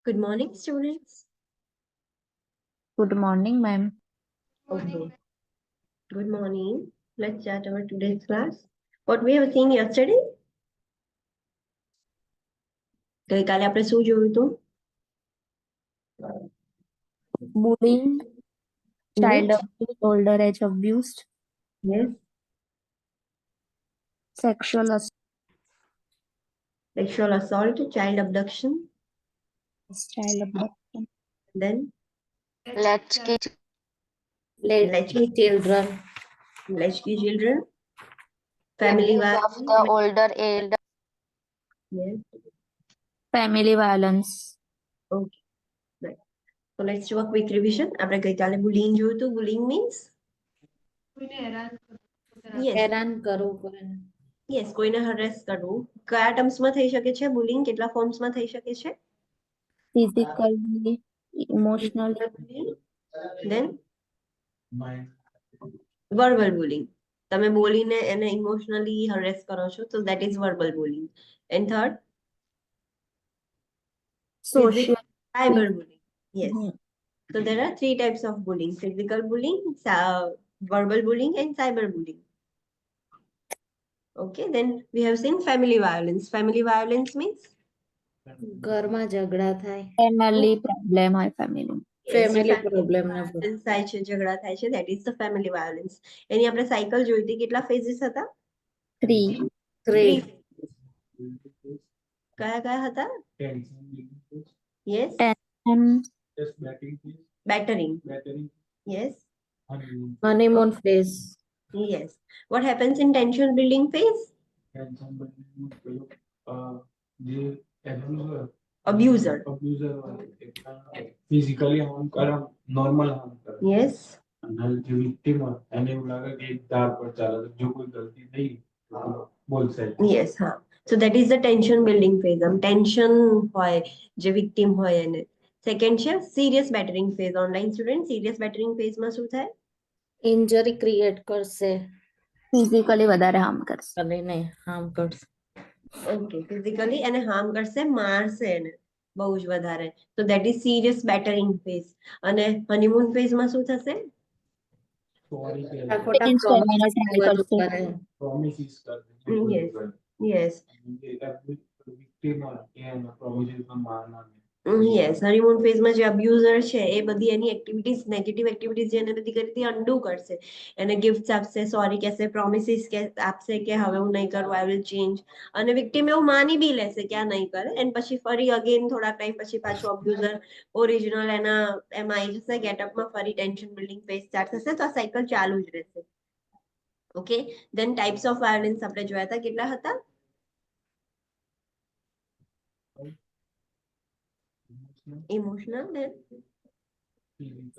Good morning, students. Good morning, ma'am. Okay. Good morning. Let's start our today's class. What we have seen yesterday? ગઈકાલે આપણે શું જોયું હતું? Bullying, child abuse, older age abused, Yes. sexual assault, Sexual assault, child abduction, child abduction, then Latchkey latchkey children, children, family abuse of violence. the older age, Yes. family violence, Okay. Right. So let's do a quick revision. આપણે ગઈકાલે bullying જોયું હતું. Bullying means? Yes. હેરાન કરવું પડે. Yes. કોઈને harass કરવું. કયા terms માં થઈ શકે છે? Bullying કેટલા forms માં થઈ શકે છે? physically, emotionally, Then verbal bullying. તમે બોલીને એને ઇમોશનલી હરેસ કરો છો, so that is verbal bullying. And third, social. cyber bullying. Yes. Mhm. So there are three types of bullying: physical bullying, verbal bullying, and cyber bullying. Okay, then we have seen family violence. Family violence means ઘરમાં ઝઘડા થાય, Family problem, my family. family problem ને બધું. violence થાય છે, ઝઘડા થાય છે, that is the family violence. એની આપણે સાયકલ જોઈ હતી. કેટલા phases હતા? 3. Three. કયા કયા હતા? Yes. And Battering. Yes. honeymoon phase, Yes. What happens in tension building phase? Abuser. Physically harm કરે, નોર્મલ હાર્મ કરે. Yes. અને જે વિક્ટિમ હોય એને એવું લાગે કે એક ધાર પર ચાલે છે, જો કોઈ ગલતી થઈ તો બોલશે. Yes. હા. So that is the tension building phase. Tension હોય જે victim હોય એને. Second છે serious battering phase. Online student serious battering phase માં શું થાય? injury create કરશે physically વધારે harm કરશે. અને નહીં harm કરશે. Okay. Physically એને harm કરશે, મારશે એને બહુ જ વધારે. So that is serious battering phase. અને honeymoon phase માં શું થશે? સોરી કે આ ખોટા Change કરવાનો promise try ને બધું કરશે. કરે. પ્રોમિસીસ કરે. Yes. Yes. વિક્ટિમ હોય એને પ્રોમિસીસમાં મારના. યસ, હનીમૂન ફેઝમાં જે અબ્યુઝર છે એ બધી એની એક્ટિવિટીઝ, નેગેટિવ એક્ટિવિટીઝ જે એને બધી કરી હતી અન્ડુ કરશે. એને ગિફ્ટ્સ આપશે, સોરી કહેશે, પ્રોમિસીસ આપશે કે હવે હું નહીં કરું, આઈ વિલ ચેન્જ. અને વિક્ટિમ એવું માની બી લેશે કે આ નહીં કરે, એન્ડ પછી ફરી અગેન થોડા ટાઈમ પછી પાછું અબ્યુઝર ઓરિજિનલ એના એમાં આવી જશે, ગેટઅપમાં ફરી ટેન્શન બિલ્ડિંગ ફેઝ સ્ટાર્ટ થશે. તો આ સાયકલ ચાલુ જ રહેશે. Okay, then types of violence આપણે જોયા હતા. કેટલા હતા? Emotional, then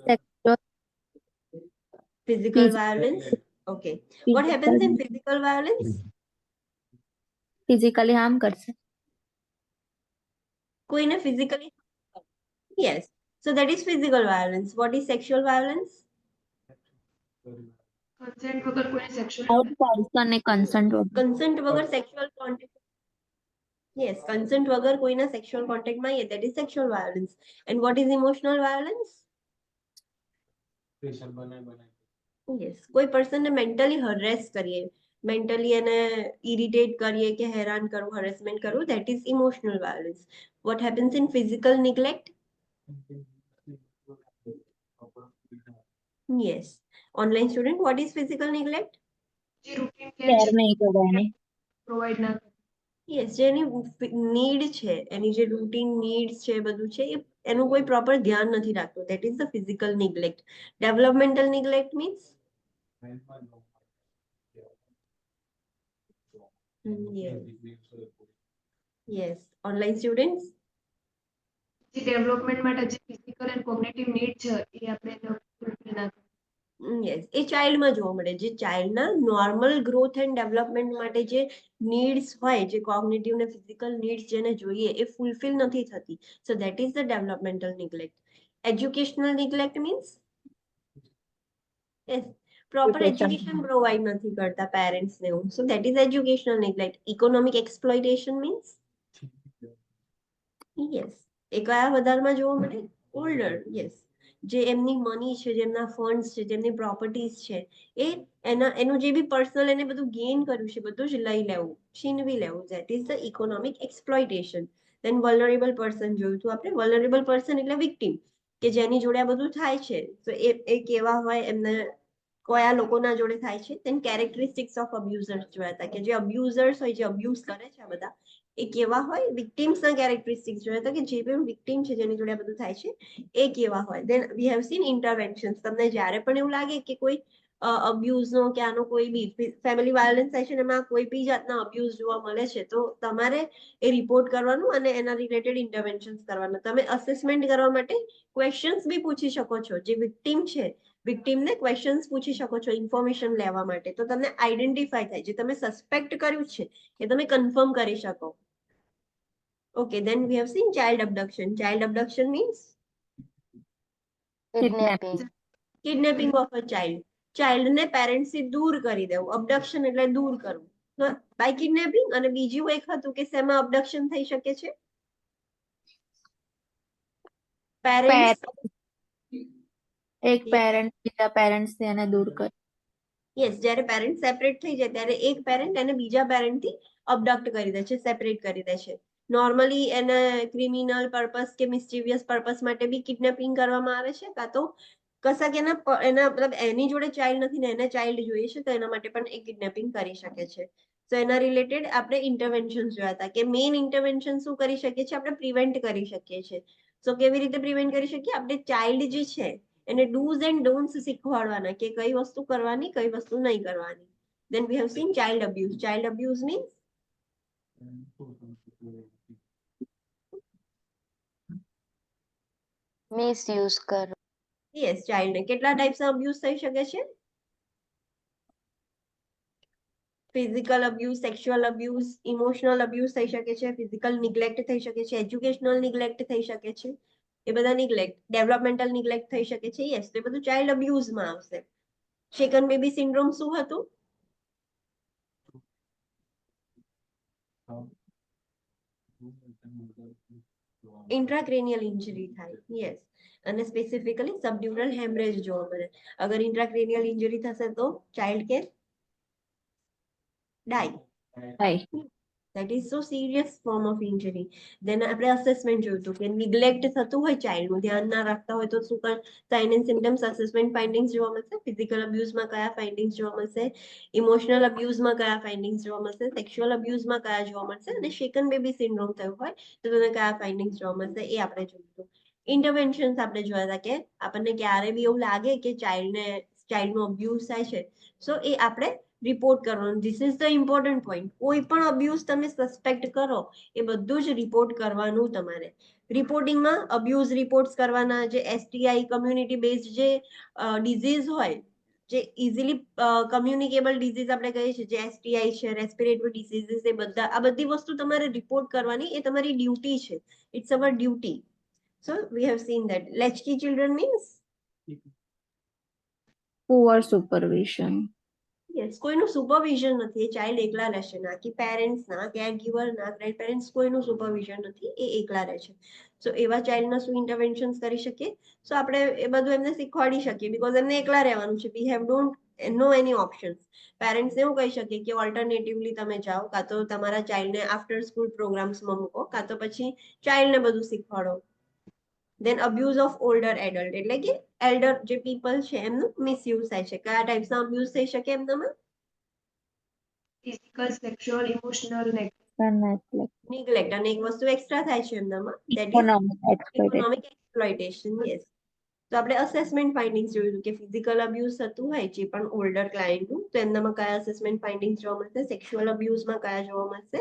Sexual, physical violence. Okay. What happens in physical violence? physically harm કરશે. કોઈને physically. Yes. So that is physical violence. What is sexual violence? Consent વગર કોઈ સેક્સ્યુઅલ Out person ને consent વગર. Consent વગર sexual contact. Yes, consent વગર કોઈના sexual contact માં આવીએ, that is sexual violence. And what is emotional violence? Pressure બનાય બનાય. Yes, કોઈ person ને mentally harass કરીએ, mentally એને irritate કરીએ કે હેરાન કરવું, harassment કરવું, that is emotional violence. What happens in physical neglect? Yes. Online student, what is physical neglect? જે રૂટીન કેર કેર નહીં કરવાની. પ્રોવાઈડ ના કરે. યસ, જેની નીડ છે, એની જે રૂટીન નીડ્સ છે બધું છે, એનું કોઈ પ્રોપર ધ્યાન નથી રાખતું. That is the physical neglect. Developmental neglect means yes. Online students, જે ડેવલપમેન્ટ માટે જે ફિઝિકલ એન્ડ કોગ્નિટિવ નીડ છે એ આપણે ફૂલફિલ ના કરીએ. યસ, એ ચાઇલ્ડમાં જોવા મળે. જે ચાઇલ્ડના નોર્મલ ગ્રોથ એન્ડ ડેવલપમેન્ટ માટે જે નીડ્સ હોય, જે કોગ્નિટિવ ને ફિઝિકલ નીડ્સ જેને જોઈએ એ ફૂલફિલ નથી થતી. સો that is the developmental neglect. Educational neglect means yes, proper education provide નથી કરતા પેરેન્ટ્સ ને એવું. સો that is educational neglect. Economic exploitation means yes, એ કયા વધારમાં જોવા મળે? Older, yes. જે એમની મની છે, જેમના ફંડ્સ છે, જેમની પ્રોપર્ટીઝ છે, એ એનું જે બી પર્સનલ એને બધું ગેઇન કર્યું છે બધું જ લઈ લેવું, છીનવી લેવું, that is the economic exploitation. Then vulnerable person જોયું હતું આપણે. વલ્નરેબલ પર્સન એટલે વિક્ટિમ, કે જેની જોડે આ બધું થાય છે. તો એ કેવા હોય, એમને કયા લોકોના જોડે થાય છે. દેન કેરેક્ટરિસ્ટિક્સ ઓફ અબ્યુઝર્સ જોયા હતા, કે જે અબ્યુઝર્સ હોય, જે અબ્યુઝ કરે છે આ બધા, એ કેવા હોય. વિક્ટિમ્સના કેરેક્ટરિસ્ટિક્સ જોયા હતા, કે જે પણ વિક્ટિમ છે, જેની જોડે આ બધું થાય છે, એ કેવા હોય. દેન વી હેવ સીન ઇન્ટરવેન્શન્સ. તમને જ્યારે પણ એવું લાગે કે કોઈ અબ્યુઝનો કે આનો કોઈ બી ફેમિલી વાયોલન્સ થાય છે, એમાં કોઈ બી જાતના અબ્યુઝ જોવા મળે છે, તો તમારે એ રિપોર્ટ કરવાનું અને એના રિલેટેડ ઇન્ટરવેન્શન્સ કરવાના. તમે અસેસમેન્ટ કરવા માટે ક્વેશ્ચન્સ બી પૂછી શકો છો. જે વિક્ટિમ છે, વિક્ટિમને ક્વેશ્ચન્સ પૂછી શકો છો ઇન્ફોર્મેશન લેવા માટે. તો તમને આઈડેન્ટિફાય થાય, જે તમે સસ્પેક્ટ કર્યું છે એ તમે કન્ફર્મ કરી શકો. Okay, then we have seen child abduction. Child abduction means kidnapping. kidnapping of a child. Child ને પેરેન્ટ્સ થી દૂર કરી દેવું. અબડક્શન એટલે દૂર કરવું. તો બાય કિડનેપિંગ. અને બીજું એક હતું કે શેમાં અબડક્શન થઈ શકે છે? પેરેન્ટ્સ. એક પેરેન્ટ બીજા પેરેન્ટ્સ થી એને દૂર કરે. યસ, જ્યારે પેરેન્ટ સેપરેટ થઈ જાય ત્યારે એક પેરેન્ટ એને બીજા પેરેન્ટ થી અબડક્ટ કરી દે છે, સેપરેટ કરી દે છે. નોર્મલી એને ક્રિમિનલ પર્પસ કે મિસ્ચીવિયસ પર્પસ માટે બી કિડનેપિંગ કરવામાં આવે છે, કાં તો કશાક એના મતલબ એની જોડે ચાઇલ્ડ નથી ને એને ચાઇલ્ડ જોઈએ છે, તો એના માટે પણ એ કિડનેપિંગ કરી શકે છે. તો એના રિલેટેડ આપણે ઇન્ટરવેન્શન જોયા હતા, કે મેઇન ઇન્ટરવેન્શન શું કરી શકીએ છીએ? આપણે પ્રિવેન્ટ કરી શકીએ છીએ. સો કેવી રીતે પ્રિવેન્ટ કરી શકીએ? આપણે ચાઇલ્ડ જે છે એને ડૂઝ એન્ડ ડોન્ટ્સ શીખવાડવાના, કે કઈ વસ્તુ કરવાની, કઈ વસ્તુ નહીં કરવાની. Then we have seen child abuse. Child abuse means misuse કરો. yes, child ને કેટલા ટાઈપ્સ ના અબ્યુઝ થઈ શકે છે? Physical abuse, sexual abuse, emotional abuse થઈ શકે છે, ફિઝિકલ નિગ્લેક્ટ થઈ શકે છે, એજ્યુકેશનલ નિગ્લેક્ટ થઈ શકે છે. એ બધા નિગ્લેક્ટ, ડેવલપમેન્ટલ નિગ્લેક્ટ થઈ શકે છે. યસ, તો એ બધું ચાઇલ્ડ અબ્યુઝમાં આવશે. શેકન બેબી સિન્ડ્રોમ શું હતું? ઇન્ટ્રાક્રેનિયલ ઇન્જરી થાય. યસ, અને સ્પેસિફિકલી સબડ્યુરલ હેમરેજ જોવા મળે. અગર ઇન્ટ્રાક્રેનિયલ ઇન્જરી થશે તો child can die. That is so serious form of injury. Then આપણે અસેસમેન્ટ જોયું હતું, કે નિગ્લેક્ટ થતું હોય ચાઇલ્ડનું, ધ્યાન ના રાખતા હોય તો શું કર sign and symptoms assessment findings જોવા મળશે. ફિઝિકલ અબ્યુઝમાં કયા ફાઇન્ડિંગ્સ જોવા મળશે, ઇમોશનલ અબ્યુઝમાં કયા ફાઇન્ડિંગ્સ જોવા મળશે, સેક્સ્યુઅલ અબ્યુઝમાં કયા જોવા મળશે, અને શેકન બેબી સિન્ડ્રોમ થયું હોય તો તમને કયા ફાઇન્ડિંગ્સ જોવા મળશે, એ આપણે જોયું હતું. ઇન્ટરવેન્શન્સ આપણે જોયા હતા, કે આપણને ક્યારે બી એવું લાગે કે ચાઇલ્ડનો અબ્યુઝ થાય છે, સો એ આપણે રિપોર્ટ કરવાનું. This is the important point. કોઈ પણ અબ્યુઝ તમે સસ્પેક્ટ કરો, એ બધું જ રિપોર્ટ કરવાનું તમારે. રિપોર્ટિંગમાં અબ્યુઝ રિપોર્ટ્સ કરવાના, જે એસટીઆઈ કમ્યુનિટી બેઝડ જે ડિઝીઝ હોય, જે ઇઝીલી કમ્યુનિકેબલ ડિઝીઝ આપણે કહીએ છીએ, જે એસટીઆઈ છે, રેસ્પિરેટરી ડિસીઝીસ, એ બધા, આ બધી વસ્તુ તમારે રિપોર્ટ કરવાની. એ તમારી ડ્યુટી છે. It's our duty. So we have seen that. Latchkey children means poor supervision. Yes, કોઈનું સુપરવિઝન નથી. એ ચાઇલ્ડ એકલા રહેશે. ના કે પેરેન્ટ્સ, ના કેર ગીવર, ના ગ્રેન્ડ પેરેન્ટ્સ, કોઈનું સુપરવિઝન નથી. એ એકલા રહે છે. સો એવા ચાઇલ્ડના શું ઇન્ટરવેન્શન્સ કરી શકીએ? સો આપણે એ બધું એમને શીખવાડી શકીએ, બીકોઝ એમને એકલા રહેવાનું છે. We have don't know any options. પેરેન્ટ્સને એવું કહી શકીએ કે ઓલ્ટરનેટિવલી તમે જાઓ, કાં તો તમારા ચાઇલ્ડને આફ્ટર સ્કૂલ પ્રોગ્રામ્સમાં મૂકો, કાં તો પછી ચાઇલ્ડને બધું શીખવાડો. દેન અબ્યુઝ ઓફ ઓલ્ડર એડલ્ટ, એટલે કે એલ્ડર જે પીપલ છે એમનું મિસયુઝ થાય છે. કયા ટાઈપ્સના અબ્યુઝ થઈ શકે એમનામાં? ફિઝિકલ, સેક્સ્યુઅલ, ઇમોશનલ ને નિગ્લેક્ટ. અને એક વસ્તુ એક્સ્ટ્રા થાય છે એમનામાં, that is economic exploitation. Economic exploitation. Yes. તો આપણે અસેસમેન્ટ ફાઇન્ડિંગ્સ જોયું કે ફિઝિકલ અબ્યુઝ થતું હોય જે પણ ઓલ્ડર ક્લાયન્ટનું, તો એમનામાં કયા અસેસમેન્ટ ફાઇન્ડિંગ્સ જોવા મળશે, સેક્સ્યુઅલ અબ્યુઝમાં કયા જોવા મળશે,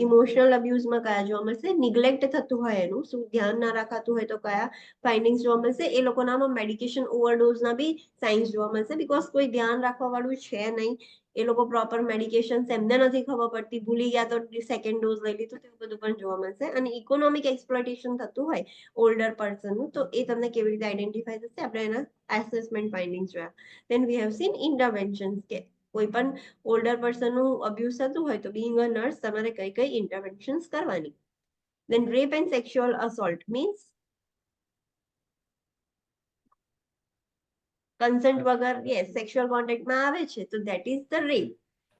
ઇમોશનલ અબ્યુઝમાં કયા જોવા મળશે, નિગ્લેક્ટ થતું હોય એનું શું ધ્યાન ના રાખાતું હોય તો કયા ફાઇન્ડિંગ્સ જોવા મળશે. એ લોકોનામાં મેડિકેશન ઓવરડોઝના બી સાઇન્સ જોવા મળશે, બીકોઝ કોઈ ધ્યાન રાખવા વાળું છે નહીં. એ લોકો પ્રોપર મેડિકેશન એમને નથી ખબર પડતી, ભૂલી ગયા તો સેકન્ડ ડોઝ લઈ લીધું, તો એવું બધું પણ જોવા મળશે. અને ઇકોનોમિક એક્સપ્લોઇટેશન થતું હોય ઓલ્ડર પર્સનનું, તો એ તમને કેવી રીતે આઈડેન્ટિફાઈ થશે? આપણે એના એસેસમેન્ટ ફાઇન્ડિંગ્સ જોયા. દેન વી હેવ સીન ઇન્ટરવેન્શન્સ, કે કોઈ પણ ઓલ્ડર પર્સનનું અબ્યુઝ થતું હોય તો બીઇંગ અ નર્સ તમારે કઈ કઈ ઇન્ટરવેન્શન્સ કરવાની. Then rape and sexual assault means consent વગર યસ સેક્સ્યુઅલ કોન્ટેક્ટમાં આવે છે તો ધેટ ઇઝ ધ રેપ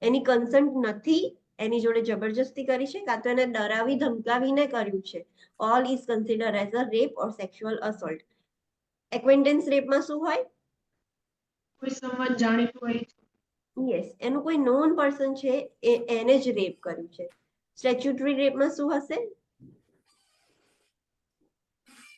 એની કન્સન્ટ નથી એની જોડે જબરજસ્તી કરી છે કાં તો એને ડરાવી ધમકાવીને કર્યું છે all is consider as a rape or sexual assault acquaintance રેપમાં શું હોય કોઈ સંબંધ જાણીતું હોય યસ એનું કોઈ નોન પર્સન છે એને જ રેપ કર્યું છે સ્ટેચ્યુટરી રેપમાં શું હશે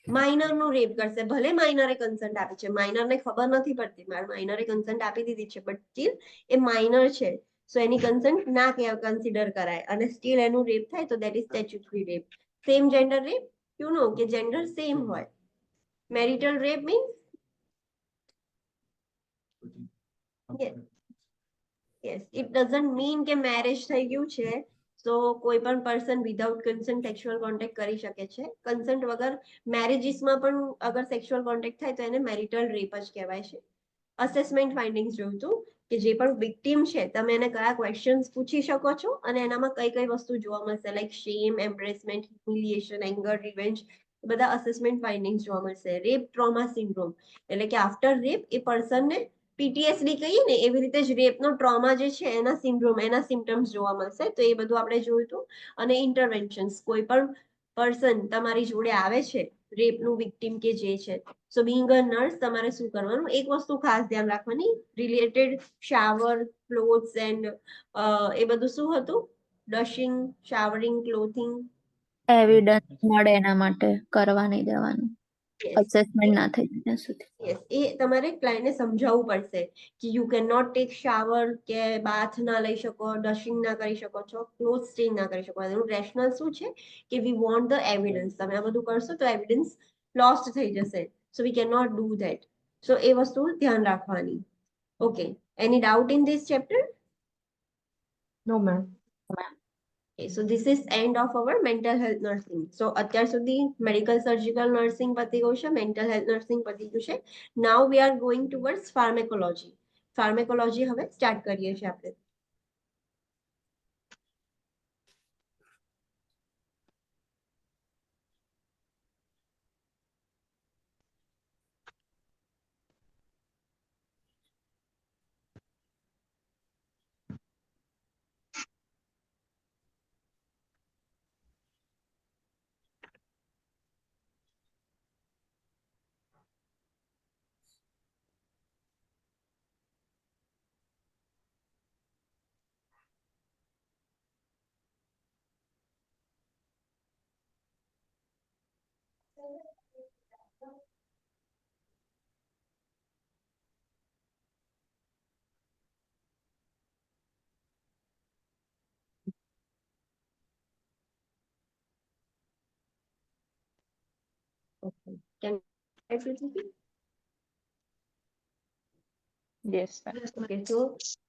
માઇનર નું રેપ કરશે ભલે માઇનરે કન્સન્ટ આપી છે માઇનર ને ખબર નથી પડતી મારે માઇનરે કન્સન્ટ આપી દીધી છે બટ સ્ટીલ એ માઇનર છે સો એની કન્સન્ટ ના કન્સિડર કરાય અને સ્ટીલ એનું રેપ થાય તો that is statutory rape same gender rape you know કે જેન્ડર સેમ હોય marital rape means yes it doesn't mean કે મેરેજ થઈ ગયું છે તો કોઈ પણ person without consent sexual contact કરી શકે છે કન્સન્ટ વગર મેરેજીસમાં પણ અગર સેક્સ્યુઅલ કોન્ટેક્ટ થાય તો એને મેરિટલ રેપ જ કહેવાય છે અસેસમેન્ટ ફાઇન્ડિંગ્સ જોયું હતું કે જે પણ વિક્ટિમ છે તમે એને કયા ક્વેશ્ચન્સ પૂછી શકો છો અને એનામાં કઈ કઈ વસ્તુ જોવા મળશે લાઈક શેમ એમ્બ્રેસમેન્ટ હ્યુમિલિએશન એંગર રિવેન્જ બધા અસેસમેન્ટ ફાઇન્ડિંગ્સ જોવા મળશે રેપ ટ્રોમા સિન્ડ્રોમ એટલે કે આફ્ટર રેપ એ પર્સનને પીટીએસડી કહીએ ને એવી રીતે જ રેપનો ટ્રોમા જે છે એના સિન્ડ્રોમ એના સિમ્ટમ્સ જોવા મળશે તો એ બધું આપણે જોયું હતું અને ઇન્ટરવેન્શન્સ કોઈ પણ પર્સન તમારી જોડે આવે છે રેપનું વિક્ટિમ કે જે છે સો બીંગ અ નર્સ તમારે શું કરવાનું એક વસ્તુ ખાસ ધ્યાન રાખવાની રિલેટેડ શાવર ક્લોથ્સ એન્ડ એ બધું શું હતું ડશિંગ શાવરિંગ ક્લોથિંગ એવિડન્સ મળે એના માટે કરવા નહીં દેવાનું યસ અસેસમેન્ટ ના થઈ જાય ત્યાં સુધી યસ એ તમારે ક્લાયન્ટને સમજાવવું પડશે કે you can not take shower કે બાથ ના લઈ શકો ડશિંગ ના કરી શકો છો ક્લોથ સ્ટેન ના કરી શકો એનું રેશનલ શું છે કે વી વોન્ટ ધ એવિડન્સ તમે આ બધું કરશો તો એવિડન્સ લોસ્ટ થઈ જશે so we can not do that so એ વસ્તુ ધ્યાન રાખવાની okay any doubt in this chapter no ma'am Okay, so this is end of our mental health nursing. So અત્યાર સુધી medical surgical nursing પતી ગયું છે mental health nursing પતી ગયું છે. Now we are going towards pharmacology. Pharmacology હવે start કરીએ છીએ આપણે. Okay. Can I proceed? Yes okay so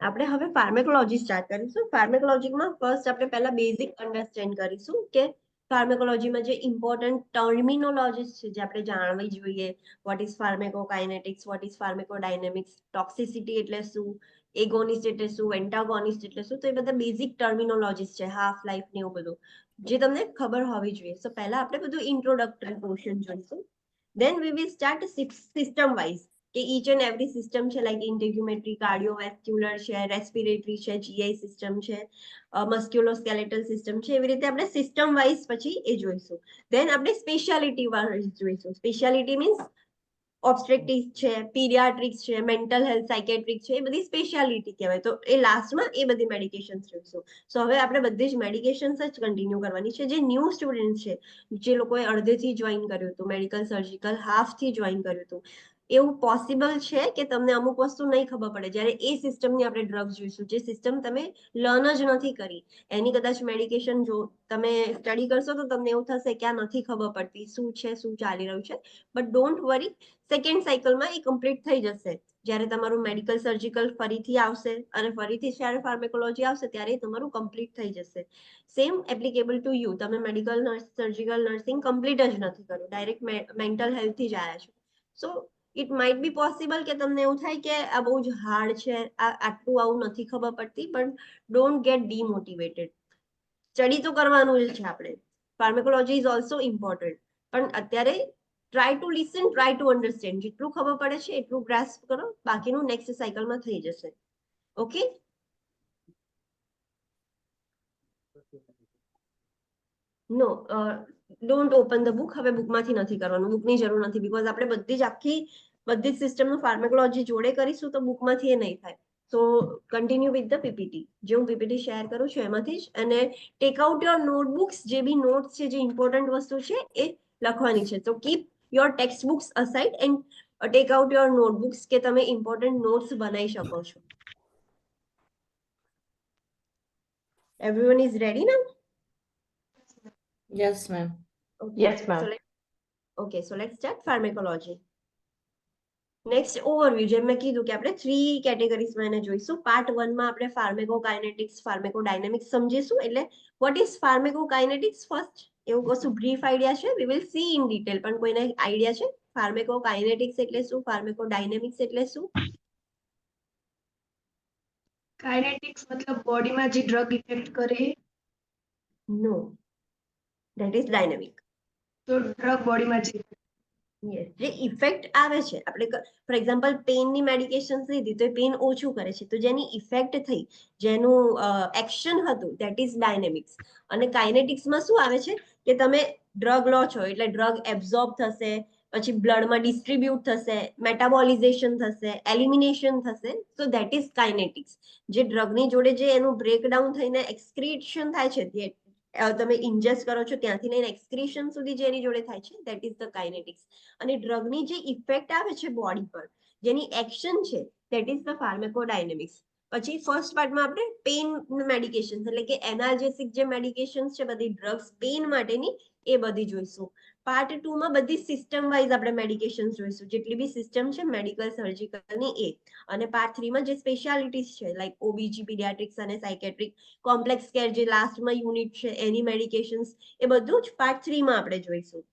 આપણે હવે ફાર્મેકોલોજી સ્ટાર્ટ કરીશું ફાર્મેકોલોજીમાં ફર્સ્ટ આપણે પહેલા બેઝિક અન્ડરસ્ટેન્ડ કરીશું કે ફાર્મેકોલોજીમાં જે ઇમ્પોર્ટન્ટ ટર્મિનોલોજીસ છે જે આપણે જાણવી જોઈએ what is pharmacokinetics what is pharmacodynamics toxicity એટલે શું એગોનિસ્ટ એટલે શું એન્ટાગોનિસ્ટ એટલે શું તો એ બધા બેઝિક ટર્મિનોલોજીસ છે હાફ લાઈફ ને એવું બધું જે તમને ખબર હોવી જોઈએ સો પહેલા આપણે બધું ઇન્ટ્રોડક્ટરી પોર્શન જોઈશું then we will start system wise કે each and every system છે like integumentary cardiovascular છે respiratory છે GI system છે musculoskeletal system છે એવી રીતે આપણે system wise પછી એ જોઈશું then આપણે speciality wise જોઈશું speciality means ઓબ્સ્ટ્રેક્ટિક્સ છે પીડિયાટ્રિક્સ છે મેન્ટલ હેલ્થ સાયકેટ્રિક છે એ બધી સ્પેશિયાલિટી કહેવાય તો એ લાસ્ટમાં એ બધી મેડિકેશન્સ જોઈશું સો હવે આપણે બધી જ મેડિકેશન્સ જ કન્ટિન્યુ કરવાની છે જે ન્યૂ સ્ટુડન્ટ છે જે લોકોએ અડધેથી જોઈન કર્યું હતું મેડિકલ સર્જિકલ હાફથી જોઈન કર્યું હતું એવું પોસિબલ છે કે તમને અમુક વસ્તુ નહીં ખબર પડે જ્યારે એ સિસ્ટમની આપણે ડ્રગ્સ જોઈશું જે સિસ્ટમ તમે લર્ન જ નથી કરી એની કદાચ મેડિકેશન જો તમે સ્ટડી કરશો તો તમને એવું થશે કે આ નથી ખબર પડતી શું છે શું ચાલી રહ્યું છે બટ ડોન્ટ વરી સેકન્ડ સાયકલમાં એ કમ્પ્લીટ થઈ જશે જ્યારે તમારું મેડિકલ સર્જિકલ ફરીથી આવશે અને ફરીથી જ્યારે ફાર્મેકોલોજી આવશે ત્યારે તમારું કમ્પ્લીટ થઈ જશે સેમ એપ્લિકેબલ ટુ યુ તમે મેડિકલ સર્જિકલ નર્સિંગ કમ્પ્લીટ જ નથી કર્યું ડાયરેક્ટ મેન્ટલ હેલ્થથી જ આવ્યા છો so it might be possible કે તમને એવું થાય કે આ બહુ જ હાર્ડ છે આટલું આવું નથી ખબર પડતી પણ ડોન્ટ ગેટ ડીમોટિવેટેડ સ્ટડી તો કરવાનું જ છે આપણે ફાર્મેકોલોજી ઇઝ ઓલ્સો ઇમ્પોર્ટન્ટ, પણ અત્યારે try to listen, try to understand. જેટલું ખબર પડે છે એટલું ગ્રાસ્પ કરો, બાકીનું નેક્સ્ટ સાયકલમાં થઈ જશે. Okay, no don't open the book. હવે બુકમાંથી નથી કરવાનું, બુકની જરૂર નથી, બીકોઝ આપણે બધી જ સિસ્ટમનું ફાર્મેકોલોજી જોડે કરીશું તો બુકમાંથી એ નહીં થાય. સો કન્ટિન્યુ વિથ ધ પીપીટી. જે હું પીપીટી શેર કરું છું એમાંથી જ, અને ટેક આઉટ યોર નોટબુક્સ. જે બી નોટ્સ છે, જે ઇમ્પોર્ટન્ટ વસ્તુ છે એ લખવાની છે. તો keep your text books aside and take out your notebooks, કે તમે ઇમ્પોર્ટન્ટ નોટ્સ બનાવી શકો છો. Everyone is ready now? Yes, ma'am. Okay. Yes, ma'am. So let's start pharmacology. Next overview. જેમ મેં કીધું કે આપણે 3 કેટેગરીઝમાં એને જોઈશું. પાર્ટ 1 માં આપણે ફાર્મેકોકાઇનેટિક્સ, ફાર્મેકોડાયનેમિક્સ સમજીશું. એટલે વોટ ઇઝ ફાર્મેકોકાઇનેટિક્સ ફર્સ્ટ, એવું કશું બ્રીફ આઈડિયા છે? We will see in detail. પણ કોઈને આઈડિયા છે ફાર્મેકોકાઇનેટિક્સ એટલે શું, ફાર્મેકોડાયનેમિક્સ એટલે શું? કાઇનેટિક્સ મતલબ બોડીમાં જે ડ્રગ ઇફેક્ટ કરે, નો, ધેટ ઇઝ ડાયનેમિક. તો ડ્રગ બોડીમાં જે યસ, જે ઇફેક્ટ આવે છે, આપણે ફોર એક્ઝામ્પલ પેનની મેડિકેશન્સ લીધી તો એ પેન ઓછું કરે છે, તો જેની ઇફેક્ટ થઈ, જેનું એક્શન હતું, ધેટ ઇઝ ડાયનેમિક્સ. અને કાઇનેટિક્સમાં શું આવે છે કે તમે ડ્રગ લો છો એટલે ડ્રગ એબ્ઝોર્બ થશે, પછી બ્લડમાં ડિસ્ટ્રીબ્યુટ થશે, મેટાબોલિઝેશન થશે, એલિમિનેશન થશે. So that is kinetics. જે ડ્રગની જોડે જે એનું બ્રેકડાઉન થઈને એક્સક્રીશન થાય છે, જે તમે ઇન્જેસ્ટ કરો છો ત્યાંથી લઈને એક્સક્રીશન સુધી જેની જોડે થાય છે, ધેટ ઇઝ ધ કાઇનેટિક્સ. અને ડ્રગની જે ઇફેક્ટ આવે છે બોડી પર, જેની એક્શન છે, ધેટ ઇઝ ધ ફાર્મેકોડાયનેમિક્સ. પછી ફર્સ્ટ પાર્ટમાં આપણે પેન મેડિકેશન, એટલે કે એનાલ્જેસિક જે મેડિકેશન્સ છે, બધી ડ્રગ્સ પેન માટેની, એ બધી જોઈશું. પાર્ટ 2 માં બધી સિસ્ટમ વાઇઝ આપણે મેડિકેશન જોઈશું, જેટલી બી સિસ્ટમ છે મેડિકલ સર્જિકલની એ. અને પાર્ટ 3 માં જે સ્પેશિયાલિટીઝ છે, લાઈક ઓબીજી, પીડિયાટ્રિક્સ અને સાયકેટ્રિક, કોમ્પ્લેક્સ કેર જે લાસ્ટમાં યુનિટ છે એની મેડિકેશન્સ, એ બધું જ પાર્ટ 3 માં આપણે જોઈશું.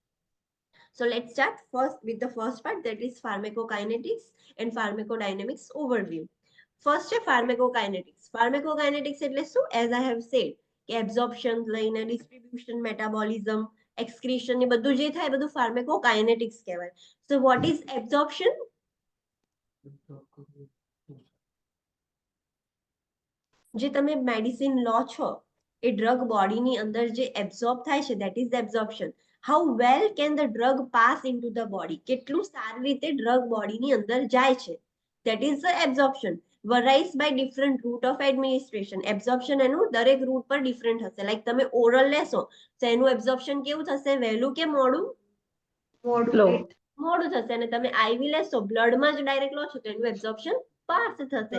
So let's start first with the first part, that is pharmacokinetics and pharmacodynamics overview. First છે pharmacokinetics. Pharmacokinetics એટલે શું? As I have said, કે absorption લઈને distribution, metabolism, excretion, એ બધું જે થાય બધું pharmacokinetics કહેવાય. So what is absorption? જે તમે મેડિસિન લો છો, એ ડ્રગ બોડીની અંદર જે એબ્ઝોર્બ થાય છે, that is absorption. How well can the drug pass into the body, કેટલું સારી રીતે ડ્રગ બોડીની અંદર જાય છે, that is the absorption. Varies by different route of administration. Absorption એનું દરેક રૂટ પર ડિફરન્ટ હશે. લાઈક તમે ઓરલ લેશો તો એનું એબ્ઝોર્પ્શન કેવું થશે, વહેલું કે મોડું? મોડું મોડું થશે. અને તમે આઈવી લેશો, બ્લડમાં જ ડાયરેક્ટ લો છો, તો એનું એબ્ઝોર્પ્શન ફાસ્ટ થશે.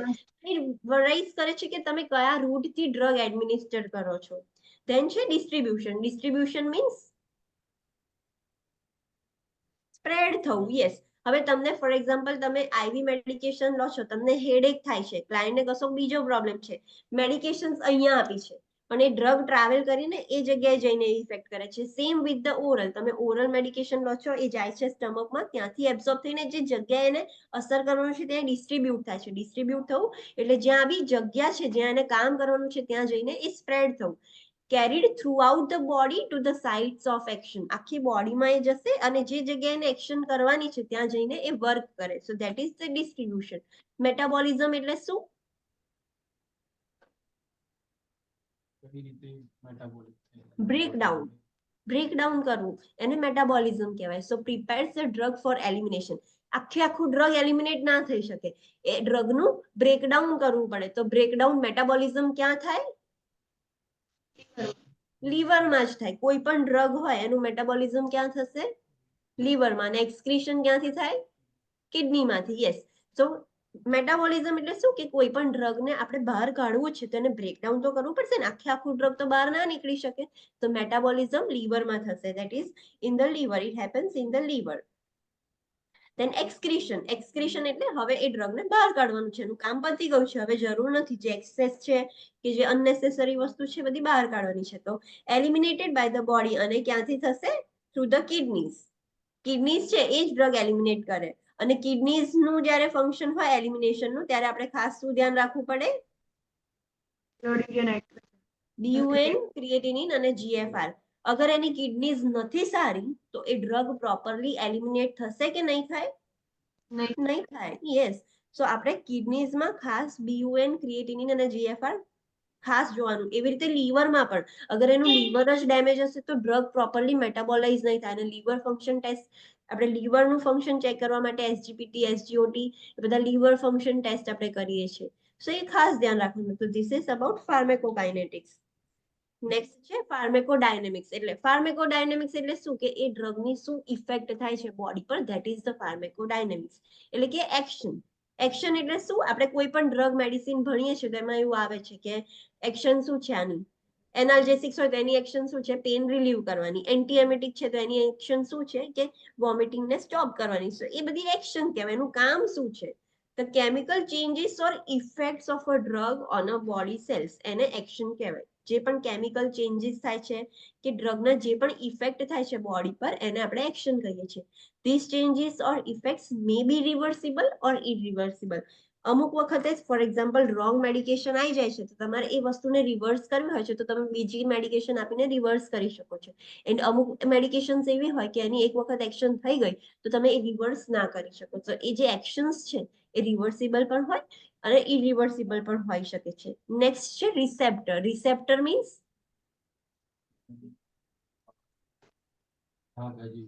વરાઇઝ કરે છે કે તમે કયા રૂટથી ડ્રગ એડમિનિસ્ટર કરો છો. ધેન છે ડિસ્ટ્રીબ્યુશન. ડિસ્ટ્રીબ્યુશન મીન્સ સ્પ્રેડ થવું. યસ. હવે તમને ફોર એક્ઝામ્પલ તમે આઈવી મેડિકેશન લો છો, તમને હેડેક થાય છે, ક્લાયન્ટને કશો બીજો પ્રોબ્લેમ છે, મેડિકેશન્સ અહીંયા આપી છે, પણ એ ડ્રગ ટ્રાવેલ કરીને એ જગ્યાએ જઈને ઇફેક્ટ કરે છે. Same with the oral. તમે ઓરલ મેડિકેશન લો છો, એ જાય છે સ્ટમકમાં, ત્યાંથી એબ્ઝોર્બ થઈને જે જગ્યાએ એને અસર કરવાનું છે ત્યાં ડિસ્ટ્રીબ્યુટ થાય છે. ડિસ્ટ્રીબ્યુટ થવું એટલે જ્યાં બી જગ્યા છે, જ્યાં એને કામ કરવાનું છે, ત્યાં જઈને એ સ્પ્રેડ થવું. Carried through out the body to the sites of action. આખી બોડીમાં એ જશે અને જે જગ્યાએ એને એક્શન કરવાની છે ત્યાં જઈને એ વર્ક કરે. So that is the distribution. Metabolism એટલે શું? બ્રેકડાઉન. બ્રેકડાઉન કરવું એને મેટાબોલિઝમ કહેવાય. So prepares the drug for elimination. આખું ડ્રગ એલિમિનેટ ના થઈ શકે, એ ડ્રગનું બ્રેકડાઉન કરવું પડે. તો બ્રેકડાઉન મેટાબોલિઝમ ક્યાં થાય? લીવરમાં જ થાય. કોઈ પણ ડ્રગ હોય એનું મેટાબોલિઝમ ક્યાં થશે? લીવરમાં. અને એક્સક્રીશન ક્યાંથી થાય? કિડનીમાંથી. યસ. સો મેટાબોલિઝમ એટલે શું, કે કોઈ પણ ડ્રગને આપણે બહાર કાઢવું છે તો એને બ્રેકડાઉન તો કરવું પડશે ને. આખું ડ્રગ તો બહાર ના નીકળી શકે. તો મેટાબોલિઝમ લીવરમાં થશે. That is in the liver. It happens in the liver. Then excretion. Excretion એટલે હવે એ ડ્રગને બહાર કાઢવાનું છે, એનું કામ પતી ગયું છે, હવે જરૂર નથી. જે એક્સેસ છે કે જે અનનેસેસરી વસ્તુ છે બધી બહાર કાઢવાની છે. તો એલિમિનેટેડ બાય ધ બોડી. અને ક્યાંથી થશે? Through the kidneys. કિડનીઝ છે એ જ ડ્રગ એલિમિનેટ કરે. અને કિડનીઝ નું જ્યારે ફંક્શન હોય એલિમિનેશન નું, ત્યારે આપણે ખાસ શું ધ્યાન રાખવું પડે? DUN, ક્રિએટિનિન અને GFR. અગર એની કિડનીઝ નથી સારી તો એ ડ્રગ પ્રોપરલી એલિમિનેટ થશે કે નહીં થાય? નહીં. નહીં થાય. યસ. સો આપણે કિડનીઝમાં ખાસ BUN, ક્રિએટિનિન અને GFR ખાસ જોવાનું. એવી રીતે લીવરમાં પણ અગર એનું લીવર જ ડેમેજ હશે તો ડ્રગ પ્રોપરલી મેટાબોલાઇઝ નહીં થાય. અને લીવર ફંક્શન ટેસ્ટ, આપણે લીવરનું ફંક્શન ચેક કરવા માટે SGPT, SGOT એ બધા લીવર ફંક્શન ટેસ્ટ આપણે કરીએ છીએ. સો એ ખાસ ધ્યાન રાખવાનું. તો ધીસ ઇઝ અબાઉટ ફાર્મેકોકાઇનેટિક્સ. નેક્સ્ટ છે ફાર્મેકોડાયનેમિક્સ. એટલે ફાર્મેકોડાયનેમિક્સ એટલે શું કે એ ડ્રગની શું ઇફેક્ટ થાય છે બોડી પર, ધેટ ઇઝ ધ ફાર્મેકોડાયનેમિક્સ. એટલે કે એક્શન. એક્શન એટલે શું? આપણે કોઈ પણ ડ્રગ મેડિસિન ભણીએ છીએ તો એમાં એવું આવે છે કે એક્શન શું છે આની? એનાલ્જેસિક્સ હોય તો એની એક્શન શું છે? પેન રિલીવ કરવાની. એન્ટીએમેટિક છે તો એની એક્શન શું છે? કે વોમિટિંગને સ્ટોપ કરવાની. સો એ બધી એક્શન કહેવાય. એનું કામ શું છે? The chemical changes or effects of a drug on a body cells એને એક્શન કહેવાય. જે પણ કેમિકલ ચેન્જીસ થાય છે કે ડ્રગના જે પણ ઇફેક્ટ થાય છે બોડી પર એને આપણે એક્શન કહીએ છીએ. These changes or effects may be reversible or irreversible. અમુક વખતે ફોર એક્ઝામ્પલ રોંગ મેડિકેશન આવી જાય છે તો તમારે એ વસ્તુને રિવર્સ કરવી હોય છે તો તમે બીજી મેડિકેશન આપીને રિવર્સ કરી શકો છો. એન્ડ અમુક મેડિકેશન્સ એવી હોય કે એની એક વખત એક્શન થઈ ગઈ તો તમે એ રિવર્સ ના કરી શકો. તો એ જે એક્શન્સ છે એ રિવર્સિબલ પણ હોય અને ઇરિવર્સિબલ પણ હોઈ શકે છે. નેક્સ્ટ છે રિસેપ્ટર. રિસેપ્ટર મીન્સ હા હજી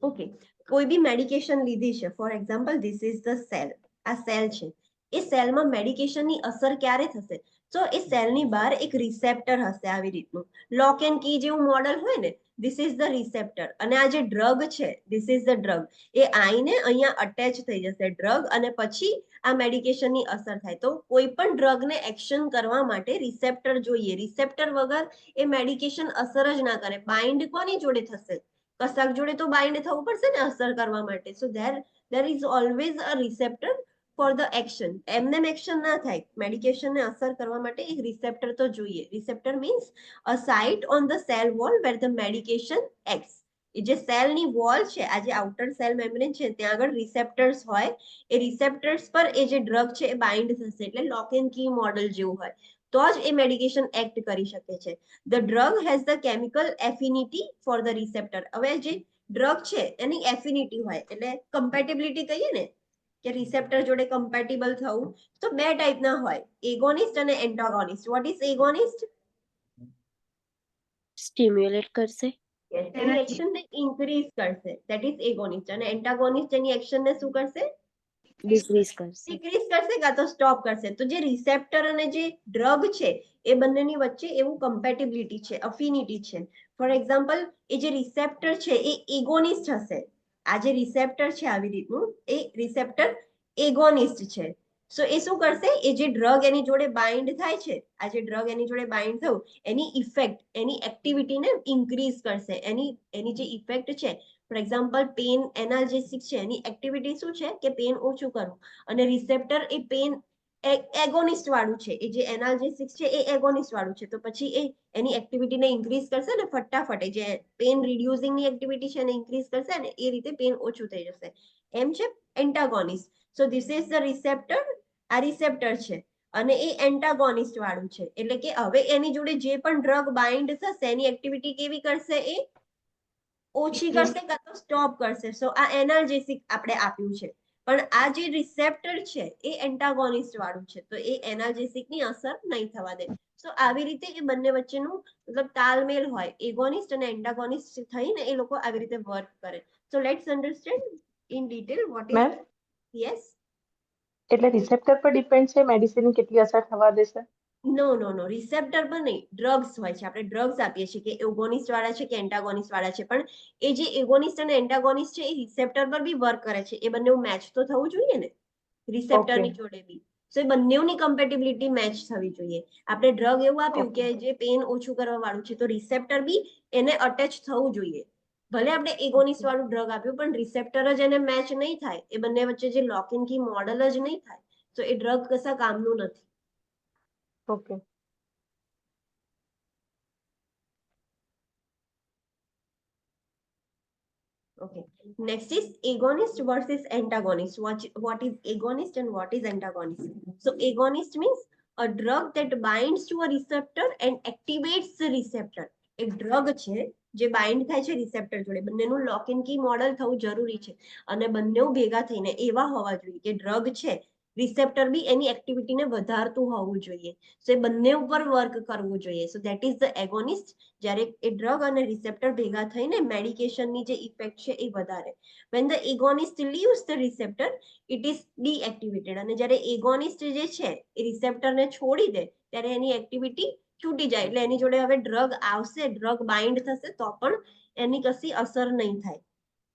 ઓકે, કોઈ બી મેડિકેશન લીધી છે, for example this is the cell. આ સેલ છે. એ સેલમાં મેડિકેશનની અસર ક્યારે થશે? તો એ સેલની બહાર એક રિસેપ્ટર હશે આવી રીતનું. લોક એન્ડ કી જેવું મોડલ હોય ને, ધીસ ઇઝ ધ રિસેપ્ટર. અને આ જે ડ્રગ છે, ધીસ ઇઝ ધ ડ્રગ. એ આઈને અહીંયા અટેચ થઈ જશે ડ્રગ અને પછી આ મેડિકેશનની અસર થાય. તો કોઈ પણ ડ્રગને એક્શન કરવા માટે રિસેપ્ટર જોઈએ. રિસેપ્ટર વગર એ મેડિકેશન અસર જ ના કરે. બાઇન્ડ કોની જોડે થશે? કશાક જોડે તો બાઇન્ડ થવું પડશે ને અસર કરવા માટે. સો there is always a receptor for the action. એમને એક્શન ના થાય. મેડિકેશનને અસર કરવા માટે એક રિસેપ્ટર તો જોઈએ. Receptor means a site on the cell wall where the medication acts. એ જે સેલની વોલ છે, આ જે આઉટર સેલ મેમ્બ્રેન છે ત્યાં આગળ રિસેપ્ટર્સ હોય. એ રિસેપ્ટર્સ પર એ જે ડ્રગ છે એ બાઇન્ડ થશે. એટલે લોક એન્ડ કી મોડલ જેવું હોય તો જ એ મેડિકેશન એક્ટ કરી શકે છે. The drug has the chemical affinity for the receptor. હવે જે ડ્રગ છે એની એફિનિટી હોય એટલે કમ્પેટિબિલિટી કહીએ ને કે રિસેપ્ટર જોડે કમ્પેટિબલ થવું. તો બે ટાઈપના હોય, એગોનિસ્ટ અને antagonist. What is agonist? Stimulate કરશે. એની એક્શનને ઇન્ક્રીઝ કરશે, ધેટ ઇઝ એગોનિસ્ટ. અને એન્ટાગોનિસ્ટ એની એક્શનને શું કરશે? ડિક્રીઝ કરશે. ડિક્રીઝ કરશે કાં તો સ્ટોપ કરશે. તો જે રિસેપ્ટર અને જે ડ્રગ છે એ બંનેની વચ્ચે એવું કમ્પેટિબિલિટી છે, અફિનિટી છે. ફોર એક્ઝામ્પલ એ જે રિસેપ્ટર છે એ એગોનિસ્ટ હશે. આ જે રિસેપ્ટર છે આવી રીતનું એ રિસેપ્ટર એગોનિસ્ટ છે. સો એ શું કરશે? એ જે ડ્રગ એની જોડે બાઇન્ડ થાય છે, આ જે ડ્રગ એની જોડે બાઇન્ડ થયું એની ઇફેક્ટ, એની એક્ટિવિટીને ઇન્ક્રીઝ કરશે. એની જે ઇફેક્ટ છે, ફોર એક્ઝામ્પલ પેન એનાલ્જેસિક છે, એની એક્ટિવિટી શું છે કે પેન ઓછું કરવું. અને રિસેપ્ટર એ પેન એગોનિસ્ટ વાળું છે. એ જે એનાલ્જેસિક છે એ એગોનિસ્ટ વાળું છે. તો પછી એ એની એક્ટિવિટીને ઇન્ક્રીઝ કરશે ને ફટાફટ. એ જે પેન રિડ્યુસિંગની એક્ટિવિટી છે એને ઇન્ક્રીઝ કરશે ને એ રીતે પેન ઓછું થઈ જશે. એમ છે antagonist. So this is the receptor. આ રિસેપ્ટર છે અને એ એન્ટાગોનિસ્ટ વાળું છે. એટલે કે હવે એની જોડે જે પણ ડ્રગ બાઇન્ડ થશે એની એક્ટિવિટી કેવી કરશે? એ ઓછી કરશે કાં તો સ્ટોપ કરશે. સો આ એનાલ્જેસિક આપણે આપ્યું છે. પણ આ જે રિસેપ્ટર છે એ એન્ટાગોનિસ્ટ વાળું છે તો એ એનાલ્જેસિકની અસર નહીં થવા દે. સો આવી રીતે એ બંને વચ્ચેનું મતલબ તાલમેલ હોય. એગોનિસ્ટ અને એન્ટાગોનિસ્ટ થઈને એ લોકો આવી રીતે વર્ક કરે. So let's understand in detail what is. Ma'am yes. એટલે રિસેપ્ટર પર ડિપેન્ડ છે મેડિસિન કેટલી અસર થવા દેશે? નો રિસેપ્ટર પર નહીં. ડ્રગ્સ હોય છે, આપણે ડ્રગ્સ આપીએ છીએ કે એગોનિસ્ટ વાળા છે કે એન્ટાગોનિસ્ટ વાળા છે. પણ એ જે એગોનિસ્ટ અને એન્ટાગોનિસ્ટ છે એ રિસેપ્ટર પર બી વર્ક કરે છે. એ બંને મેચ તો થવું જોઈએ ને રિસેપ્ટરની જોડે બી. સો એ બંનેની કમ્પેટિબિલિટી મેચ થવી જોઈએ. આપણે ડ્રગ એવું આપ્યું કે જે પેન ઓછું કરવા વાળું છે તો રિસેપ્ટર બી એને અટેચ થવું જોઈએ. ભલે આપણે એગોનિસ્ટ વાળું ડ્રગ આપ્યું પણ રિસેપ્ટર જ એને મેચ નહીં થાય, એ બંને વચ્ચે જે લોક ઇન કી મોડલ જ નહીં થાય તો એ ડ્રગ કશા કામનું નથી. Okay. Okay. Next is agonist versus antagonist. What is agonist and what is antagonist? So agonist means a drug that binds to a receptor and activates the receptor. એક drug છે જે bind થાય છે receptor જોડે, બંનેનું લોક and key model થવું જરૂરી છે અને બંને ભેગા થઈને એવા હોવા જોઈએ કે ડ્રગ છે રિસેપ્ટર બી એની એક્ટિવિટીને વધારતું હોવું જોઈએ. સો એ બંને ઉપર વર્ક કરવું જોઈએ. So that is the agonist. જ્યારે એ ડ્રગ અને રિસેપ્ટર ભેગા થઈને મેડિકેશનની જે ઇફેક્ટ છે એ વધારે. when the agonist leaves the receptor it is deactivated. અને જ્યારે એગોનિસ્ટ જે છે એ રિસેપ્ટરને છોડી દે ત્યારે એની એક્ટિવિટી છૂટી જાય, એટલે એની જોડે હવે ડ્રગ આવશે, ડ્રગ બાઇન્ડ થશે તો પણ એની કશી અસર નહીં થાય.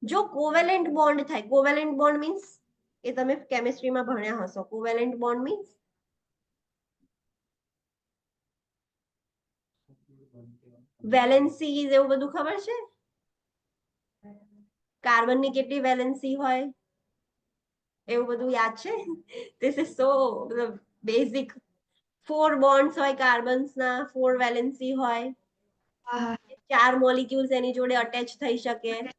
જો કોવેલેન્ટ બોન્ડ થાય, કોવેલેન્ટ બોન્ડ મીન્સ એ તમે કેમિસ્ટ્રીમાં ભણ્યા હશો. કોવેલેન્ટ બોન્ડ મીન્સ વેલેન્સી એવું બધું ખબર છે? કાર્બનની કેટલી વેલેન્સી હોય એવું બધું યાદ છે? This is so basic. 4 bonds હોય કાર્બન્સના, 4 વેલેન્સી હોય, હા 4 મોલિક્યુલ્સ એની જોડે અટેચ થઈ શકે.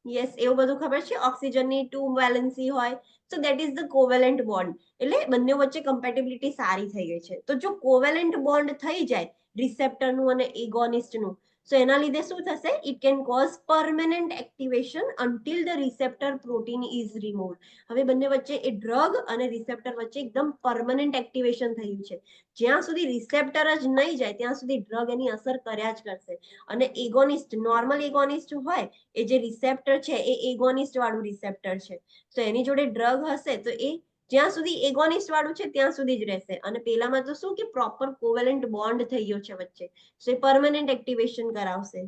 યસ, એવું બધું ખબર છે. ઓક્સિજનની 2 વેલેન્સી હોય. સો that is the covalent bond. એટલે બંને વચ્ચે કમ્પેટિબિલિટી સારી થઈ ગઈ છે. તો જો કોવેલેન્ટ બોન્ડ થઈ જાય રિસેપ્ટરનું અને એગોનિસ્ટનું, સો એના લીધે શું થશે? It can cause permanent activation until the receptor protein is removed. હવે બંને વચ્ચે એ ડ્રગ અને રિસેપ્ટર વચ્ચે એકદમ પરમેનન્ટ એક્ટિવેશન થયું છે. જ્યાં સુધી રિસેપ્ટર જ નહીં જાય ત્યાં સુધી ડ્રગ એની અસર કર્યા જ કરશે. અને એગોનિસ્ટ, નોર્મલ એગોનિસ્ટ હોય એ જે રિસેપ્ટર છે એ એગોનિસ્ટ વાળું રિસેપ્ટર છે. તો એની જોડે ડ્રગ હશે તો એ જ્યાં સુધી એગોનિસ્ટ વાળું છે ત્યાં સુધી જ રહેશે. અને પેલામાં તો શું કે પ્રોપર કોવેલેન્ટ બોન્ડ થઈ ગયો છે વચ્ચે, સો એ પરમેનન્ટ એક્ટિવેશન કરાવશે.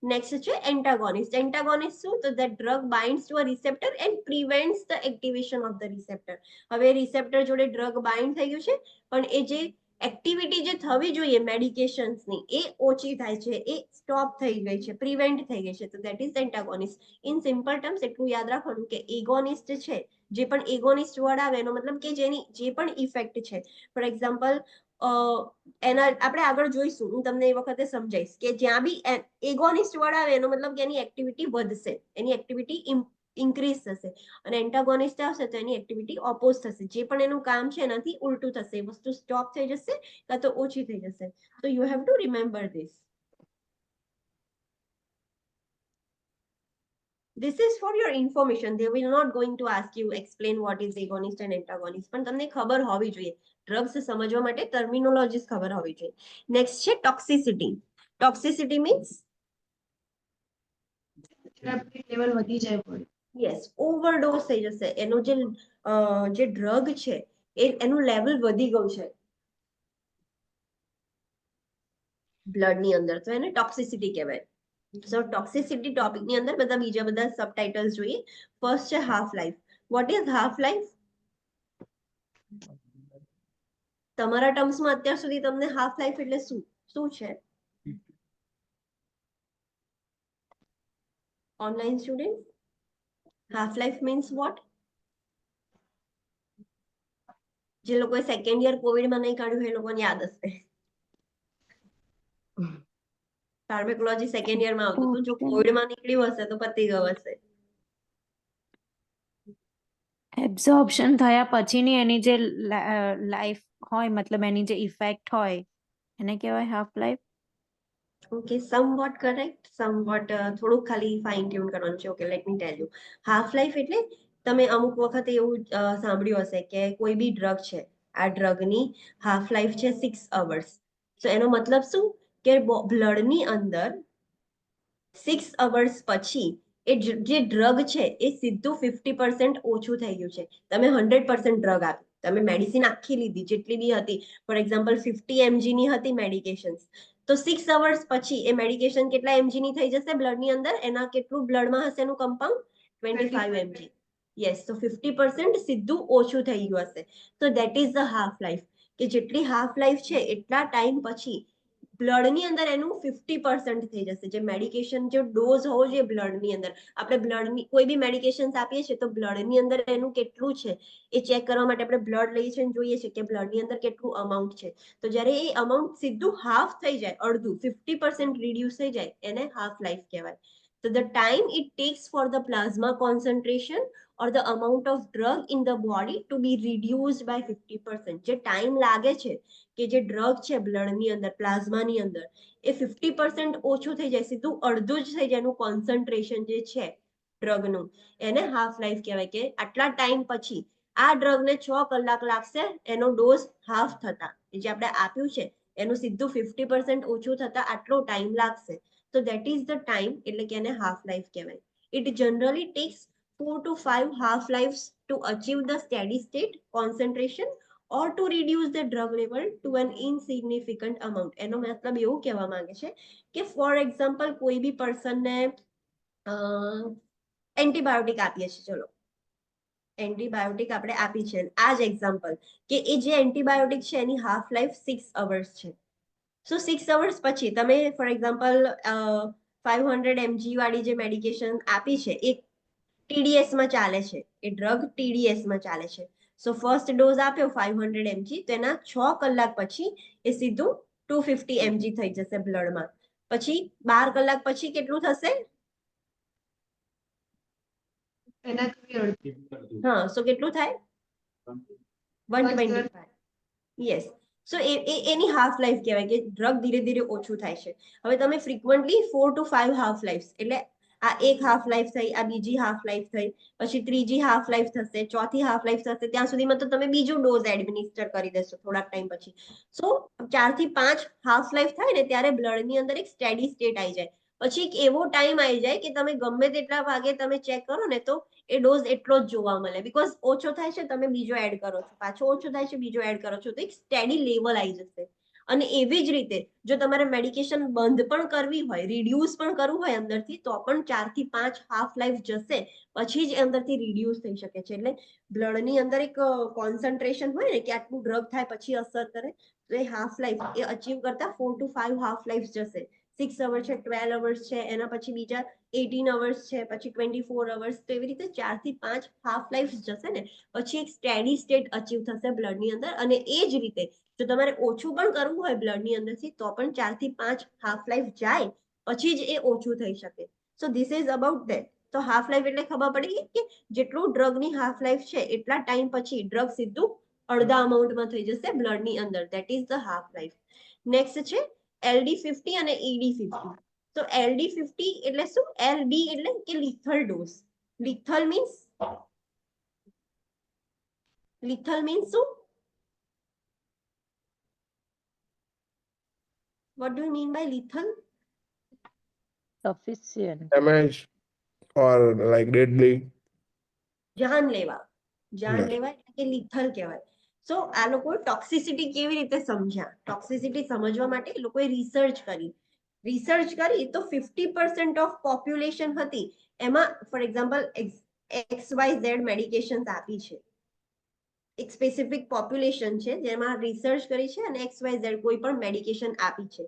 નેક્સ્ટ છે એન્ટાગોનિસ્ટ. એન્ટાગોનિસ્ટ શું? તો that drug binds to a receptor and prevents the activation of the receptor. હવે રિસેપ્ટર જોડે ડ્રગ બાઇન્ડ થઈ ગયું છે પણ એ જે એક્ટિવિટી જે થવી જોઈએ મેડિકેશન્સની એ ઓછી થાય છે, એ સ્ટોપ થઈ ગઈ છે, પ્રિવેન્ટ થઈ ગઈ છે. તો that is antagonist. In simple terms એટલું યાદ રાખવાનું કે એગોનિસ્ટ છે, જે પણ એગોનિસ્ટ વર્ડ આવે એનો મતલબ કે જેની જે પણ ઇફેક્ટ છે, ફોર એક્ઝામ્પલ એના આપણે આગળ જોઈશું, હું તમને એ વખતે સમજાઈશ કે જ્યાં બી એગોનિસ્ટ વર્ડ આવે એનો મતલબ કે એની એક્ટિવિટી વધશે, એની એક્ટિવિટી ઇન્ક્રીઝ થશે. અને એન્ટાગોનિસ્ટ આવશે તો એની એક્ટિવિટી ઓપોઝ થશે, જે પણ એનું કામ છે એનાથી ઉલટું થશે, એ વસ્તુ સ્ટોપ થઈ જશે કાં તો ઓછી થઈ જશે. So you have to remember this. This is for your information. They will not going to ask you explain what is agonist and antagonist. પણ તમને ખબર હોવી જોઈએ. ડ્રગ્સ સમજવા માટે ટર્મિનોલોજીસ ખબર હોવી જોઈએ. નેક્સ્ટ છે ટોક્સિસિટી. ટોક્સિસિટી મીન્સ લેવલ વધી જાય બોડી. યસ, ઓવરડોઝ થઈ જશે. એનો જે ડ્રગ છે એનું લેવલ વધી ગયું છે બ્લડની અંદર, તો એને ટોક્સિસિટી કહેવાય. સો ટોક્સિસિટી ટોપિકની અંદર બધા બીજા બધા સબટાઇટલ્સ જોઈએ. ફર્સ્ટ છે half life. What is half life? તમારા ટર્મ્સમાં અત્યાર સુધી તમને હાફ લાઈફ એટલે શું શું છે? Online student, half life means what? જે લોકોએ સેકન્ડ યર કોવિડમાં નહીં કાઢ્યું એ લોકોને યાદ હશે. ફાર્મેકોલોજી સેકન્ડ યરમાં આવતું હતું. જો કોવિડમાં નીકળ્યું હશે તો પતી ગયું હશે. એબ્ઝોર્પ્શન થયા પછીની એની જે લાઈફ હોય, મતલબ એની જે ઇફેક્ટ હોય એને કહેવાય half life. Okay, somewhat correct, somewhat થોડુંક ખાલી ફાઇન ટ્યુન કરવાનું છે. Okay, let me tell you. Half life એટલે તમે અમુક વખત એવું સાંભળ્યું હશે કે કોઈ બી ડ્રગ છે, આ ડ્રગની હાફ લાઈફ છે 6 અવર્સ. તો એનો મતલબ શું કે બ્લડની અંદર 6 અવર્સ પછી એ જે ડ્રગ છે એ સીધું 50% ઓછું થઈ ગયું છે. તમે 100% ડ્રગ આપી, તમે મેડિસિન આખી લીધી જેટલી બી હતી, ફોર એક્ઝામ્પલ 50 mg ની હતી મેડિકેશન, તો 6 અવર્સ પછી એ મેડિકેશન કેટલા mg ની થઈ જશે બ્લડની અંદર? એના કેટલું બ્લડમાં હશે એનું કમ્પાઉન્ડ? 25 mg. યસ, તો 50% સીધું ઓછું થઈ ગયું હશે. તો that is the half life, કે જેટલી હાફ લાઈફ છે એટલા ટાઈમ પછી બ્લડની અંદર એનું 50% થઈ જશે. જે મેડિકેશન જે ડોઝ હોવો જોઈએ બ્લડની અંદર, આપણે બ્લડની કોઈ બી મેડિકેશન્સ આપીએ છીએ તો બ્લડની અંદર એનું કેટલું છે એ ચેક કરવા માટે આપણે બ્લડ લઈએ છીએ અને જોઈએ છીએ કે બ્લડની અંદર કેટલું અમાઉન્ટ છે. તો જ્યારે એ અમાઉન્ટ સીધું હાફ થઈ જાય, અડધું 50% રિડ્યુસ થઈ જાય, એને હાફ લાઈફ કહેવાય. So the time it takes for the plasma concentration or the amount of drug in the body to be reduced by 50%. જે ટાઈમ લાગે છે કે જે ડ્રગ છે બ્લડની અંદર, પ્લાઝમાની અંદર, એ 50% ઓછું થઈ જાય, સીધું અડધું જ થઈ જાય એનું કોન્સન્ટ્રેશન જે છે ડ્રગનું, એને હાફ લાઈફ કહેવાય. કે આટલા ટાઈમ પછી આ ડ્રગને 6 કલાક લાગશે એનો ડોઝ હાફ થતા, જે આપણે આપ્યું છે એનું સીધું 50% ઓછું થતા આટલો ટાઈમ લાગશે. તો દેટ ઇઝ ધ ટાઈમ, એટલે કે એને હાફ લાઈફ કહેવાય. It generally tax 4 to 5 half lives to achieve the steady state concentration or to reduce the drug level to an insignificant amount. એનો મતલબ એવું કહેવા માંગે છે કે ફોર એક્ઝામ્પલ કોઈ બી પર્સનને એન્ટીબાયોટિક આપીએ છીએ, ચલો એન્ટીબાયોટિક આપણે આપી છે, આ જ એક્ઝામ્પલ કે એ જે એન્ટીબાયોટિક છે એની હાફ લાઈફ 6 અવર્સ છે. સો 6 અવર્સ પછી તમે ફોર એક્ઝામ્પલ 500 mg વાળી જે મેડિકેશન આપી છે એ TDS માં ચાલે છે, એ ડ્રગ TDS માં ચાલે છે. સો ફર્સ્ટ ડોઝ આપ્યો 500 mg, તો એના 6 કલાક પછી એ સીધું 250 mg થઈ જશે બ્લડમાં. પછી 12 કલાક પછી કેટલું થશે? એનાથી અડધું. હા, સો કેટલું થાય? 125. યસ. સો એની હાફ લાઈફ કહેવાય કે ડ્રગ ધીરે ધીરે ઓછું થાય છે. હવે તમે ફ્રીક્વન્ટલી 4 to 5 હાફ લાઈફ, એટલે આ એક હાફ લાઈફ થઈ, આ બીજી હાફ લાઈફ થઈ, પછી ત્રીજી હાફ લાઈફ થશે, ચોથી હાફ લાઈફ થશે, ત્યાં સુધીમાં તો તમે બીજું ડોઝ એડમિનિસ્ટર કરી દેશો થોડાક ટાઈમ પછી. સો 4 થી 5 હાફ લાઈફ થાય ને ત્યારે બ્લડની અંદર એક સ્ટેડી સ્ટેટ આવી જાય. પછી એક એવો ટાઈમ આવી જાય કે તમે ગમે તેટલા ભાગે તમે ચેક કરો ને તો એ ડોઝ એટલો જ જોવા મળે, બીકોઝ ઓછો થાય છે તમે બીજો એડ કરો છો, પાછો ઓછો થાય છે બીજો એડ કરો છો, તો એક સ્ટેડી લેવલ આવી જશે. અને એવી જ રીતે જો તમારે મેડિકેશન બંધ પણ કરવી હોય, રિડ્યુસ પણ કરવું હોય અંદરથી, તો પણ 4 થી 5 હાફ લાઈફ જશે પછી જ અંદરથી રિડ્યુસ થઈ શકે છે. એટલે બ્લડની અંદર એક કોન્સન્ટ્રેશન હોય ને કે આટલું ડ્રગ થાય પછી અસર કરે, તો એ હાફ લાઈફ એ અચીવ કરતા 4 to 5 હાફ લાઈફ જશે. 6 અવર્સ છે, 12 અવર્સ છે, એના પછી બીજા 18 અવર્સ છે, પછી 24 અવર્સ, તો એવી રીતે 4 થી 5 હાફ લાઈફ જશે ને પછી એક સ્ટેડી સ્ટેટ અચીવ થશે બ્લડની અંદર. અને એ જ રીતે જો તમારે ઓછું પણ કરવું હોય બ્લડની અંદરથી તો પણ 4 થી 5 હાફ લાઈફ જાય પછી જ એ ઓછું થઈ શકે. સો ધીસ ઇઝ અબાઉટ ધેટ. તો હાફ લાઈફ એટલે ખબર પડી કે જેટલું ડ્રગની હાફ લાઈફ છે એટલા ટાઈમ પછી ડ્રગ સીધું અડધા અમાઉન્ટમાં થઈ જશે બ્લડની અંદર. That is the half life. Next છે LD50 અને ED50. તો LD50 એટલે શું? LD એટલે કે લિથલ ડોઝ. લિથલ મીન્સ શું? What do you mean by lethal? Sufficient. damage or like deadly. જાનલેવા. જાનલેવા Yeah. એટલે કે લિથલ કહેવાય. સો આ લોકો ટોક્સિસિટી કેવી રીતે સમજ્યા? ટોક્સિસિટી સમજવા માટે એ લોકોએ રિસર્ચ કરી તો 50% ઓફ પોપ્યુલેશન હતી એમાં ફોર એક્ઝામ્પલ XYZ મેડિકેશન્સ આપી છે, એક સ્પેસિફિક પોપ્યુલેશન છે જેમાં રિસર્ચ કરી છે અને XYZ કોઈ પણ મેડિકેશન આપી છે.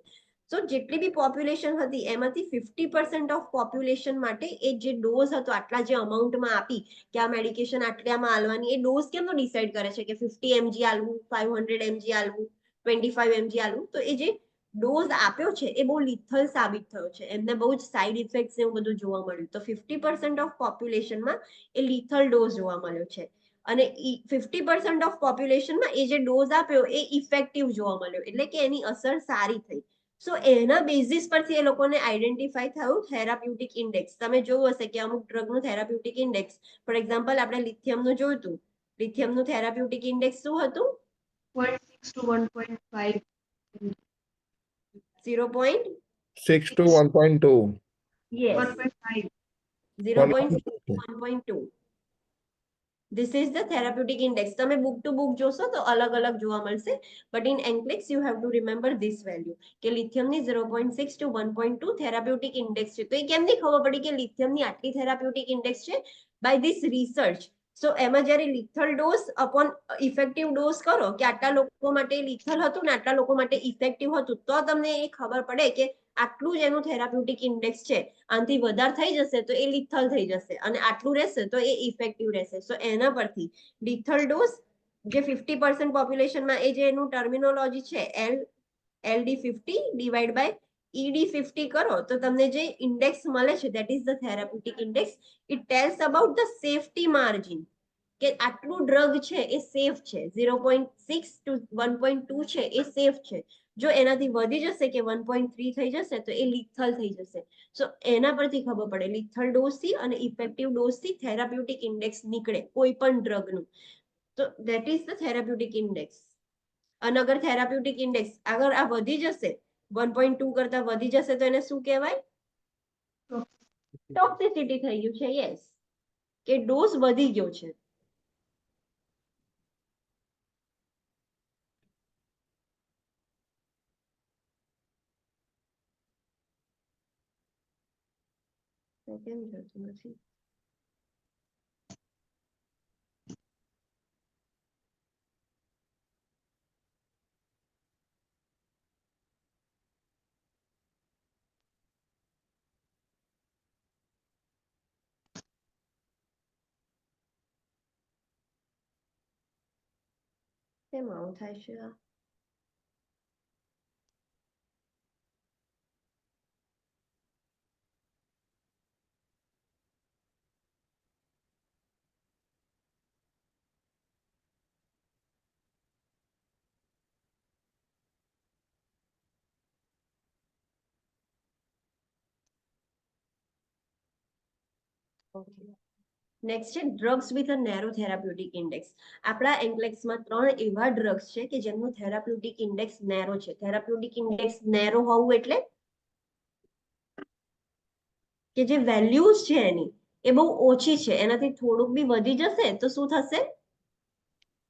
સો જેટલી બી પોપ્યુલેશન હતી એમાંથી 50% ઓફ પોપ્યુલેશન માટે એ જે ડોઝ હતો આટલા જે અમાઉન્ટમાં આપી કે આ મેડિકેશન આટલામાં આલવાની, એ ડોઝ કેમનો ડિસાઈડ કરે છે કે 50 mg આલવું, 500 mg આલવું, 25 mg આલવું? તો એ જે ડોઝ આપ્યો છે એ બહુ લિથલ સાબિત થયો છે, એમને બહુ જ સાઇડ ઇફેક્ટ્સ એવું બધું જોવા મળ્યું. તો 50% ઓફ પોપ્યુલેશનમાં એ લિથલ ડોઝ જોવા મળ્યો છે અને 50% ઓફ પોપ્યુલેશનમાં એ જે ડોઝ આપ્યો એ ઇફેક્ટિવ જોવા મળ્યો, એટલે કે એની અસર સારી થઈ. સો એના બેઝિસ પરથી એ લોકોને આઈડેન્ટિફાઈ થયું થેરાપ્યુટિક ઇન્ડેક્સ. તમે જોયું હશે કે અમુક ડ્રગનું થેરાપ્યુટિક ઇન્ડેક્સ, ફોર એક્ઝામ્પલ આપણે લિથિયમનું જોયું હતું, લિથિયમનું થેરાપ્યુટિક ઇન્ડેક્સ શું હતું? 0.6 to 1.5. 6 to 1.2. Yes, 1.5. 0.6 to 1.2. This is the therapeutic index. તમે book to book જોશો તો અલગ અલગ જોવા મળશે, but in NCLEX you have to remember this value કે લિથિયમની 0.6 to 1.2 થેરાપ્યુટિક ઇન્ડેક્સ છે. તો એ કેમની ખબર પડી કે લિથિયમની આટલી થેરાપ્યુટિક ઇન્ડેક્સ છે? By this research. સો એમાં જ્યારે lethal dose upon effective dose કરો કે આટલા લોકો માટે લિથલ હતું ને આટલા લોકો માટે ઇફેક્ટિવ હતું, તો તમને એ ખબર પડે કે આટલું જ એનું થેરાપ્યુટિક ઇન્ડેક્સ છે, આનાથી વધારે થઈ જશે તો એ લિથલ થઈ જશે અને આટલું રહેશે તો એ ઇફેક્ટિવ રહેશે. સો એના પરથી લિથલ ડોઝ જે 50% પોપ્યુલેશનમાં એ જે એનું ટર્મિનોલોજી છે LD50 ડિવાઈડ બાય ED50 કરો તો તમને જે ઇન્ડેક્સ મળે છે that is the therapeutic index. It tells about the safety margin કે આટલું ડ્રગ છે એ સેફ છે, 0.6 to 1.2 છે એ સેફ છે. જો એનાથી વધી જશે કે 1.3 થઈ જશે તો એ લિથલ થઈ જશે. સો એના પરથી ખબર પડે લિથલ ડોઝથી અને ઇફેક્ટિવ ડોઝથી થેરાપ્યુટિક ઇન્ડેક્સ નીકળે કોઈ પણ ડ્રગનું. તો that is the therapeutic index. અને અગર થેરાપ્યુટિક ઇન્ડેક્સ અગર આ વધી જશે 1.2 કરતા વધી જશે તો એને શું કહેવાય? ટોક્સિસિટી થઈ ગયું છે. યસ, કે ડોઝ વધી ગયો છે. કેમ જતું નથી? કેમ આવું થાય છે? નેક્સ્ટ છે drugs with a narrow therapeutic index. આપણા એન્કલેક્સમાં 3 એવા ડ્રગ્સ છે કે જેમનું થેરાપ્યુટિક ઇન્ડેક્સ નેરો છે. થેરાપ્યુટિક ઇન્ડેક્સ નેરો હોવું એટલે કે જે વેલ્યુઝ છે એની એ બહુ ઓછી છે, એનાથી થોડુંક બી વધી જશે તો શું થશે?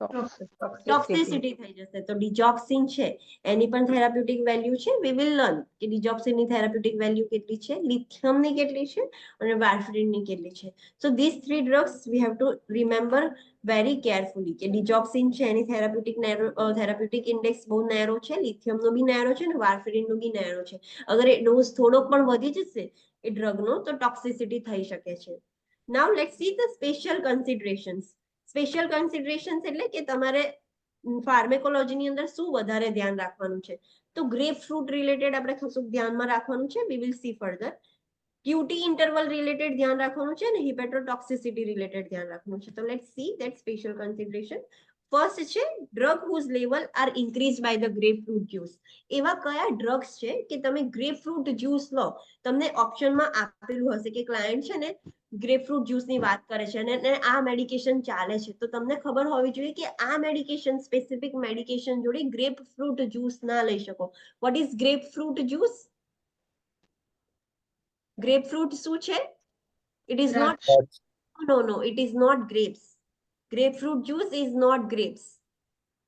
ટોક્સિસિટી થઈ જશે. તો ડિજોક્સિન છે એની પણ થેરાપ્યુટિક વેલ્યુ છે. વી વિલ લર્ન કે ડિજોક્સિનની થેરાપ્યુટિક વેલ્યુ કેટલી છે, લિથિયમની કેટલી છે અને વાર્ફરીનની કેટલી છે. So this 3 drugs V have to remember very carefully કે ડિજોક્સિન છે એની થેરાપ્યુટિક ઇન્ડેક્સ બહુ નેરો છે, લિથિયમનો બી નેરો છે અને વાર્ફરીનનો બી નેરો છે. અગર એ ડોઝ થોડોક પણ વધી જશે એ ડ્રગનો તો ટોક્સિસિટી થઈ શકે છે. Now let's see the special considerations. Special considerations એટલે કે તમારે ફાર્મેકોલોજીની અંદર શું વધારે ધ્યાન રાખવાનું છે. તો ગ્રેપ ફ્રૂટ રિલેટેડ આપણે કશું ધ્યાનમાં રાખવાનું છે. We will see further. Cutie interval related ધ્યાન રાખવાનું છે અને હિપેટોટોક્સિસિટી રિલેટેડ ધ્યાન રાખવાનું છે. તો let's see that special consideration. First છે drug whose level are increase by the grapefruit juice. એવા કયા ડ્રગ્સ છે કે તમે ગ્રેપ ફ્રૂટ જ્યુસ લો, તમને ઓપ્શનમાં આપેલું હશે કે ક્લાયન્ટ છે ને ગ્રેપફ્રૂટ જ્યુસની વાત કરે છે અને આ મેડિકેશન ચાલે છે, તો તમને ખબર હોવી જોઈએ કે આ મેડિકેશન સ્પેસિફિક મેડિકેશન જોડે ગ્રેપફ્રૂટ જ્યુસ ના લઈ શકો. What is grapefruit juice? Grapefruit શું છે? It is not, no, it is not grapes. Grapefruit juice is not grapes.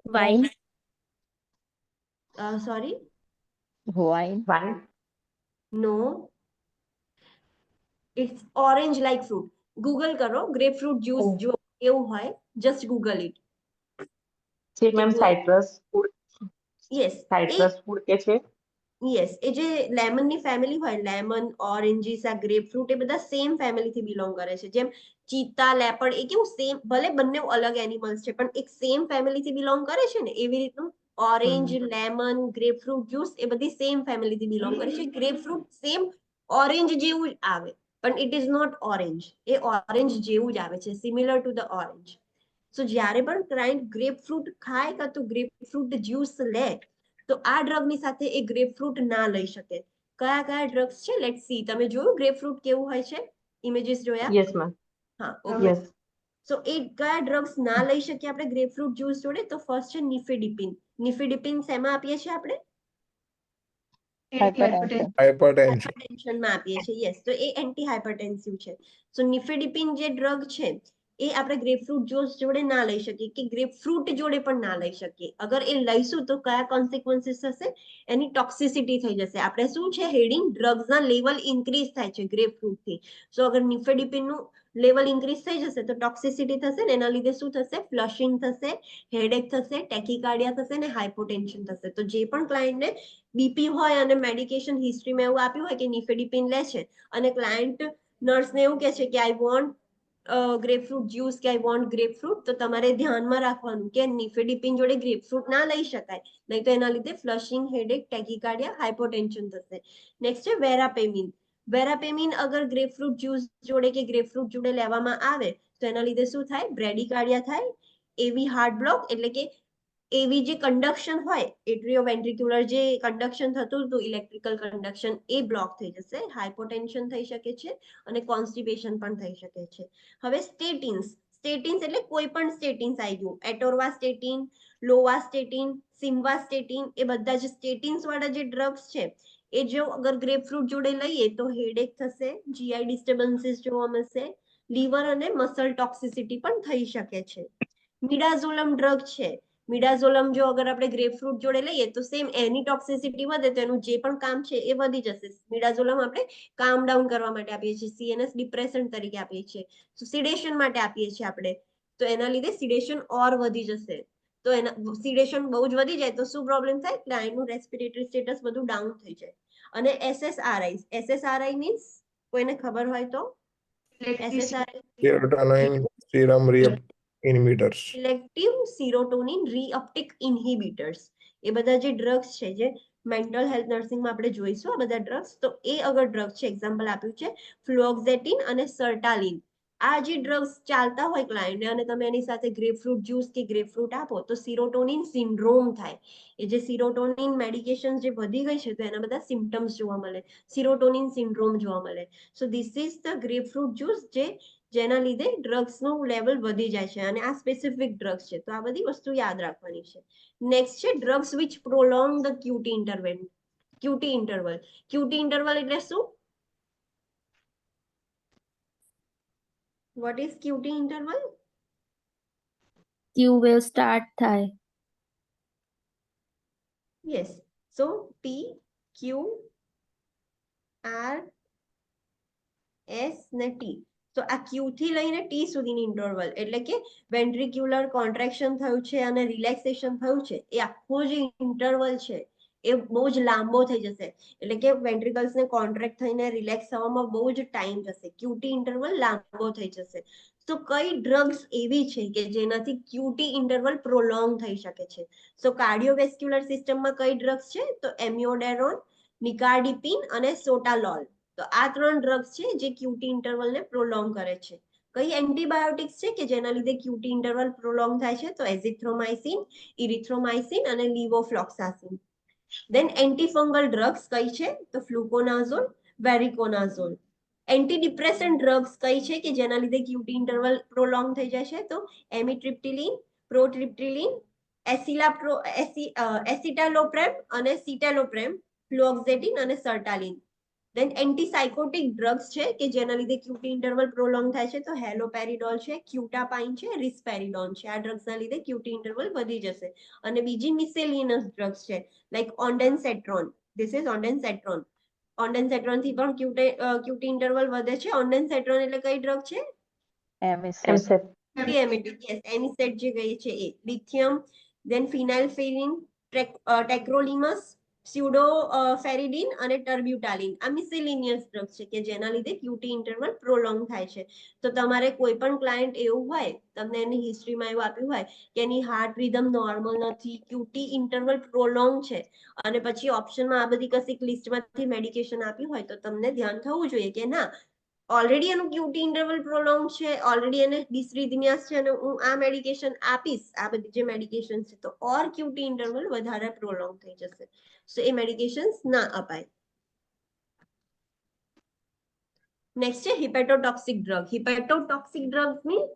Wine. Sorry? Wine. No. It's orange like fruit. Google કરો grapefruit juice જો એવું હોય, just Google it. જે ma'am citrus food, Yes. Citrus food કે છે. Yes, એ જે લેમનની family હોય, lemon, oranges, આ ગ્રેપફ્રૂટ એ બધા સેમ ફેમિલીથી બિલોંગ કરે છે. જેમ ચીતા, લેપર્ડ એ કેવું સેમ, ભલે બંને અલગ એનિમલ્સ છે પણ એક સેમ ફેમિલીથી બિલોંગ કરે છે ને, એવી રીતનું ઓરેન્જ, લેમન, ગ્રેપફ્રૂટ જ્યુસ એ બધી સેમ ફેમિલીથી બિલોંગ કરે છે. ગ્રેપફ્રૂટ સેમ ઓરેન્જ જેવું જ આવે પણ ઇટ ઇઝ નોટ ઓરેન્જ. એ ઓરેન્જ જેવું જ આવે છે, similar to the orange. So જ્યારે પણ ક્લાયન્ટ ગ્રેપફ્રૂટ ખાય કાં તો ગ્રેપફ્રૂટ જ્યુસ લે તો આ ડ્રગની સાથે એ ગ્રેપફ્રૂટ ના લઈ શકે. કયા કયા ડ્રગ્સ છે? Let's see. તમે જોયું ગ્રેપફ્રૂટ કેવું હોય છે? ઇમેજીસ જોયા? Yes ma'am. હા, ઓકે. યસ. સો એ કયા ડ્રગ્સ ના લઈ શકીએ આપણે ગ્રેપફ્રૂટ જ્યુસ જોડે? તો ફર્સ્ટ છે નિફેડિપિન. નિફેડિપિન શેમાં આપીએ છીએ આપણે? Hypertension. હાઇપરટેન્શનમાં આપીએ છીએ. યસ, તો એ એન્ટી હાઇપરટેન્સિવ છે. સો નિફેડિપિન જે ડ્રગ છે એ આપણે ગ્રેપફ્રૂટ જ્યુસ જોડે ના લઈ શકીએ કે ગ્રેપફ્રૂટ જોડે પણ ના લઈ શકીએ. અગર એ લઈશું તો કયા કોન્સિક્વન્સીસ થશે? એની ટોક્સિસિટી થઈ જશે. આપણે શું છે હેડિંગ, ડ્રગ્સના લેવલ ઇન્ક્રીઝ થાય છે ગ્રેપફ્રૂટથી. સો અગર નિફેડિપિનનું લેવલ ઇન્ક્રીઝ થઈ જશે તો ટોક્સિસિટી થશે ને એના લીધે શું થશે? ફ્લશિંગ થશે, હેડેક થશે, ટેકિકાર્ડિયા થશે ને હાઇપોટેન્શન થશે. તો જે પણ ક્લાયન્ટને બીપી હોય અને મેડિકેશન હિસ્ટ્રીમાં એવું આપ્યું હોય કે નિફેડિપિન લે છે અને ક્લાયન્ટ નર્સને એવું કહે છે કે આઈ વોન્ટ ગ્રેપફ્રૂટ જ્યુસ કે આઈ વોન્ટ ગ્રેપફ્રૂટ, તો તમારે ધ્યાનમાં રાખવાનું કે નિફેડિપિન જોડે ગ્રેપફ્રૂટ ના લઈ શકાય, નહીં તો એના લીધે ફ્લશિંગ, હેડેક, ટેકીકાર્ડિયા, હાઇપોટેન્શન થશે. નેક્સ્ટ છે વેરાપેમિન. વેરાપેમિન અગર ગ્રેપફ્રૂટ જ્યુસ જોડે કે ગ્રેપફ્રૂટ જોડે લેવામાં આવે તો એના લીધે શું થાય? બ્રેડિકાર્ડિયા થાય, એવી હાર્ટ બ્લોક, એટલે કે એવી જે કન્ડક્શન હોય, એટ્રિયોવેન્ટ્રિક્યુલર જે કન્ડક્શન થતું હતું, ઇલેક્ટ્રિકલ કન્ડક્શન, એ બ્લોક થઈ જશે, હાઇપોટેન્શન થઈ શકે છે અને કોન્સ્ટિપેશન પણ થઈ શકે છે. હવે સ્ટેટિન્સ. સ્ટેટિન્સ એટલે કોઈ પણ સ્ટેટિન્સ આવી ગયું, એટોર્વાસ્ટેટિન, લોવાસ્ટેટિન, સિમ્વાસ્ટેટિન, એ બધા જે સ્ટેટિન્સ વાળા જે ડ્રગ્સ છે એ જો અગર ગ્રેપફ્રૂટ જોડે લઈએ તો હેડેક થશે, જીઆઈ ડિસ્ટર્બન્સીસ જોવા મળશે, લીવર અને મસલ ટોક્સિસિટી પણ થઈ શકે છે. મિડાઝોલમ ડ્રગ છે. મિડાઝોલમ જો અગર આપણે ગ્રેપફ્રૂટ જોડે લઈએ તો સેમ એની ટોક્સિસિટી વધે, તો એનું જે પણ કામ છે એ વધી જશે. મિડાઝોલમ આપણે કામ ડાઉન કરવા માટે આપીએ છીએ, સીએનએસ ડિપ્રેસન્ટ તરીકે આપીએ છીએ, સિડેશન માટે આપીએ છીએ આપણે, તો એના લીધે સિડેશન ઓર વધી જશે. તો એના સિડેશન બહુ જ વધી જાય તો શું પ્રોબ્લેમ થાય? ક્લાયન્ટનું રેસ્પિરેટરી સ્ટેટસ બધું ડાઉન થઈ જાય. અને એસએસઆરઆઈ. એસએસઆરઆઈ મીન્સ કોઈને ખબર હોય તો? SSRI Serotonin serum reuptake inhibitors. Selective serotonin reuptake inhibitors. એ બધા જે ડ્રગ્સ છે, જે મેન્ટલ હેલ્થ નર્સિંગમાં આપણે જોઈશું આ બધા ડ્રગ્સ, તો એ અગર ડ્રગ્સ છે, એક્ઝામ્પલ આપ્યું છે ફ્લોક્ઝેટિન અને સર્ટાલિન. આ જે ડ્રગ્સ ચાલતા હોય ક્લાયન્ટને અને તમે એની સાથે ગ્રેપફ્રૂટ જ્યુસ કે ગ્રેપફ્રૂટ આપો તો સિરોટોનિન સિન્ડ્રોમ થાય. એ જે સિરોટોનિન મેડિકેશન જે વધી ગઈ છે તો એના બધા સિમ્ટમ્સ જોવા મળે, સિરોટોનિન સિન્ડ્રોમ જોવા મળે. So this is the grapefruit juice, જેના લીધે ડ્રગ્સનું લેવલ વધી જાય છે અને આ સ્પેસિફિક ડ્રગ્સ છે, તો આ બધી વસ્તુ યાદ રાખવાની છે. નેક્સ્ટ છે drugs which prolong the cutie interval. Cutie interval. Cutie interval એટલે શું? What is cutie interval? Q wave start થાય. યસ. સો ટી, ક્યુ, આર, એસ ને ટી. તો આ ક્યુ થી લઈને ટી સુધીની ઇન્ટરવલ, એટલે કે વેન્ટ્રિક્યુલર કોન્ટ્રેક્શન થયું છે અને રિલેક્સેશન થયું છે, એ આખો જે ઇન્ટરવલ છે એ બહુ જ લાંબો થઈ જશે. એટલે કે વેન્ટ્રિકલ્સ ને કોન્ટ્રેક્ટ થઈને રિલેક્સ થવામાં બહુ જ ટાઈમ જશે, ક્યુટી ઇન્ટરવલ લાંબો થઈ જશે. તો કઈ ડ્રગ્સ એવી છે કે જેનાથી ક્યુટી ઇન્ટરવલ પ્રોલોંગ થઈ શકે છે? સો કાર્ડિયોવેસ્ક્યુલર સિસ્ટમમાં કઈ ડ્રગ્સ છે? તો એમ્યોડેરોન, નિકાર્ડિપિન અને સોટાલોલ. તો આ 3 ડ્રગ્સ છે જે ક્યુટી ઇન્ટરવલને પ્રોલોંગ કરે છે. કઈ એન્ટીબાયોટિક્સ છે કે જેના લીધે ક્યુટી ઇન્ટરવલ પ્રોલોંગ થાય છે? તો એઝિથ્રોમાઇસિન, ઇરિથ્રોમાઇસિન અને લિવોફ્લોક્સાસિન. દેન એન્ટીફંગલ ડ્રગ્સ કઈ છે? તો ફ્લુકોનાઝોલ, વેરિકોનાઝોલ. એન્ટીડિપ્રેસન્ટ ડ્રગ્સ કઈ છે કે જેના લીધે ક્યુટી ઇન્ટરવલ પ્રોલોંગ થઈ જાય છે? તો એમિટ્રિપ્ટિલિન, પ્રોટ્રિપ્ટિલિન, એસિટાલોપ્રેમ અને સિટાલોપ્રેમ, ફ્લુઓક્સેટિન અને સર્ટાલિન. દેન એન્ટીસાઇકોટિક ડ્રગ્સ છે કે જેના લીધે ક્યુટી ઇન્ટરવલ પ્રોલોંગ થાય છે, તો હેલોપેરિડોલ છે, ક્યુટાપાઇન છે, રિસ્પેરિડોન છે. આ ડ્રગ્સના લીધે ક્યુટી ઇન્ટરવલ વધી જશે. અને બીજી મિસેલિયસ ડ્રગ્સ છે like ondansetron. This is ondansetron. Ondansetron થી પણ ક્યુટી ઇન્ટરવલ વધે છે. ઓન્ડેન્સેટ્રોન એટલે કઈ ડ્રગ છે? એમસેટ. યસ, એમિસેટ જે ગઈ છે એ. લિથિયમ, દેન ફિનાઇલફેરિન, ટેક્રોલિમસ, સ્યુડોફેરિડીન અને ટર્બ્યુટાલિન. આ મિસેલિનિયસ ડ્રગ્સ છે કે જેના લીધે ક્યુટી ઇન્ટરવલ પ્રોલોંગ થાય છે. તો તમારે કોઈ પણ ક્લાયન્ટ એવું હોય, તમને એની હિસ્ટ્રીમાં એવું આપ્યું હોય કે એની હાર્ટ રિધમ નોર્મલ નથી, ક્યુટી ઇન્ટરવલ પ્રોલોંગ છે, અને પછી ઓપ્શનમાં આ બધી કશીક લિસ્ટમાંથી મેડિકેશન આપ્યું હોય, તો તમને ધ્યાન થવું જોઈએ કે ના, ઓલરેડી એનું ક્યુટી ઇન્ટરવલ પ્રોલોંગ છે, ઓલરેડી એને ડિસરિથમિયાસ છે અને હું આ મેડિકેશન આપીશ, આ બધી જે મેડિકેશન છે, તો ઓર ક્યુટી ઇન્ટરવલ વધારે પ્રોલોંગ થઈ જશે. સો એ મેડિકેશન્સ ના અપાય. નેક્સ્ટ છે hepatotoxic drug. Hepatotoxic drug means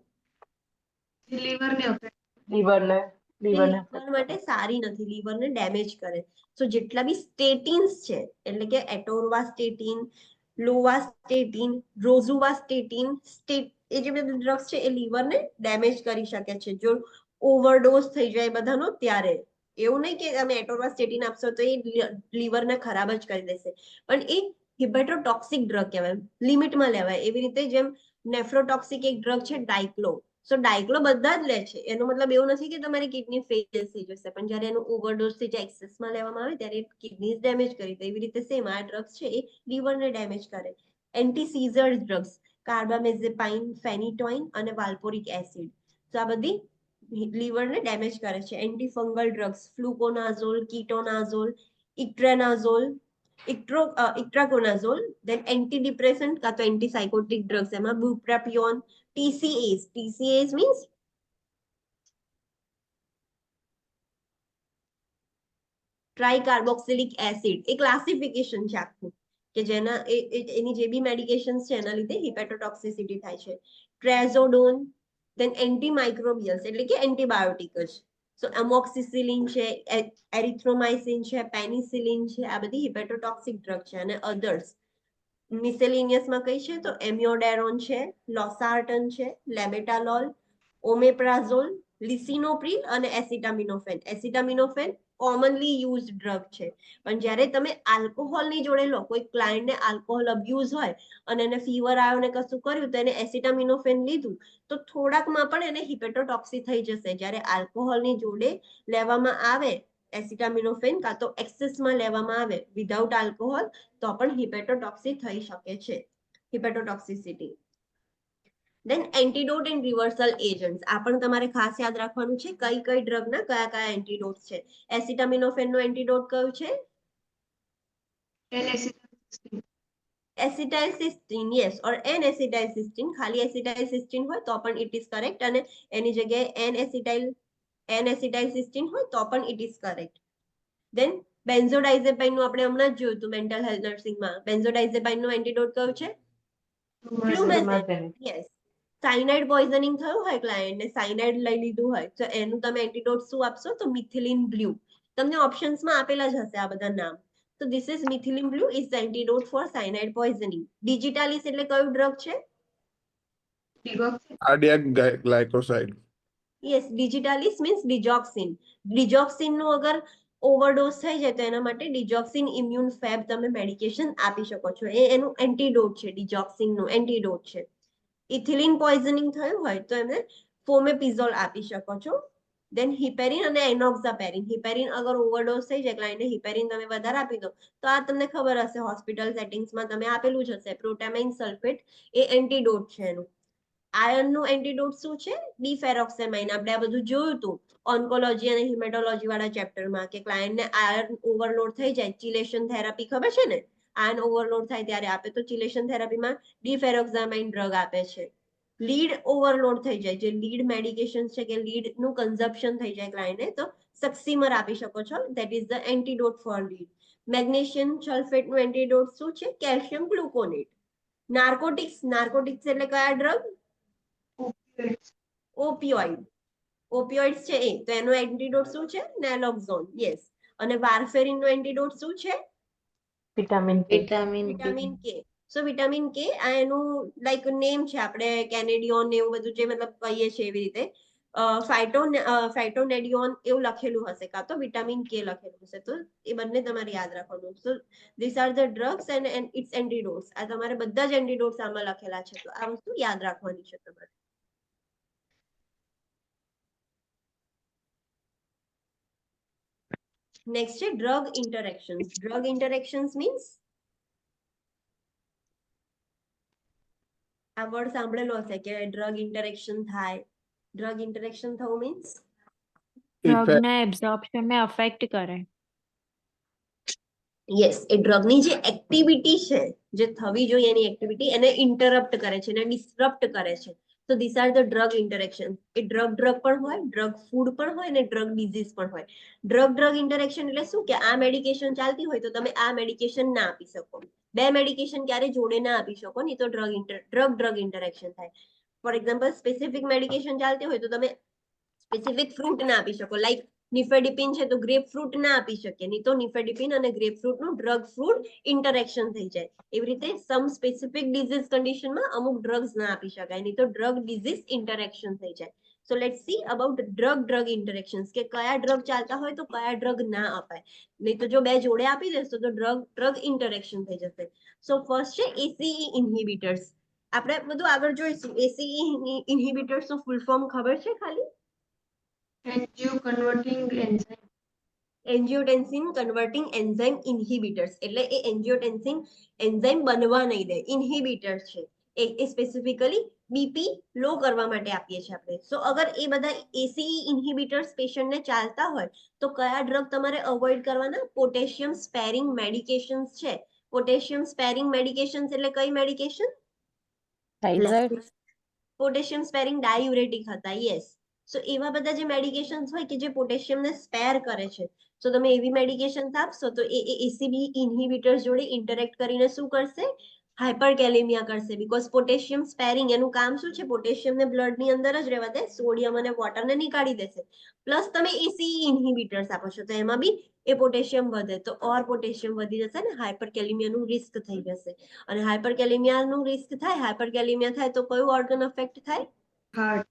લીવરને અફેક્ટ. લીવરને લીવર માટે સારી નથી, લીવરને ડેમેજ કરે. સો જેટલા બી સ્ટેટિન્સ છે, એટલે કે એટોર્વાસ્ટેટિન, લોવાસ્ટેટિન, રોઝુવાસ્ટેટિન, એ જે બધા ડ્રગ્સ છે એ લીવરને ડેમેજ કરી શકે છે જો ઓવરડોઝ થઈ જાય બધાનો ત્યારે. એવું નહીં કે તમે એટોર્વાસ્ટેટિન આપશો તો એ લીવરને ખરાબ જ કરી દેશે, પણ એ હિપેટોટોક્સિક ડ્રગ કહેવાય, લિમિટમાં લેવાય. એવી રીતે જેમ નેફ્રોટોક્સિક એક ડ્રગ છે ડાયક્લો. સો ડાયક્લો બધા જ લે છે, એનો મતલબ એવું નથી કે તમારી કિડની ફેલ થઈ જશે, પણ જ્યારે એનું ઓવરડોઝ થઈ જાય, એક્સેસમાં લેવામાં આવે ત્યારે કિડની ડેમેજ કરી દે. એવી રીતે સેમ આ ડ્રગ્સ છે એ લીવરને ડેમેજ કરે. Anti seizure drugs. Carbamazepine, phenytoin અને વાલ્પોરિક એસિડ. તો આ બધી લીવરને ડેમેજ કરે છે. એન્ટીફંગલ ડ્રગ્સ, ફ્લુકોનાઝોલ, કીટોનાઝોલ, ઇટ્રેનાઝોલ, ઇટ્રાકોનાઝોલ, દેન એન્ટીડિપ્રેસન્ટ કાં તો એન્ટીસાયકોટિક ડ્રગ્સ, એમાં બુપ્રાપિયોન, TCAs મીન્સ ટ્રાઇકાર્બોક્સિલિક એસિડ. એ ક્લાસિફિકેશન છે આખું કે જેના એની જે બી મેડિકેશન્સ છે એના લીધે હિપેટોટોક્સિસિટી થાય છે. ટ્રેઝોડોન, દેન એન્ટીમાઇક્રોબિયલ્સ એટલે કે એન્ટીબાયોટિક જ. સો એમોક્સિસિલિન છે, એરિથ્રોમાઇસિન છે, પેનિસિલિન છે, આ બધી હિપેટોટોક્સિક ડ્રગ છે. અને અધર્સ મિસેલિનિયસમાં કઈ છે તો એમિયોડેરોન છે, લોસાર્ટન છે, લેબેટાલોલ, ઓમેપ્રાઝોલ, લિસિનોપ્રિલ અને acetaminophen. Acetaminophen commonly use drug છે, પણ જ્યારે તમે આલ્કોહોલની જોડે લો, કોઈ ક્લાયન્ટને આલ્કોહોલ અબ્યુઝ હોય અને એને ફીવર આવ્યો ને કશું કર્યું તો એને એસિટામિનોફેન લીધું તો થોડાકમાં પણ એને હિપેટોટોક્સી થઈ જશે. જ્યારે આલ્કોહોલની જોડે લેવામાં આવે એસિટામિનોફેન કાં તો એક્સેસમાં લેવામાં આવે વિધાઉટ આલ્કોહોલ તો પણ હિપેટોટોક્સી થઈ શકે છે, હિપેટોટોક્સિસિટી. દેન એન્ટીડોટ એન્ડ રિવર્સલ એજન્ટ્સ. આ પણ તમારે ખાસ યાદ રાખવાનું છે કઈ કઈ ડ્રગના કયા કયા એન્ટીડોટ છે. એસિટામિનોફેનનો એન્ટીડોટ કયું છે? એસિટાઇલસિસ્ટીન. યસ, ઓર એન એસિટાઇલસિસ્ટીન. ખાલી એસિટાઇલસિસ્ટીન હોય તો પણ ઇટ ઇઝ કરેક્ટ, અને એની જગ્યાએ એન એસિટાઇલસિસ્ટીન હોય તો પણ ઇટ ઇઝ કરેક્ટ. દેન બેન્ઝોડાઇઝેપાઇન નું આપણે હમણાં જ જોયું હતું મેન્ટલ હેલ્થ નર્સિંગમાં. બેન્ઝોડાઇઝેપાઇન નું એન્ટીડોટ કયું છે? ફ્લુમેઝેપિન. યસ. સાયનાઇડ પોઈઝનિંગ થયું હોય ક્લાયન્ટને, સાયનાઇડ લઈ લીધું હોય તો એનું તમે એન્ટીડોટ શું આપશો તો મિથિલિન બ્લુ. તમને ઓપ્શન્સમાં આપેલા જ હશે આ બધા નામ. તો this is methylene blue is the antidote for cyanide poisoning. Digitalis એટલે કયું ડ્રગ છે? Cardiac glycoside. Yes, digitalis means digoxin. Digoxin નું અગર ઓવરડોઝ થઈ જાય તો એના માટે ડિજોક્સિન ઇમ્યુન ફેબ તમે મેડિકેશન આપી શકો છો. એ એનું એન્ટીડોટ છે, ડિજોક્સિન નું એન્ટીડોટ છે. ઇથિલિન પોઈઝનિંગ થયું હોય તો એમને ફોમેપિઝોલ આપી શકો છો. દેન હિપેરિન અને એનોક્ઝાપેરિન. હિપેરિન અગર ઓવરડોઝ થઈ જાય ક્લાયન્ટને, હિપેરિન તમે વધારે આપી દો તો આ તમને ખબર હશે હોસ્પિટલ સેટિંગ્સમાં તમે આપેલું જ હશે, પ્રોટામાઇન સલ્ફેટ. એ એન્ટીડોટ છે એનું. આયર્નનું એન્ટીડોટ શું છે? ડીફેરોક્સેમાઇન. આપણે આ બધું જોયું હતું ઓન્કોલોજી અને હિમેટોલોજી વાળા ચેપ્ટરમાં કે ક્લાયન્ટને આયર્ન ઓવરલોડ થઈ જાય, ચિલેશન થેરાપી ખબર છે ને, આયર્ન ઓવરલોડ થાય ત્યારે આપે તો ચિલેશન થેરાપીમાં ડીફેરોક્સામાઇન ડ્રગ આપે છે. લીડ ઓવરલોડ થઈ જાય, જે લીડ મેડિકેશન છે કે લીડ નું કન્ઝપ્શન થઈ જાય ક્લાયન્ટને તો સક્સીમર આપી શકો છો. That is the antidote for lead. Magnesium sulphate નું એન્ટીડોટ શું છે? કેલ્શિયમ ગ્લુકોનેટ. નાર્કોટિક્સ. નાર્કોટિક્સ એટલે કયા ડ્રગ? ઓપિયોઇડ. ઓપિયોઇડ્સ છે એ. તો એનો એન્ટીડોટ શું છે? નેલોક્ઝોન. યસ. અને વાર્ફેરિન નો એન્ટીડોટ શું છે? વિટામિન કે. વિટામિન કે. સો વિટામિન કે આ એનું લાઈક નેમ છે. આપણે કેનેડિયોન ને એવું બધું જે મતલબ કહીએ છીએ એવી રીતે ફાઇટોનેડિયોન એવું લખેલું હશે કાં તો વિટામિન કે લખેલું હશે. તો એ બંને તમારે યાદ રાખવાનું. So this are the drugs and its antidotes. આ તમારે બધા જ એન્ટીડોટ્સ આમાં લખેલા છે, તો આ વસ્તુ યાદ રાખવાની છે તમારે. નેક્સ્ટ છે ડ્રગ ઇન્ટરેક્શન્સ. ડ્રગ ઇન્ટરેક્શન્સ મીન્સ આ વર્ડ સાંભળેલો હશે કે ડ્રગ ઇન્ટરેક્શન થાય. ડ્રગ ઇન્ટરેક્શન થવું મીન્સ ડ્રગના એબ્ઝોર્પ્શનને અફેક્ટ કરે. યસ, એ ડ્રગની જે એક્ટિવિટી છે, જે થવી જોઈએ એની એક્ટિવિટી, એને ઇન્ટરપ્ટ કરે છે, એને ડિસ્ટર્બ કરે છે. તો this are the drug interaction. A drug પણ હોય, ડ્રગ ફૂડ પણ હોય, અને ડ્રગ ડિઝીઝ પણ હોય. ડ્રગ ઇન્ટરેક્શન એટલે શું કે આ મેડિકેશન ચાલતી હોય તો તમે આ મેડિકેશન ના આપી શકો. બે મેડિકેશન ક્યારે જોડે ના આપી શકો, નહીં તો ડ્રગ ઇન્ટરેક્શન થાય. ફોર એક્ઝામ્પલ, સ્પેસિફિક મેડિકેશન ચાલતી હોય તો તમે સ્પેસિફિક ફ્રૂટ ના આપી શકો. લાઈક નિફેડિપિન છે તો ગ્રેપ ફ્રૂટ ના આપી શકીએ, નહીં તો નિફેડિપિન અને ગ્રેપ ફ્રૂટ નું ડ્રગ ફ્રૂટ ઇન્ટરેક્શન થઈ જાય. એવી રીતે સમ સ્પેસિફિક ડિઝીઝ કન્ડિશનમાં અમુક ડ્રગ્સ ના આપી શકાય, નહીં તો ડ્રગ ડિઝીઝ ઇન્ટરેક્શન થઈ જાય. So let's see about drug interactions કે કયા ડ્રગ ચાલતા હોય તો કયા ડ્રગ ના અપાય. નહીં તો જો બે જોડે આપી દેશો તો ડ્રગ ઇન્ટરેક્શન થઈ જશે. સો ફર્સ્ટ છે એસીઈ ઇન્હિબિટર્સ. આપણે બધું આગળ જોઈશું. એસીઈ ઇન્હિબિટર્સ નું ફૂલ ફોર્મ ખબર છે ખાલી? એન્જિયોટેન્સિન કન્વર્ટિંગ એન્ઝાઇમ ઇન્હિબિટર્સ. એટલે એ એન્જિયોટેન્સિન એન્ઝાઇમ બનવા નહીં દે, ઇન્હિબિટર છે. એ સ્પેસિફિકલી બીપી લો કરવા માટે આપીએ છીએ આપણે. સો અગર એ બધા એસીઈ ઇન્હિબિટર્સ પેશન્ટને ચાલતા હોય તો કયા ડ્રગ તમારે અવોઇડ કરવાના? પોટેશિયમ સ્પેરિંગ મેડિકેશન્સ છે. પોટેશિયમ સ્પેરિંગ મેડિકેશન્સ એટલે કઈ મેડિકેશન? થાઇરોઇડ. પોટેશિયમ સ્પેરિંગ ડાયુરેટિક હતા, યસ. સો એવા બધા જે મેડિકેશન્સ હોય કે જે પોટેશિયમને સ્પેર કરે છે, તો તમે એવી મેડિકેશન આપશો તો એ એસીબી ઇન્હિબિટર્સ જોડે ઇન્ટરેક્ટ કરીને શું કરશે? હાઇપરકેલેમિયા કરશે. બીકોઝ પોટેશિયમ સ્પેરિંગ એનું કામ શું છે? પોટેશિયમને બ્લડની અંદર જ રહેવા દે, સોડિયમ અને વોટરને નીકાળી દેશે. પ્લસ તમે એસીઈ ઇન્હિબિટર્સ આપો છો તો એમાં બી એ પોટેશિયમ વધે, તો ઓર પોટેશિયમ વધી જશે ને હાઇપરકેલેમિયાનું રિસ્ક થઈ જશે. અને હાઇપરકેલેમિયાનું રિસ્ક થાય, હાઇપરકેલેમિયા થાય તો કયું ઓર્ગન અફેક્ટ થાય? હાર્ટ.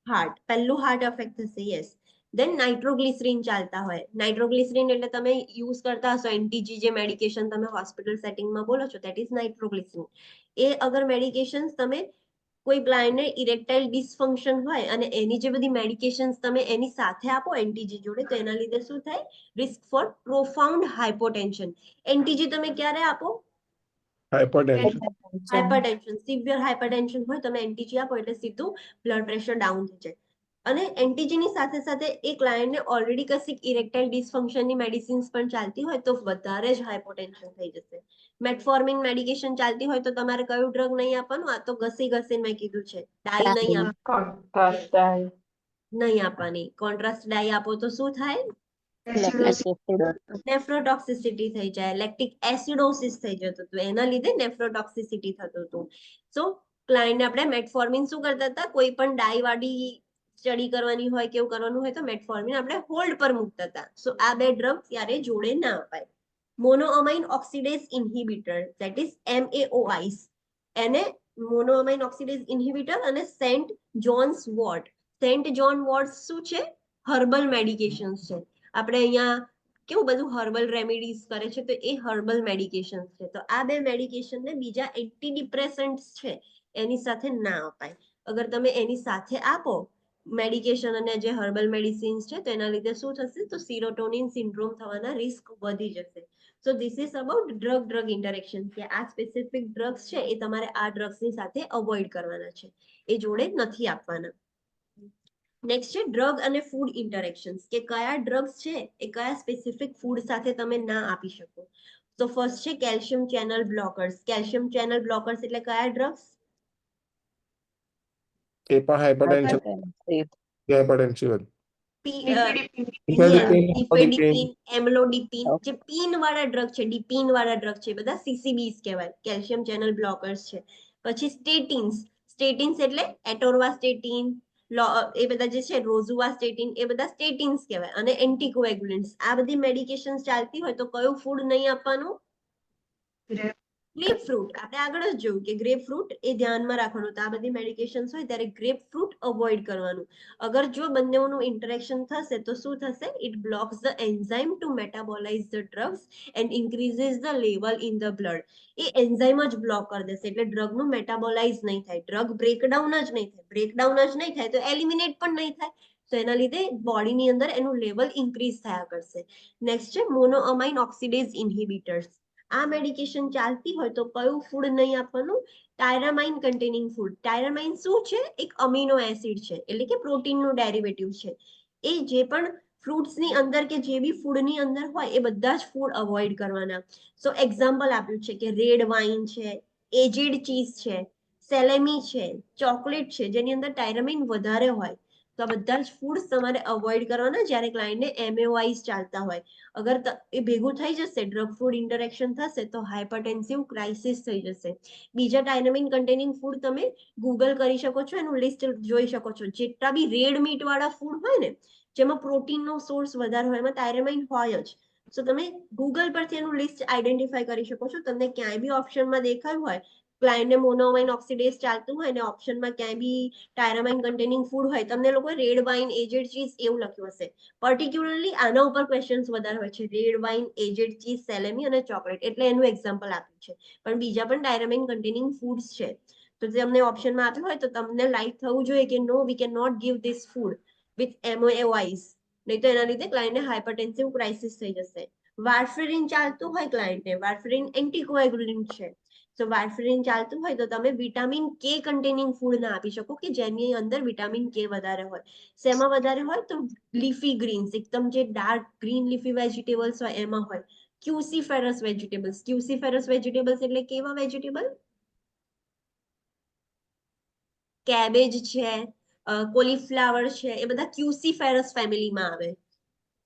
હાર્ટ. પહેલું હાર્ટ અફેક્ટ થશે, યસ. દેન નાઇટ્રોગ્લિસરીન ચાલતા હોય. નાઇટ્રોગ્લિસરીન એટલે તમે યુઝ કરતા હશો એનટીજી જે મેડિકેશન તમે હોસ્પિટલ સેટિંગમાં બોલો છો, દેટ ઇઝ નાઇટ્રોગ્લિસરીન. એ અગર મેડિકેશન્સ તમે કોઈ બ્લાઇન્ડને ઇરેક્ટાઇલ ડિસફંક્શન હોય અને એની જે બધી મેડિકેશન્સ તમે એની સાથે આપો એનટીજી જોડે, તો એના લીધે શું થાય? Risk for profound hypotension. NTG તમે ક્યારે આપો? Hypertension. હાઇપરટેન્શન, સિવિયર હાઇપરટેન્શન હોય તમે એનટીજી આપો એટલે સીધું બ્લડ પ્રેશર ડાઉન થઈ જાય. અને એનટીજી ની સાથે સાથે એ ક્લાયન્ટને ઓલરેડી કશીક ઇરેક્ટાઇલ ડિસફંક્શનની મેડિસિન્સ પણ ચાલતી હોય તો વધારે જ હાઇપોટેન્શન થઈ જશે. મેટફોર્મિન મેડિકેશન ચાલતી હોય તો તમારે કયું ડ્રગ નહીં આપવાનું? આ તો ઘસી ઘસીને મેં કીધું છે, ડાઈ નહીં કોન્ટ્રાસ્ટ ડાય. નહીં આપવાની. કોન્ટ્રાસ્ટ ડાઈ આપો તો શું થાય? નેફ્રોટોક્સિસિટી થઈ જાય, લેક્ટિક એસિડોસિસ થઈ જતું હતું, એના લીધે નેફ્રોટોક્સિસિટી થતું હતું. સો ક્લાયન્ટને આપણે મેટફોર્મિન શું કરતા હતા? કોઈ પણ ડાઈ વાળી સ્ટડી કરવાની હોય કે એવું કરવાનું હોય તો મેટફોર્મિન આપણે હોલ્ડ પર મૂકતા હતા. સો આ બે ડ્રગ ત્યારે જોડે ના અપાય. મોનોઅમાઇન ઓક્સિડેઝ ઇન્હિબિટર, ધેટ ઇઝ MAOIs. એને મોનોઅમાઇન ઓક્સિડેઝ ઇન્હિબિટર અને સેન્ટ જોન્સ વોર્ટ. સેન્ટ જોન વોર્ટ શું છે? હર્બલ મેડિકેશન્સ છે. આપણે અહીંયા કેવું બધું હર્બલ રેમેડીઝ કરે છે, તો એ હર્બલ મેડિકેશન્સ છે. તો આ બે મેડિકેશનને બીજા એન્ટી ડિપ્રેસન્ટ્સ છે એની સાથે ના અપાય. અગર તમે એની સાથે આપો મેડિકેશન અને જે હર્બલ મેડિસિન્સ છે તો એના લીધે શું થશે? તો સિરોટોનિન સિન્ડ્રોમ થવાના રિસ્ક વધી જશે. સો this is about drug interaction, કે આ સ્પેસિફિક ડ્રગ્સ છે એ તમારે આ ડ્રગ્સની સાથે અવોઇડ કરવાના છે, એ જોડે નથી આપવાના. નેક્સ્ટ છે ડ્રગ અને ફૂડ ઇન્ટરેક્શન્સ, કે કયા ડ્રગ્સ છે એ કયા સ્પેસિફિક ફૂડ સાથે તમે ના આપી શકો. તો ફર્સ્ટ છે કેલ્શિયમ ચેનલ બ્લોકર્સ. કેલ્શિયમ ચેનલ બ્લોકર્સ એટલે કયા ડ્રગ્સ? એ પણ hypertension. Hypertensive. ડિફેડિપિન, એમ્લોડિપિન, જે પીન વાળા ડ્રગ છે, ડિપિન વાળા ડ્રગ છે, બધા સીસીબીસ કહેવાય, કેલ્શિયમ ચેનલ બ્લોકર્સ છે. પછી સ્ટેટિન્સ. સ્ટેટિન્સ એટલે એટોર્વાસ્ટેટિન, એ બધા જે છે રોઝુવાસ્ટેટિન, એ બધા સ્ટેટિન્સ કહેવાય. અને એન્ટીકોએગ્યુલન્ટ્સ. આ બધી મેડિકેશન ચાલતી હોય તો કયું ફૂડ નહીં આપવાનું? Grape fruit. આપણે આગળ જ જોયું કે ગ્રેપ ફ્રૂટ એ ધ્યાનમાં રાખવાનું. તો આ બધી મેડિકેશન્સ હોય ત્યારે ગ્રેપ ફ્રૂટ અવોઇડ કરવાનું. અગર જો બંનેનું ઇન્ટરેક્શન થશે તો શું થશે? It blocks the enzyme to metabolize the drugs and increases the level in the blood. એ એન્ઝાઇમ જ બ્લોક કરી દેશે એટલે ડ્રગનું મેટાબોલાઇઝ નહીં થાય, ડ્રગ બ્રેકડાઉન જ નહીં થાય. બ્રેકડાઉન જ નહીં થાય તો એલિમિનેટ પણ નહીં થાય. તો એના લીધે બોડીની અંદર એનું લેવલ ઇન્ક્રીઝ થયા કરશે. નેક્સ્ટ છે મોનોઅમાઇન ઓક્સિડેઝ ઇન્હિબિટર્સ. આ મેડિકેશન ચાલતી હોય તો કયું ફૂડ નહીં આપવાનું? ટાયરામાઇન કન્ટેનિંગ ફૂડ. ટાયરામાઇન શું છે? એક અમીનો એસિડ છે, એટલે કે પ્રોટીનનું ડેરિવેટિવ છે. એ જે પણ ફ્રૂટ્સની અંદર કે જે બી ફૂડની અંદર હોય એ બધા જ ફૂડ અવોઇડ કરવાના. સો એક્ઝામ્પલ આપ્યું છે કે રેડ વાઇન છે, એજેડ ચીઝ છે, સેલેમી છે, ચોકલેટ છે, જેની અંદર ટાયરામાઇન વધારે હોય. તો આ બધા જ ફૂડ્સ તમારે અવોઇડ કરવાના જ્યારે ક્લાયન્ટને MAOIs ચાલતા હોય. અગર એ ભેગું થઈ જશે, ડ્રગ ફૂડ ઇન્ટરેક્શન થશે તો હાઇપરટેન્સિવ ક્રાઇસિસ થઈ જશે. બીજા ટાયરામાઇન કન્ટેનિંગ ફૂડ તમે ગૂગલ કરી શકો છો, એનું લિસ્ટ જોઈ શકો છો. જેટલા બી રેડ મીટ વાળા ફૂડ હોય ને, જેમાં પ્રોટીનનો સોર્સ વધારે હોય, એમાં ટાયરામાઇન હોય જ. સો તમે ગૂગલ પરથી એનું લિસ્ટ આઈડેન્ટિફાઈ કરી શકો છો. તમને ક્યાંય બી ઓપ્શનમાં દેખાયું હોય ક્લાયન્ટને મોનોઅમાઇન ઓક્સિડેઝ ચાલતું હોય ને ઓપ્શનમાં ક્યાંય બી ટાયરામાઇન કન્ટેનિંગ ફૂડ હોય, તમને લોકો રેડ વાઇન, એજેડ ચીઝ એવું લખ્યું હશે. પર્ટિક્યુલરલી આના ઉપર ક્વેશ્ચન્સ વધારે હોય છે, રેડ વાઇન, એજેડ ચીઝ, સેલેમી અને ચોકલેટ, એટલે એનું એક્ઝામ્પલ આપ્યું છે. પણ બીજા પણ ટાયરામાઇન કન્ટેનિંગ ફૂડ્સ છે. તો તમને ઓપ્શનમાં આપ્યું હોય તો તમને લાઈક થવું જોઈએ કે no, we can not give this food with MAOIs. નહીં તો એના લીધે ક્લાયન્ટને હાઇપરટેન્સિવ ક્રાઇસિસ થઈ જશે. વાર્ફેરિન ચાલતું હોય ક્લાયન્ટને, વાર્ફેરિન એન્ટીકોએગ્યુલન્ટ છે. સો વાર્ફરીન ચાલતું હોય તો તમે વિટામિન કે કન્ટેનિંગ ફૂડ ના આપી શકો કે જેની અંદર વિટામિન કે વધારે હોય. શેમાં વધારે હોય તો લીફી ગ્રીન્સ, એકદમ જે ડાર્ક ગ્રીન લીફી વેજીટેબલ્સ હોય એમાં હોય. ક્યુસીફેરસ વેજીટેબલ્સ, ક્યુસીફેરસ વેજીટેબલ્સ એટલે કેવા વેજીટેબલ? કેબેજ છે, કોલીફ્લાવર છે, એ બધા ક્યુસીફેરસ ફેમિલીમાં આવે.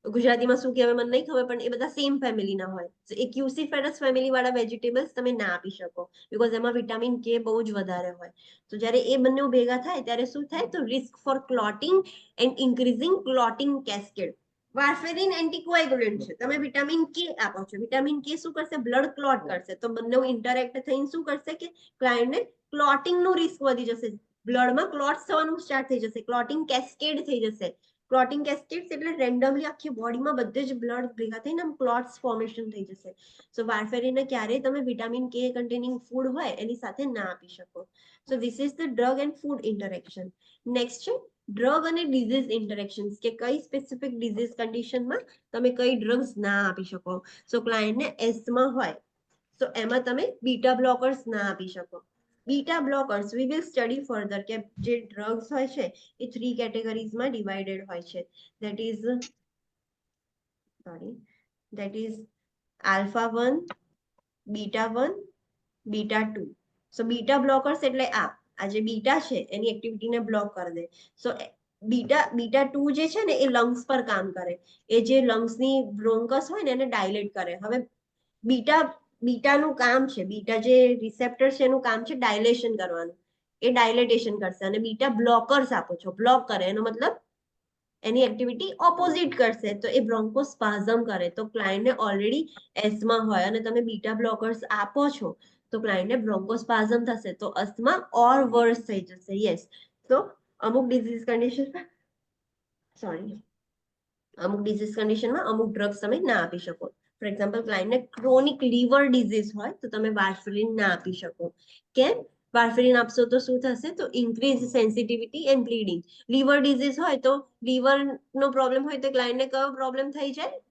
ગુજરાતીમાં શું કહેવાય મને નહીં ખબર, પણ એ બધા સેમ ફેમિલીના હોય. So, એ ક્યુસીફેરસ ફેમિલી વાળા વેજીટેબલ્સ તમે ના આપી શકો બીકોઝ એમાં વિટામિન કે બહુ જ વધારે હોય. તો જ્યારે એ બંને ભેગા થાય ત્યારે શું થાય તો risk for clotting and increasing clotting cascade. Warfarin anticoagulant છે, તમે વિટામિન કે આપો છો, વિટામિન કે શું કરશે? બ્લડ ક્લોટ કરશે. તો બંને ઇન્ટરેક્ટ થઈને શું કરશે કે ક્લાયન્ટને ક્લોટિંગનું રિસ્ક વધી જશે, બ્લડમાં ક્લોટ્સ થવાનું સ્ટાર્ટ થઈ જશે, ક્લોટિંગ કેસ્કેડ થઈ જશે. ક્લોટિંગ કેસ્કેડ્સ એટલે રેન્ડમલી આખી બોડીમાં બધે જ બ્લડ ભેગા થઈને ક્લોટ્સ ફોર્મેશન થઈ જશે. સો વાર્ફેરિનને ક્યારેય તમે વિટામિન કે કન્ટેનિંગ ફૂડ હોય એની સાથે ના આપી શકો. સો this is the drug and food interaction. Next છે ડ્રગ અને ડિઝીઝ ઇન્ટરેક્શન્સ, કે કઈ સ્પેસિફિક ડિઝીઝ કન્ડિશનમાં તમે કઈ ડ્રગ્સ ના આપી શકો. સો ક્લાયન્ટને એસ્થમા હોય તો એમાં તમે બીટા બ્લોકર્સ ના આપી શકો. Beta blockers we will study further કે જે ડ્રગ્સ હોય છે એ 3 કેટેગરીઝમાં ડિવાઇડેડ હોય છે. That is alpha 1, beta 1, beta 2. So beta blockers એટલે આ જે બીટા છે એની એક્ટિવિટીને બ્લોક કરી દે. સો બીટા 2 જે છે ને એ લંગ્સ પર કામ કરે, એ જે લંગ્સની બ્રોન્કસ હોય ને એને ડાયલેટ કરે. હવે બીટાનું કામ છે, બીટા જે રિસેપ્ટર છે એનું કામ છે ડાયલેશન કરવાનું, એ ડાયલેટેશન કરશે. અને બીટા બ્લોકર્સ આપો છો, બ્લોક કરે એનો મતલબ એની એક્ટિવિટી ઓપોઝિટ કરશે, તો એ બ્રોન્કોસ્પાઝમ કરે. તો ક્લાયન્ટને ઓલરેડી એસ્થમા હોય અને તમે બીટા બ્લોકર્સ આપો છો તો ક્લાયન્ટને બ્રોન્કોસ્પાઝમ થશે, તો અસ્થમા ઓર વર્સ થઈ જશે. યસ, તો અમુક ડિઝીઝ કન્ડિશનમાં અમુક ડ્રગ્સ તમે ના આપી શકો. ફોર એક્ઝામ્પલ ક્લાયન્ટને ક્રોનિક લીવર ડિઝીઝ હોય તો તમે વાર્ફરીન ના આપી શકો. કેમ? વાર્ફરીન આપશો તો શું થશે તો increase sensitivity and bleeding. Liver disease હોય તો લીવરનો પ્રોબ્લેમ હોય તો ક્લાયન્ટને કયો પ્રોબ્લેમ થઈ જાય?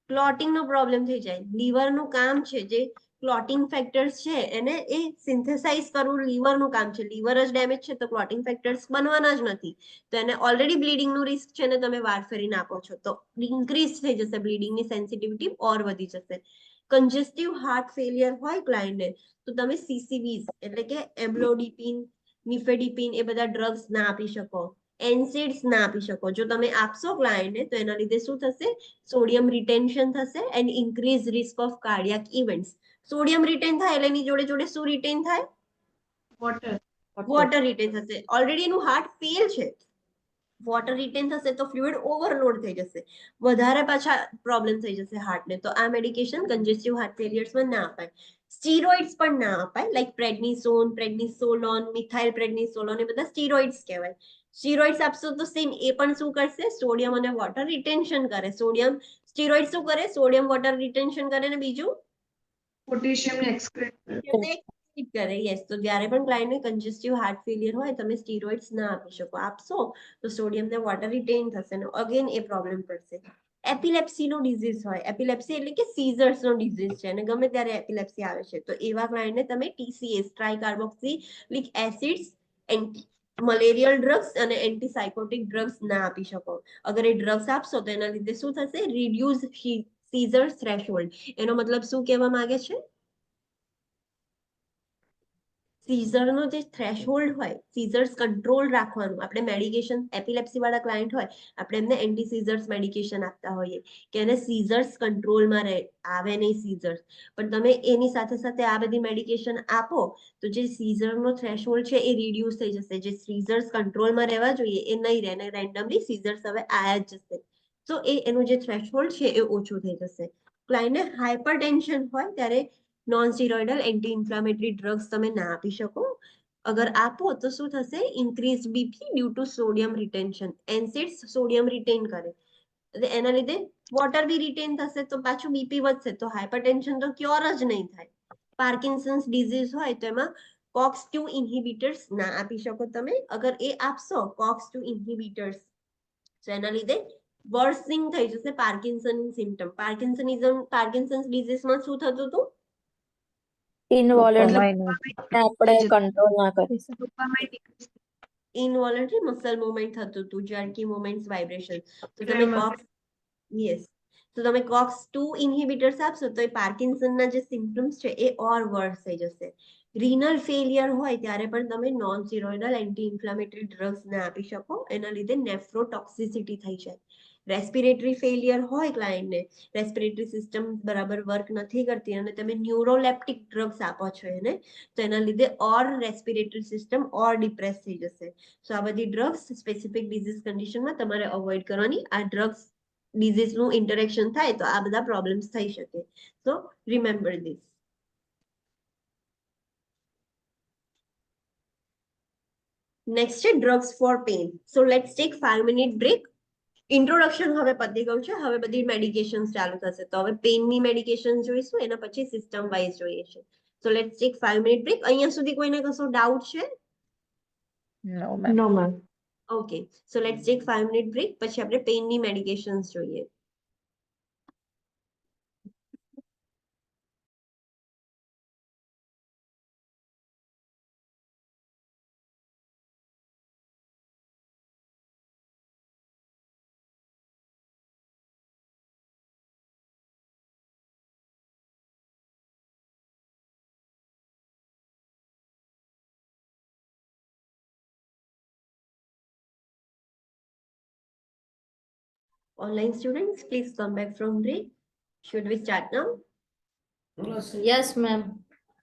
ક્લોટિંગનો પ્રોબ્લેમ થઈ જાય. લીવરનું કામ છે જે ક્લોટિંગ ફેક્ટર્સ છે એને એ સિન્થેસાઇઝ કરવું લીવરનું કામ છે. લીવર જ ડેમેજ છે તો ક્લોટિંગ ફેક્ટર્સ બનવાના જ નથી. તો એને ઓલરેડી બ્લીડિંગનું રિસ્ક છે ને તમે વાર્ફરીન આપો છો તો ઇન્ક્રીઝ થઈ જશે, બ્લીડિંગની સેન્સિટિવિટી ઓર વધી જશે. કન્જેસ્ટિવ હાર્ટ ફેલિયર હોય ક્લાયન્ટને તો તમે સીસીવીઝ એટલે કે એમ્લોડિપિન, નિફેડિપિન એ બધા ડ્રગ્સ ના આપી શકો. એનસેડ્સ ના આપી શકો. જો તમે આપશો ક્લાયન્ટને તો એના લીધે શું થશે? સોડિયમ રિટેન્શન થશે and increase risk of cardiac events. Sodium written થાય એટલે એની જોડે જોડે શું રિટેન થાય? વોટર રિટેન થશે. ઓલરેડી એનું હાર્ટ ફેલ છે, વોટર રિટેન થશે તો ફ્લુઇડ ઓવરલોડ થઈ જશે, વધારે પાછા પ્રોબ્લેમ થઈ જશે હાર્ટને. તો આ મેડિકેશન કન્જેસ્ટિવ હાર્ટ ફેલિયર્સમાં ના અપાય. સ્ટીરોઇડ્સ પણ ના અપાય, લાઈક પ્રેડનિસોન, પ્રેડનિસોલોન, મિથાઇલ પ્રેડનિસોલોન, એ બધા સ્ટીરોઇડ્સ કહેવાય. સ્ટીરોઇડ્સ આપશો તો સેમ એ પણ શું કરશે? સોડિયમ અને વોટર રિટેન્શન કરે. સ્ટીરોઇડ શું કરે? સોડિયમ વોટર રિટેન્શન કરે ને બીજું પોટેશિયમને એક્સક્રેટ કરે. યસ, તો જ્યારે પણ ક્લાયન્ટને કન્જેસ્ટિવ હાર્ટ ફેલિયર હોય તમે સ્ટીરોઇડ્સ ના આપી શકો. આપશો તો સોડિયમ ને વોટર રિટેન થશે ને અગેન એ પ્રોબ્લેમ પડશે. એપિલેપ્સીનો ડિઝીઝ હોય, એપિલેપ્સી એટલે કે સીઝર્સનો ડિઝીઝ છે અને ગમે ત્યારે એપિલેપ્સી આવે છે તો એવા ક્લાયન્ટને તમે TCS, ટ્રાઇકાર્બોક્સિલિક એસિડ્સ, એન્ટી મલેરિયલ ડ્રગ્સ અને એન્ટીસાયકોટિક ડ્રગ્સ ના આપી શકો. અગર એ ડ્રગ્સ આપશો તો એના લીધે શું થશે? Reduce seizure threshold. એનો મતલબ શું કહેવા માંગે છે? સીઝરનો જે થ્રેશહોલ્ડ હોય, સીઝર્સ કંટ્રોલ રાખવાનું. આપણે મેડિકેશન એપિલેપ્સી વાળા ક્લાયન્ટ હોય આપણે એમને એન્ટી સીઝર્સ મેડિકેશન આપતા હોઈએ કે એને સીઝર્સ કંટ્રોલમાં રહે, આવે નહીં સીઝર્સ. પણ તમે એની સાથે સાથે આ બધી મેડિકેશન આપો તો જે સીઝરનો થ્રેશહોલ્ડ છે એ રિડ્યુસ થઈ જશે. જે સીઝર્સ કંટ્રોલમાં રહેવા જોઈએ એ નહીં રહે અને રેન્ડમલી સીઝર્સ હવે આયા જ જશે. તો એનું જે થ્રેશહોલ્ડ છે એ ઓછું થઈ જશે. ક્લાયન્ટને હાઇપરટેન્શન હોય ત્યારે non steroidal anti inflammatory drugs તમે ના આપી શકો. અગર આપો તો શું થશે? Increase BP due to sodium retention. NSAIDs sodium retain કરે, એના લીધે વોટર બી રિટેન થશે તો પાછું બીપી વધશે, તો હાઇપરટેન્શન તો ક્યોર જ નહીં થાય. પાર્કિન્સન્સ ડિઝીઝ હોય તો એમાં COX-2 ઇન્હિબિટર્સ ના આપી શકો તમે. અગર એ આપશો COX-2 ઇન્હિબિટર્સ તો એના લીધે વર્સિંગ થઈ જશે પાર્કિન્સન સિમ્ટમ. પાર્કિન્સન્સ ડિઝીઝમાં શું થતું હતું? ઇનવોલન્ટરી આપણે કંટ્રોલ ના કરી શકીએ. ડોપામાઇન ડિક્રીઝ ઇનવોલન્ટરી મસલ મૂવમેન્ટ થતું હતું, જર્કી મૂવમેન્ટ્સ, વાઇબ્રેશન. તો તમે ટ્રેમર. કોક્સ યસ, તો તમે COX-2 ઇન્હિબિટર્સ આપશો તો એ પાર્કિન્સનના જે સિમ્પટમ્સ છે એ ઓર વર્સ થઈ જશે. રીનલ ફેલિયર હોય ત્યારે પણ તમે non steroidal anti inflammatory drugs ના આપી શકો, એના લીધે નેફ્રોટોક્સિસિટી થઈ જાય. રેસ્પિરેટરી ફેલિયર હોય ક્લાયન્ટને, રેસ્પિરેટરી સિસ્ટમ બરાબર વર્ક નથી કરતી અને તમે ન્યુરોલેપ્ટિક ડ્રગ્સ આપો છો એને, તો એના લીધે ઓર રેસ્પિરેટરી સિસ્ટમ ઓર ડિપ્રેસ થઈ જશે. સો આ બધી ડ્રગ્સ સ્પેસિફિક ડિઝીઝ કન્ડિશનમાં તમારે અવોઇડ કરવાની. આ ડ્રગ્સ ડિઝીઝનું ઇન્ટરેક્શન થાય તો આ બધા પ્રોબ્લેમ્સ થઈ શકે. So remember this. નેક્સ્ટ છે drugs for pain. So let's take 5 minute break. Introduction હવે પતી ગયું છે, હવે બધી મેડિકેશન્સ ચાલુ થશે. તો હવે પેઇનની મેડિકેશન જોઈશું, એના પછી સિસ્ટમ વાઇઝ જોઈએ છે. So let's take 5 minute break. અહીંયા સુધી કોઈને કશો ડાઉટ છે? No ma'am. No ma'am. Okay, so let's take 5 minute break, પછી આપણે પેઇનની મેડિકેશન્સ જોઈએ. Online students, please come back from break. Should we start now? Yes ma'am.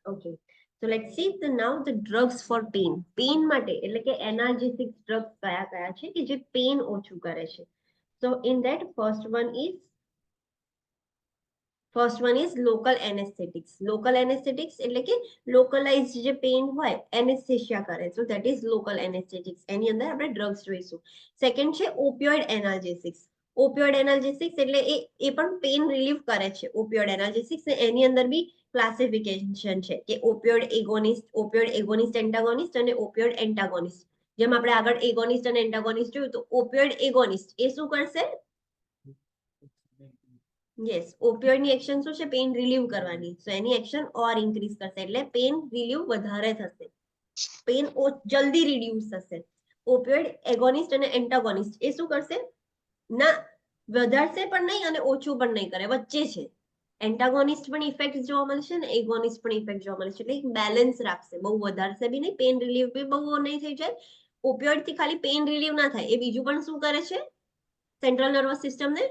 Okay. So let's see now the drugs for pain. Pain માટે એટલે કે analgesic drugs કયા કયા છે કે જે pain ઓછું કરે છે. So in that first one is local anesthetics. Local anesthetics એટલે કે localized જે pain હોય anesthesia કરે. So that is local anesthetics. એની અંદર આપણે drugs જોઈશું. Second છે opioid analgesics. Opioid analgesics એટલે એ પણ pain relief કરે છે. Opioid analgesics એની અંદર બી ક્લાસિફિકેશન છે કે ઓપિયોઇડ એગોનિસ્ટ એન્ટાગોનિસ્ટ અને ઓપિયોઇડ એન્ટાગોનિસ્ટ. જેમ આપણે આગળ એગોનિસ્ટ અને એન્ટાગોનિસ્ટ જોયું તો ઓપિયોઇડ એગોનિસ્ટ એ શું કરશે? યસ, ઓપિયોઇડની એક્શન શું છે? પેઇન રિલીવ કરવાની. સો એની એક્શન ઓર ઇન્ક્રીઝ કરશે એટલે પેઇન રિલીવ વધારે થશે, પેઇન જલ્દી રિડ્યુસ થશે. ઓપિયોઇડ એગોનિસ્ટ અને એન્ટાગોનિસ્ટ એ શું કરશે? ના વધારશે પણ નહીં અને ઓછું પણ નહીં કરે, વચ્ચે છે. એન્ટાગોનિસ્ટ પણ ઇફેક્ટ જોવા મળશે ને એગોનિસ્ટ પણ ઇફેક્ટ જોવા મળશે, એટલે એક બેલેન્સ રાખશે. બહુ વધારશે બી નહીં, પેઇન રિલીવ બી બહુ નહીં થઈ જાય. ઓપિયોઇડ થી ખાલી પેઇન રિલીવ ના થાય, એ બીજું પણ શું કરે છે? સેન્ટ્રલ નર્વસ સિસ્ટમને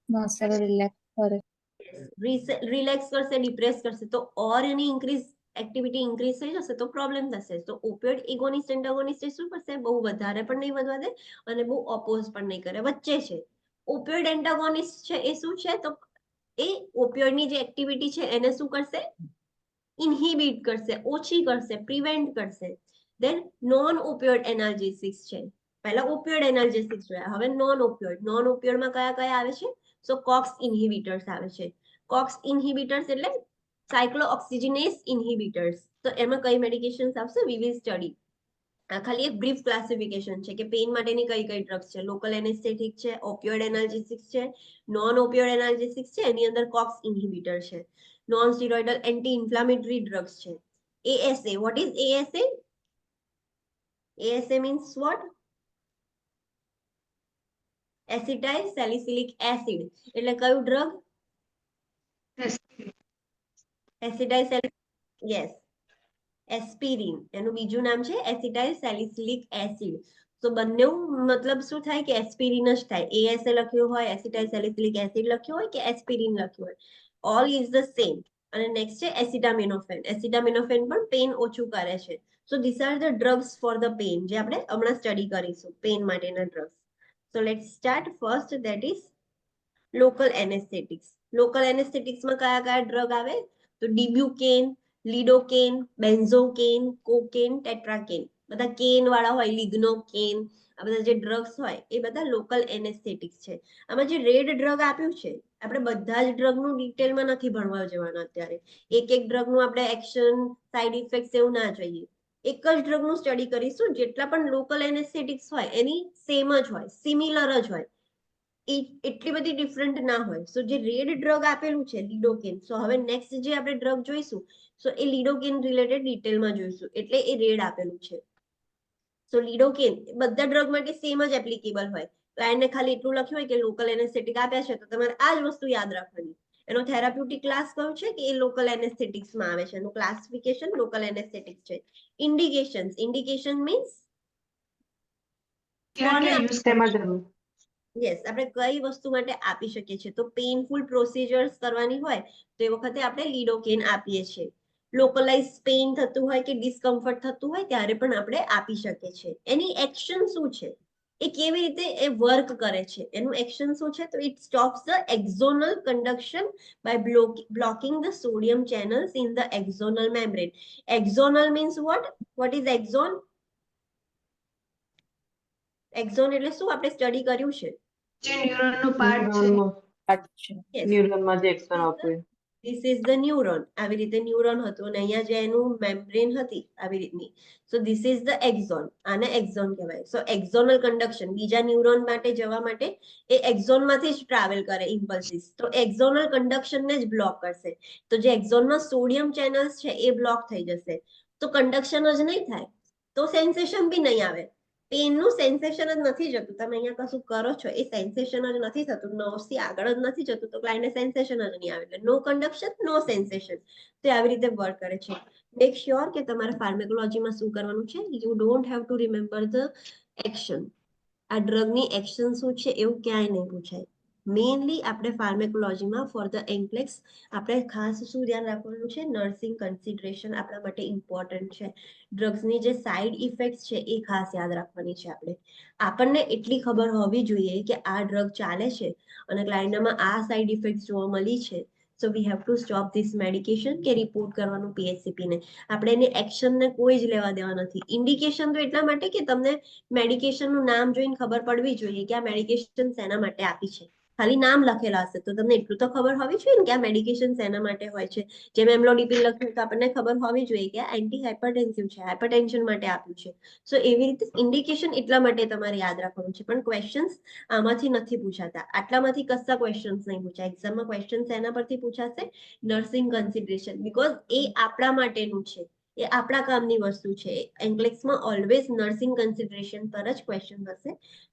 મસલ રિલેક્સ કરે. રિલેક્સ કરશે, ડિપ્રેસ કરશે. તો ઓર એની એક્ટિવિટી ઇન્ક્રીઝ થઈ જશે તો પ્રોબ્લેમ થશે. તો ઓપિયોઇડ એગોનિસ્ટ એન્ટાગોનિસ્ટ એ શું કરશે? બહુ વધારે પણ નહીં વધવા દે અને બહુ ઓપોઝ પણ નહીં કરે, વચ્ચે છે. ઓપિયોઇડ એન્ટાગોનિસ્ટ છે એ શું છે? તો એ ઓપિયોઇડની જે એક્ટિવિટી છે એને શું કરશે? ઇન્હિબિટ કરશે, ઓછી કરશે, પ્રિવેન્ટ કરશે. દેન નોન ઓપિયોઇડ એનાલ્જેસિક્સ છે. પહેલા ઓપિયોઇડ એનાલ્જેસિક્સ જોયા, હવે નોન ઓપિયોઇડ. નોન ઓપિયોઇડમાં કયા કયા આવે છે? સો કોક્સ ઇન્હિબિટર્સ આવે છે. કોક્સ ઇન્હિબિટર્સ એટલે સાયક્લોઓક્સિજનેસ ઇન્હિબિટર્સ. તો એમાં કઈ મેડિકેશન્સ આવશે? વી વિલ સ્ટડી. આ ખાલી એક બ્રીફ ક્લાસિફિકેશન છે કે પેઇન માટેની કઈ કઈ ડ્રગ્સ છે. લોકલ એનેસ્થેટિક છે, ઓપિયોઇડ એનાલ્જેસિક્સ છે, નોન ઓપિયોઇડ એનાલ્જેસિક્સ છે, એની અંદર કોક્સ ઇન્હિબિટર છે. Non steroidal anti inflammatory drugs છે. ASA, what is ASA? ASA means what? Acetyl salicylic acid. એટલે કયું ડ્રગ? Acetyl yes, aspirin. એનું બીજું નામ છે એસિટાઇલ સેલિસિલિક એસિડ. તો બંને મતલબ શું થાય કે એસ્પિરિન જ થાય. ASA લખ્યું હોય, એસિટાઇલ સેલિસિલિક એસિડ લખ્યું હોય કે એસ્પિરિન લખ્યું હોય, ઓલ ઇઝ ધ સેમ. અને નેક્સ્ટ છે એસિટામિનોફેન. એસિટામિનોફેન પણ પેઇન ઓછું કરે છે. So this are the drugs for the pain, જે આપણે હમણાં સ્ટડી કરીશું પેઇન માટેના drugs. So let's start first, that is local anaesthetics. Local એનેસ્થેટિક્સમાં કયા કયા ડ્રગ આવે? તો ડિબ્યુકેન, લિડોકેન, બેન્ઝોકેન, કોકેન, ટેટ્રાકેન. બધા કેન વાળા હોય, લિગ્નોકેન, આ બધા જે ડ્રગ્સ હોય એ બધા લોકલ એનેસ્થેટિક્સ છે. આમાં જે રેડ ડ્રગ આપ્યું છે, આપણે બધા જ ડ્રગનું ડિટેલમાં નથી ભણવા જવાનું અત્યારે. એક એક ડ્રગનું આપણે એક્શન, સાઇડ ઇફેક્ટ્સ એવું ના જોઈએ. એક જ ડ્રગનું સ્ટડી કરીશું. જેટલા પણ લોકલ એનેસ્થેટિક્સ હોય એની સેમ જ હોય, સિમિલર જ હોય, એટલી બધી ડિફરન્ટ ના હોય. સો જે રેડ ડ્રગ આપેલું છે લિડોકેન, સો હવે નેક્સ્ટ જે આપણે ડ્રગ જોઈશું સો એ લિડોકેન રિલેટેડ ડિટેલમાં જોઈશું, એટલે એ રેડ આપેલું છે. સો લિડોકેન બધા ડ્રગ માટે સેમ જ એપ્લિકેબલ હોય. ક્લાયન્ટને ખાલી એટલું લખ્યું હોય કે લોકલ એનેસ્થેટિક આપ્યા છે તો તમારે આ જ વસ્તુ યાદ રાખવાની. એનો થેરાપ્યુટિક ક્લાસ કયો છે કે એ લોકલ એનેસ્થેટિક્સમાં આવે છે. એનું ક્લાસિફિકેશન લોકલ એનેસ્થેટિક છે. ઇન્ડિકેશન મીન્સ ક્યાં ક્યાં યુઝ તેમાં જરૂર યસ, આપણે કઈ વસ્તુ માટે આપી શકીએ છીએ. તો પેઇનફુલ પ્રોસિજર્સ કરવાની હોય તો એ વખતે આપણે લિડોકેન આપીએ છીએ. લોકલાઇઝ પેઇન થતું હોય કે ડિસ્કમ્ફર્ટ થતું હોય ત્યારે પણ આપણે આપી શકીએ છીએ. એની એક્શન શું છે, એ કેવી રીતે એ વર્ક કરે છે, એનું એક્શન શું છે, તો it stops the axonal conduction by blocking the sodium channels in the axonal membrane. Axonal means what is axon? Axon એટલે શું, આપણે સ્ટડી કર્યું છે. જે ન્યુરોનનો પાર્ટ છે. ન્યુરોનમાં Yes. ન્યુરોનમાં જે એક્શન આવતું હોય. This is the neuron. આવી રીતે ન્યુરોન હતું અને અહીંયા જે એનું મેમ્બ્રેન હતી આવી રીતની. સો ધીસ ઇઝ ધ એક્ઝોન. આને એક્ઝોન કહેવાય. સો એક્ઝોનલ કન્ડક્શન બીજા ન્યુરોન માટે જવા માટે એ એક્ઝોનમાંથી જ ટ્રાવેલ કરે ઇમ્પલ્સિસ. તો એક્ઝોનલ કન્ડક્શનને જ બ્લોક કરશે. તો જે એક્ઝોનમાં સોડિયમ ચેનલ્સ છે એ બ્લોક થઈ જશે. તો કન્ડક્શન જ નહીં થાય તો સેન્સેશન બી નહીં આવે. પેનનું સેન્સેશન જ નથી જતું. તમે અહીંયા કશું કરો છો એ સેન્સેશન જ નથી થતું, નર્વથી આગળ જ નથી જતું, તો ક્લાયન્ટને સેન્સેશન જ નહીં આવે. એટલે નો કન્ડક્શન, નો સેન્સેશન. તો આવી રીતે વર્ક કરે છે. મેક શ્યોર કે તમારા ફાર્મેકોલોજીમાં શું કરવાનું છે. You don't have to remember the action. આ ડ્રગની એક્શન શું છે એવું ક્યાંય નહીં પૂછાય. મેઇનલી આપણે ફાર્મેકોલોજીમાં ફોર ધ એન્ક્લેક્સ આપણે ખાસ શું ધ્યાન રાખવાનું છે, નર્સિંગ કન્સિડરેશન આપણા માટે ઇમ્પોર્ટન્ટ છે. ડ્રગ્સની જે સાઇડ ઇફેક્ટ્સ છે એ ખાસ યાદ રાખવાની છે. આપણને એટલી ખબર હોવી જોઈએ કે આ ડ્રગ ચાલે છે અને ક્લાયન્ટમાં આ સાઇડ ઇફેક્ટ્સ જોવા મળી છે. So we have to stop this medication કે રિપોર્ટ કરવાનું PHCP ને. આપણે એની એક્શનને કોઈ જ લેવા દેવા નથી. ઇન્ડિકેશન તો એટલા માટે કે તમને મેડિકેશનનું નામ જોઈને ખબર પડવી જોઈએ કે આ મેડિકેશન શેના માટે આપી છે. ખાલી નામ લખેલા હશે તો તમને એટલું તો ખબર હોવી જોઈએ ને કે આ મેડિકેશન શેના માટે હોય છે. જેમ એમ્લોડિપિન લખ્યું તો આપણને ખબર હોવી જોઈએ કે આ એન્ટી હાઇપરટેન્સિવ છે, હાઇપરટેન્શન માટે આપ્યું છે. સો એવી રીતે ઇન્ડિકેશન એટલા માટે તમારે યાદ રાખવાનું છે. પણ ક્વેશ્ચન્સ આમાંથી નથી પૂછાતા. આટલામાંથી કશા ક્વેશ્ચન્સ નહીં પૂછાય. એક્ઝામમાં ક્વેશ્ચન્સ એના પરથી પૂછાશે, નર્સિંગ કન્સિડરેશન, બીકોઝ એ આપણા માટેનું છે, એ આપણા કામની વસ્તુ છે. એન્ક્લેક્સમાં ઓલવેઝ નર્સિંગ કન્સિડરેશન પર જ ક્વેશ્ચન હશે.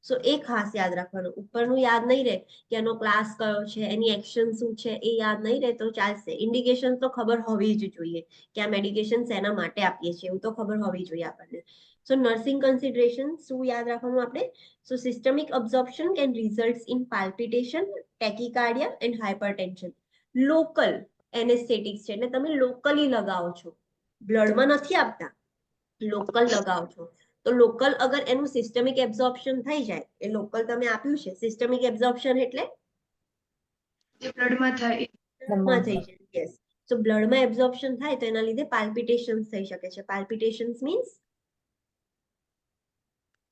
સો એ ખાસ યાદ રાખવાનું. ઉપરનું યાદ નહીં રહે કે એનો ક્લાસ કયો છે, એની એક્શન શું છે, એ યાદ નહીં રહે તો ચાલશે. ઇન્ડિકેશન તો ખબર હોવી જ જોઈએ કે આ મેડિકેશન શેના માટે આપીએ છીએ એવું તો ખબર હોવી જોઈએ આપણને. સો નર્સિંગ કન્સિડરેશન શું યાદ રાખવાનું આપણે? So systemic absorption can result in palpitation, tachycardia and hypertension. Local anaesthetics છે એટલે તમે લોકલી લગાવો છો, બ્લડમાં નથી આપતા, લોકલ લગાવો છો. તો લોકલ અગર એનું સિસ્ટમિક એબ્ઝોર્પ્શન થઈ જાય, એ લોકલ તમે આપ્યું છે. સિસ્ટમિક એબ્ઝોર્પ્શન એટલે જે બ્લડમાં થાય. બ્લડમાં થઈ જાય. યસ. સો બ્લડમાં એબ્ઝોર્પ્શન થાય તો એના લીધે પાલ્પિટેશન્સ થઈ શકે છે. પાલ્પિટેશન્સ મીન્સ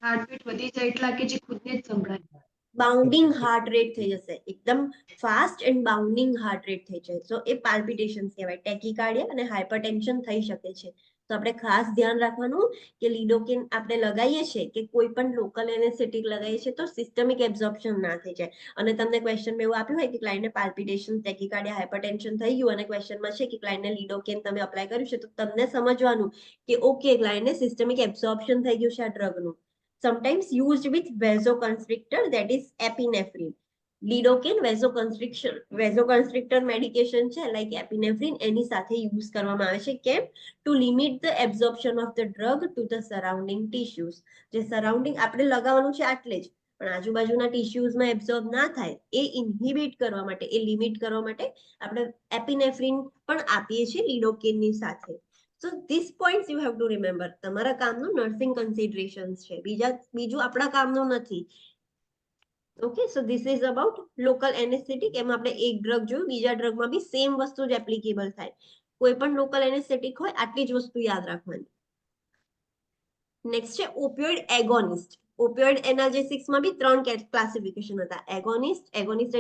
હાર્ટબીટ વધી જાય એટલા કે જે ખુદને જ સંભળાય. બાઉન્ડિંગ હાર્ટ રેટ થઈ જશે, એકદમ fast and bounding heart rate થઈ જાય. સો એ પાલ્પિટેશન્સ કહેવાય. ટેકિકાર્ડિયા અને હાઇપરટેન્શન થઈ શકે છે. તો આપણે ખાસ ધ્યાન રાખવાનું કે લિડોકેન આપણે લગાવીએ છીએ કે કોઈ પણ લોકલ એનેસ્થેટિક લગાવીએ છીએ તો સિસ્ટમિક એબ્ઝોર્પ્શન ના થઈ જાય. અને તમને ક્વેશ્ચનમાં એવું આપ્યું હોય કે ક્લાયન્ટને પાલ્પિટેશન, ટેકિકાર્ડિયા, હાઇપરટેન્શન થઈ ગયું અને ક્વેશ્ચનમાં છે કે ક્લાયન્ટને લિડોકેન તમે અપ્લાય કર્યું છે, તો તમને સમજવાનું કે ઓકે ક્લાયન્ટને સિસ્ટમિક એબ્ઝોર્પ્શન થઈ ગયું છે આ ડ્રગનું. Sometimes used with vasoconstrictor, that is epinephrine. Lidocaine vasoconstrictor medication છે like epinephrine, એની સાથે યુઝ કરવામાં આવે છે. કેમ? To limit the absorption of the drug to the surrounding tissues. જે સરાઉન્ડિંગ આપણે લગાવવાનું છે આટલે જ, પણ આજુબાજુના ટિશ્યુઝમાં એબ્ઝોર્બ ના થાય એ ઇન્હિબિટ કરવા માટે, એ લિમિટ કરવા માટે આપણે એપિનેફ્રિન પણ આપીએ છીએ લિડોકેનની સાથે. So these points you have to remember. તમારા કામનું નર્સિંગ કન્સિડરેશન્સ છે, બીજું આપણા કામનું નથી. Okay, so this is about local anaesthetic. એમાં આપણે એક ડ્રગ જોયું, બીજા ડ્રગમાં બી સેમ વસ્તુ જ એપ્લિકેબલ થાય. કોઈ પણ લોકલ એનેસ્થેટિક હોય આટલી જ વસ્તુ યાદ રાખવાની. નેક્સ્ટ છે ઓપિયોઇડ એગોનિસ્ટ. ઓપિયોઇડ એનાલ્જેસિક્સમાં બી 3 ક્લાસિફિકેશન હતા: એગોનિસ્ટ,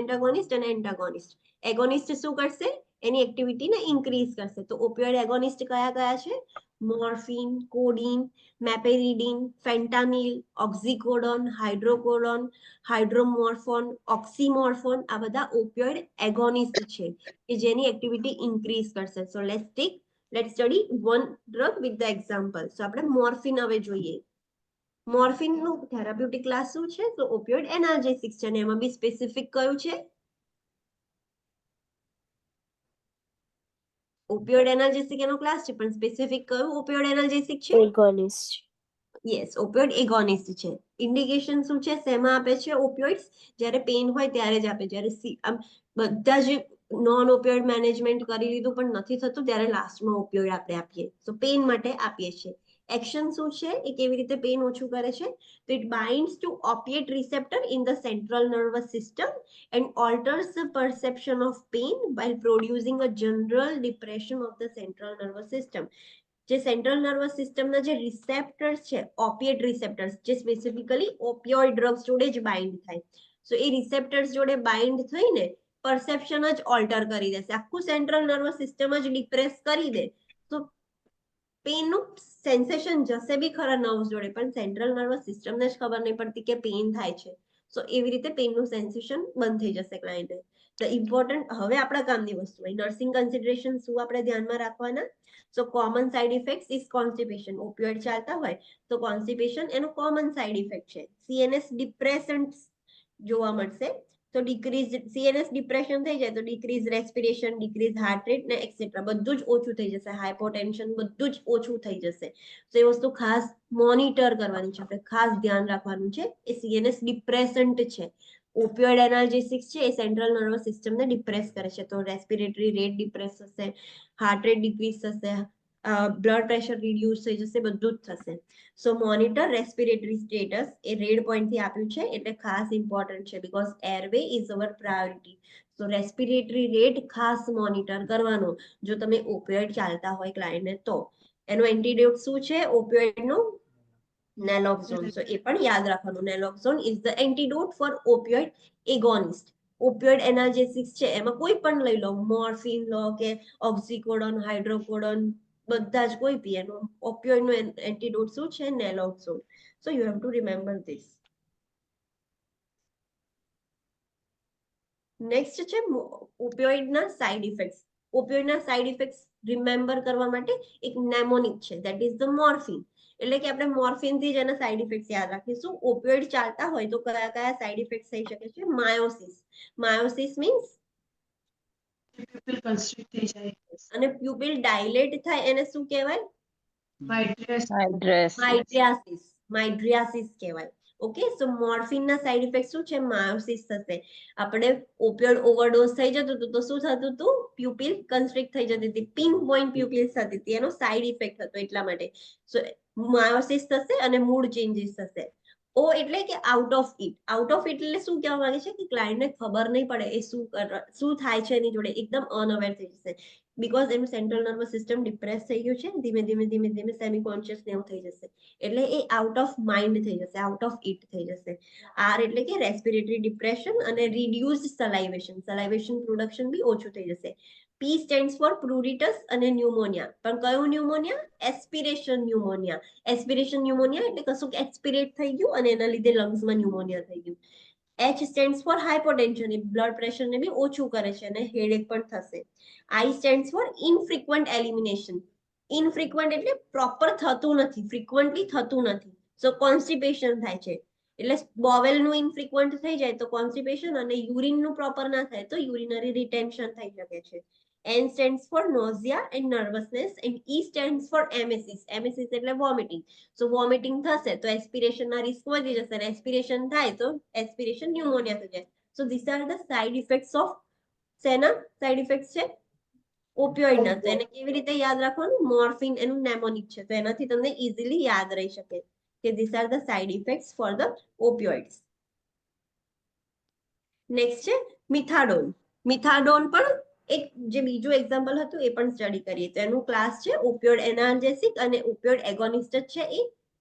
એન્ટાગોનિસ્ટ અને એન્ટાગોનિસ્ટ. એગોનિસ્ટ શું કરશે? એની એક્ટિવિટીને ઇન્ક્રીઝ કરશે. તો ઓપિયોઇડ એગોનિસ્ટ કયા કયા છે? Morphine, codeine, મેપેરિડીન, ફેન્ટાનિલ, ઓક્ઝીકોડોન, હાઇડ્રોકોડોન, હાઇડ્રોમોર્ફોન, ઓક્સીમોર્ફોન. આ બધા ઓપિયોઇડ એગોનિસ્ટ છે કે જેની એક્ટિવિટી ઇન્ક્રીઝ કરશે. So let's take let's study one drug with the example. So આપણે મોર્ફિન હવે જોઈએ. મોર્ફિનનું થેરાપ્યુટિક ક્લાસ શું છે? તો ઓપિયોઇડ એનાલ્જેસિક્સ છે, અને એમાં બી સ્પેસિફિક કયું છે? ઓપિયોઇડ એનાલ્જેસિક એનો ક્લાસ છે, પણ સ્પેસિફિક કયું ઓપિયોઇડ એનાલ્જેસિક છે? એગોનિસ્ટ. યસ, ઓપિયોઇડ એગોનિસ્ટ છે. ઇન્ડિકેશન શું છે? શેમાં આપે છે ઓપિયોઇડ્સ? જ્યારે પેઇન હોય ત્યારે જ આપે. જ્યારે આમ બધા જ નોન ઓપિયોઇડ મેનેજમેન્ટ કરી લીધું પણ નથી થતું, ત્યારે લાસ્ટમાં ઓપિયોઇડ આપણે આપીએ. સો પેઇન માટે આપીએ છીએ. એક્શન શું છે? એ કેવી રીતે પેઇન ઓછું કરે છે? તો it binds to opiate receptor in the central nervous system and alters the perception of pain while producing a general depression of the central nervous system. જે સેન્ટ્રલ નર્વસ સિસ્ટમના જે રિસેપ્ટર્સ છે, ઓપિએટ રિસેપ્ટર્સ, જે specifically ઓપિયોઇડ drugs જોડે જ bind થાય. સો એ receptors જોડે bind થઈને પરસેપ્શન જ ઓલ્ટર કરી દેશે. આખું સેન્ટ્રલ નર્વસ સિસ્ટમ જ ડિપ્રેસ કરી દે. તો પેઇનનું સેન્સેશન જશે બી ખરા નર્વ્સ જોડે, પણ સેન્ટ્રલ નર્વસ સિસ્ટમને જ ખબર નહીં પડતી કે પેઇન થાય છે. સો એવી રીતે પેઇનનું સેન્સેશન બંધ થઈ જશે ક્લાયન્ટને. ધ ઇમ્પોર્ટન્ટ હવે આપણા કામની વસ્તુ હોય નર્સિંગ કન્સિડરેશન શું આપણે ધ્યાનમાં રાખવાના? So common side effects is constipation. Opioid ચાલતા હોય તો કોન્સ્ટિપેશન એનો કોમન સાઇડ ઇફેક્ટ છે. સીએનએસ ડિપ્રેસન્ટ્સ જોવા મળશે. તો ડિક્રીઝ સીએનએસ ડિપ્રેશન થઈ જાય તો decrease respiration, decrease heart rate ને એક્સેટ્રા બધું જ ઓછું થઈ જશે. હાઇપોટેન્શન બધું જ ઓછું થઈ જશે. તો એ વસ્તુ ખાસ મોનિટર કરવાની છે, આપણે ખાસ ધ્યાન રાખવાનું છે. એ સીએનએસ ડિપ્રેસન્ટ છે. ઓપિયોઇડ એનાલ્જેસિક્સ છે એ સેન્ટ્રલ નર્વસ સિસ્ટમને ડિપ્રેસ કરે છે. તો રેસ્પિરેટરી રેટ ડિપ્રેસ થશે, હાર્ટ રેટ ડિક્રીઝ થશે, બ્લડ પ્રેશર રિડ્યુસ થઈ જશે, બધું જ થશે. સો મોનિટર રેસ્પિરેટરી સ્ટેટસ એ રેડ પોઈન્ટથી આપ્યું છે, એટલે ખાસ ઇમ્પોર્ટન્ટ છે, because airway is our priority. So respiratory rate ખાસ મોનિટર કરવાનો જો તમે ઓપિયોઇડ ચાલતા હોય ક્લાયન્ટને તો. એનો એન્ટીડોટ શું છે ઓપિયોઇડનો? નેલોક્ઝોન. સો એ પણ યાદ રાખવાનું. નેલોક્ઝોન is the antidote four ઓપિયોઇડ એગોનિસ્ટ. ઓપિયોઇડ analgesics છે એમાં કોઈ પણ લઈ લો, મોર્ફિન લો કે ઓક્સિકોડોન, હાઇડ્રોકોડોન, બધા જ કોઈ બી એનો ઓપિયોઇડનો એન્ટીડોટ શું છે? Naloxone. So you have to remember this. Next છે ઓપિયોઇડના સાઇડ ઇફેક્ટ્સ. ઓપિયોઇડના સાઇડ ઇફેક્ટ્સ રિમેમ્બર કરવા માટે એક નેમોનિક છે, ધેટ ઇઝ ધ મોર્ફિન. એટલે કે આપણે મોર્ફિનથી જ એના સાઇડ ઇફેક્ટ્સ યાદ રાખીશું. ઓપિયોઇડ ચાલતા હોય તો કયા કયા સાઇડ ઇફેક્ટ્સ થઈ શકે છે? માયોસિસ. માયોસિસ મીન્સ પ્યુપિલ કન્સ્ટ્રિક્ટ થઈ જાય. અને પ્યુપિલ ડાયલેટ થાય એને શું કહેવાય? હાઇડ્રેસ. માઇડ્રિયાસિસ. માઇડ્રિયાસિસ કહેવાય. ઓકે, સો મોર્ફિનના સાઇડ ઇફેક્ટ શું છે? માયોસિસ થશે. આપણે ઓપિયોઇડ ઓવરડોઝ થઈ જતું હતું તો શું થતું હતું? પ્યુપિલ કન્સ્ટ્રિક્ટ થઈ જતી હતી, પિંક પોઈન્ટ પ્યુપિલ્સ થતી હતી. એનો સાઇડ ઇફેક્ટ હતો એટલા માટે. સો માયોસિસ થશે અને મૂડ ચેન્જીસ થશે. ઓ એટલે કે out of it. Out of it એટલે શું કહેવા માંગે છે કે ક્લાયન્ટને ખબર નહીં પડે એ શું થાય છે એની જોડે, એકદમ અનઅવેર થઈ જશે. બીકોઝ એનું સેન્ટ્રલ નર્વસ સિસ્ટમ ડિપ્રેસ થઈ ગયું છે, ધીમે ધીમે ધીમે ધીમે સેમી કોન્શિયસ ને એવું થઈ જશે. એટલે એ આઉટ ઓફ માઇન્ડ થઈ જશે, આઉટ ઓફ ઇટ થઈ જશે. આર એટલે કે રેસ્પિરેટરી ડિપ્રેશન અને રિડ્યુસ્ડ સલાઇવેશન. સલાઇવેશન પ્રોડક્શન બી ઓછું થઈ જશે. પી સ્ટેન્ડ્સ ફોર પ્રુરિટસ અને ન્યુમોનિયા. પણ કયું pneumonia? Aspiration pneumonia. Aspiration pneumonia એટલે કશું એક્સપિરેટ થઈ ગયું અને એના લીધે લંગ્સમાં ન્યુમોનિયા થઈ ગયું. H stands for hypotension. એ બ્લડ પ્રેશરને બી ઓછું કરે છે અને હેડેક પણ થશે. I stands for infrequent elimination. Infrequent એટલે પ્રોપર થતું નથી, ફ્રીક્વન્ટલી થતું નથી. સો કોન્સ્ટિપેશન થાય છે. એટલે બોવેલનું ઇનફ્રીક્વન્ટ થઈ જાય તો કોન્સ્ટિપેશન, અને યુરિનનું પ્રોપર ના થાય તો યુરિનરી રિટેન્શન થઈ શકે છે. N stands for nausea and nervousness and E stands for emesis. Emesis એટલે vomiting. So vomiting થશે તો એસ્પિરેશન ના રિસ્ક વધી જશે, અને એસ્પિરેશન થાય તો એસ્પિરેશન ન્યુમોનિયા થઈ જાય. So these are the side effects of શેના સાઇડ ઇફેક્ટ્સ છે? ઓપિયોઇડના. તો એને કેવી રીતે યાદ રાખવાનું? મોર્ફિન એનું નેમોનિક છે, તો એનાથી તમને ઇઝીલી યાદ રહી શકે કે these are the side effects for the opioids. Next છે મિથાડોન. મિથાડોન પણ એક જે બીજું એક્ઝામ્પલ હતું એ પણ સ્ટડી કરીએ તો એનું ક્લાસ છે ઓપિયોઇડ એનાલ્જેસિક અને ઓપિયોઇડ એગોનિસ્ટ જ છે. એ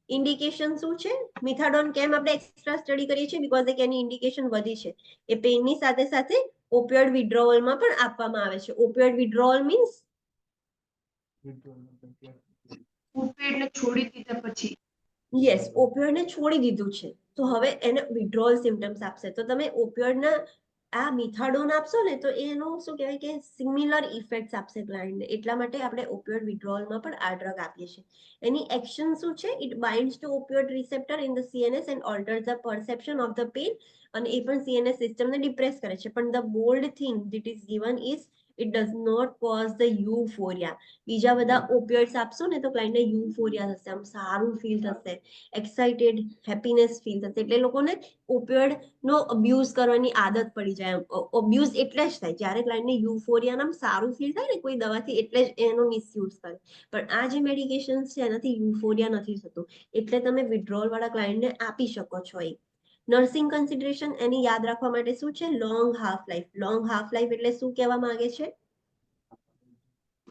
ઇન્ડિકેશન શું છે? મિથાડોન કેમ આપણે એક્સ્ટ્રા સ્ટડી કરીએ છીએ? બીકોઝ એક એની ઇન્ડિકેશન વધી છે. એ પેઇનની સાથે સાથે ઓપિયોઇડ વિડ્રોવલમાં પણ આપવામાં આવે છે. ઓપિયોઇડ વિડ્રોવલ મીન્સ ઓપિયોઇડને છોડી દીધા પછી. યસ, ઓપિયોઇડને છોડી દીધું છે તો હવે એને વિડ્રોવલ સિમ્ટમ્સ આપશે. તો તમે ઓપિયોઇડના આ મિથાડોન આપશો ને તો એનો શું કહેવાય કે સિમિલર ઇફેક્ટ્સ આપશે ક્લાયન્ટને. એટલા માટે આપણે ઓપિયોઇડ વિડ્રોવલમાં પણ આ ડ્રગ આપીએ છીએ. એની એક્શન શું છે? It binds to opioid receptor in the CNS and alters the perception of the pain. અને એ પણ સીએનએસ સિસ્ટમને ડિપ્રેસ કરે છે. પણ the bold thing that is given is it does not cause the euphoria. બીજા બધા ઓપિયોઇડ્સ આપશો ને તો ક્લાયન્ટને યુફોરિયા થશે, આમ સારું ફીલ થશે, એક્સાઇટેડ, હેપીનેસ ફીલ થશે. એટલે લોકોને ઓપિયોઇડ નો અબ્યુઝ કરવાની આદત પડી જાય. અબ્યુઝ એટલે જ થાય જ્યારે ક્લાયન્ટને યુફોરિયા નામ સારું ફીલ થાય ને કોઈ દવાથી, એટલે જ એનો મિસયુઝ કરે. પણ આ જે મેડિકેશન્સ છે એનાથી યુફોરિયા નથી થતું, એટલે તમે વિડ્રોલ વાળા ક્લાયન્ટને આપી શકો છો. એ નર્સિંગ કન્સિડરેશન એની યાદ રાખવા માટે શું છે? Long half life. Long half life એટલે શું કહેવા માંગે છે?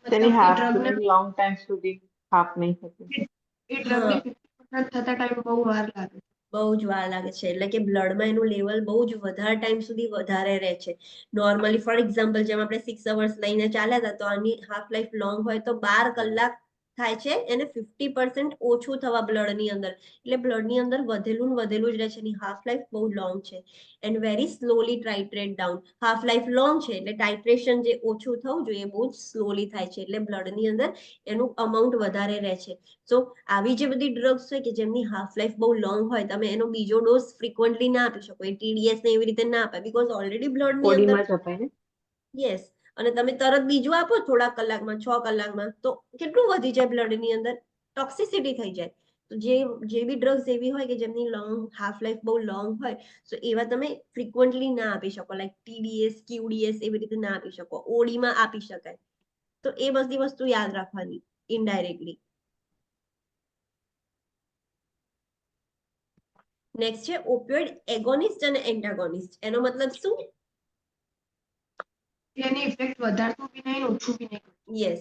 તેની મતલબ એ હાફ ડ્રગને લોંગ ટાઈમ સુધી હાફ નહીં થતી. એ ડ્રગને 50% થતા ટાઈમ બહુ વાર લાગે. બહુ જ વાર લાગે છે. એટલે કે બ્લડમાં એનું લેવલ બહુ જ વધારે ટાઈમ સુધી વધારે રહે છે. નોર્મલી ફોર એક્ઝામ્પલ જેમ આપણે 6 અવર્સ લઈને ચાલ્યા હતા, તો આની હાફ લાઈફ લોંગ હોય તો 12 કલાક થાય છે. એને 50% ઓછું થવા બ્લડની અંદર, એટલે બ્લડની અંદર વધેલું જ રહે છે. એની હાફ લાઈફ બહુ લોંગ છે. And very slowly titrate down. Half life long છે એટલે ટાઇટ્રેશન જે ઓછું થવું જોઈએ એ બહુ જ સ્લોલી થાય છે, એટલે બ્લડની અંદર એનું અમાઉન્ટ વધારે રહે છે. સો આવી જે બધી ડ્રગ્સ છે કે જેમની હાફ લાઈફ બહુ લોંગ હોય, તમે એનો બીજો ડોઝ ફ્રિકવન્ટલી ના આપી શકો. એ ટીડીએસ ને એવી રીતે ના અપાય, બીકોઝ ઓલરેડી બ્લડની અંદર બોડીમાં જ અપાય ને. યસ. અને તમે તરત બીજું આપો થોડા કલાકમાં, 6 કલાકમાં, તો કેટલું વધી જાય બ્લડની અંદર, ટોક્સિસિટી થઈ જાય. તો જે બી ડ્રગ્સ એવી હોય કે જેમની લોંગ હાફ લાઈફ બહુ લોંગ હોય, સો એવા તમે ફ્રિકવન્ટલી ના આપી શકો. લાઈક ટીડીએસ, ક્યુડીએસ એવી રીતે ના આપી શકો. ઓડીમાં આપી શકાય. તો એ બધી વસ્તુ યાદ રાખવાની ઇનડાયરેક્ટલી. નેક્સ્ટ છે ઓપિયોઇડ એગોનિસ્ટ અને એન્ટાગોનિસ્ટ. એનો મતલબ શું? એની ઇફેક્ટ વધારતું બી નહીં, ઓછું બી નહીં. યસ.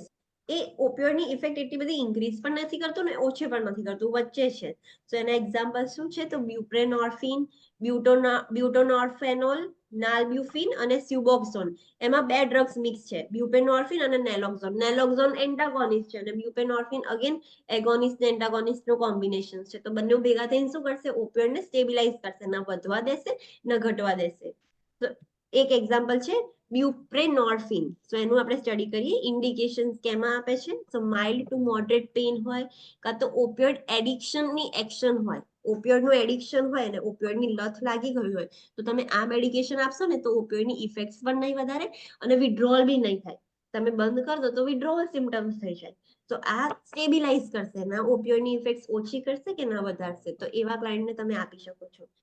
એ ઓપિયોઇડની ઇફેક્ટ એટલી બધી ઇન્ક્રીઝ પણ નથી કરતું ને ઓછી પણ નથી કરતું, વચ્ચે છે. સો એના એક્ઝામ્પલ શું છે? તો બ્યુપ્રેનોર્ફિન, બ્યુટોનોર્ફેનોલ, નાલ્બ્યુફિન અને સ્યુબોક્સોન. એમાં બે ડ્રગ્સ મિક્સ છે, બ્યુપેનોર્ફિન અને નેલોક્ઝોન. નેલોક્ઝોન એન્ટાગોનિસ્ટ છે અને બ્યુપેનોર્ફિન અગેન એગોનિસ્ટ ને એન્ટાગોનિસ્ટ નો કોમ્બિનેશન છે. તો બંને ભેગા થઈને શું કરશે? ઓપિયોઇડને સ્ટેબિલાઇઝ કરશે, ના વધવા દેશે ના ઘટવા દેશે. તો એક એક્ઝામ્પલ છે બ્યુપ્રેનોર્ફિન. સો એનું આપણે સ્ટડી કરીએ. ઇન્ડિકેશન્સ કેમાં આપે છે? સો માઇલ્ડ ટુ મોડરેટ પેઇન હોય, કાં તો ઓપિયોઇડ એડિક્શનની એક્શન હોય. ઓપિયોઇડનું એડિક્શન હોય અને ઓપિયોઇડની લત લાગી ગઈ હોય, તો તમે આ મેડિકેશન આપશો ને તો ઓપિયોઇડની ઇફેક્ટ્સ પણ નહીં વધારે અને વિડ્રોલ બી નહીં થાય. તમે બંધ કરી દો તો વિડ્રોવલ સિમ્ટમ્સ થઈ જાય. તો આ સ્ટેબિલાઇઝ કરશે, ના ઓપિયોઇડની ઇફેક્ટ્સ ઓછી કરશે કે ના વધારશે. તો એવા ક્લાયન્ટને તમે આપી શકો છો.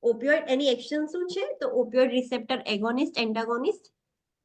ઓપિયોઇડ એની એક્શન શું છે? તો ઓપિયોઇડ રિસેપ્ટર એગોનિસ્ટ, એન્ટાગોનિસ્ટ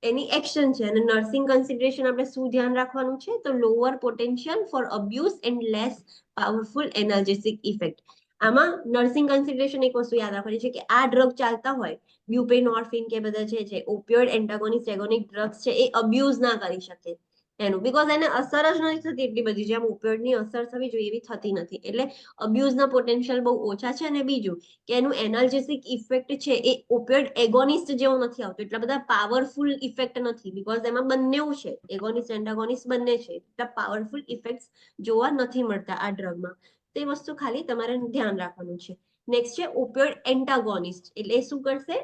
એની એક્શન છે. અને નર્સિંગ કન્સિડરેશન આપણે શું ધ્યાન રાખવાનું છે? તો lower potential for abuse and less powerful energetic effect. આમાં નર્સિંગ કન્સિડરેશન એક વસ્તુ યાદ રાખવાની છે કે આ ડ્રગ ચાલતા હોય, બ્યુપેનોર્ફિન કે બધા છે ઓપિયોઇડ એન્ટાગોનિસ્ટ એગોનિક ડ્રગ્સ છે, એ અબ્યુઝ ના કરી શકે એનું, બીકોઝ એને અસર જ નથી થતી એટલી બધી જેમ ઓપિયોઇડની અસર થવી જોઈએ એવી થતી નથી. એટલે અબ્યુઝના પોટેન્શિયલ બહુ ઓછા છે. અને બીજું કે એનું એનર્જેટિક ઇફેક્ટ છે એ ઓપિયોઇડ એગોનિસ્ટ જેવો નથી આવતો, એટલા બધા પાવરફુલ ઇફેક્ટ નથી, બીકોઝ એમાં બંને છે, એગોનિસ્ટ એન્ટાગોનિસ્ટ બંને છે. એટલા પાવરફુલ ઇફેક્ટ્સ જોવા નથી મળતા આ ડ્રગમાં. તે વસ્તુ ખાલી તમારે ધ્યાન રાખવાનું છે. નેક્સ્ટ છે ઓપિયોઇડ એન્ટાગોનિસ્ટ. એટલે શું કરશે?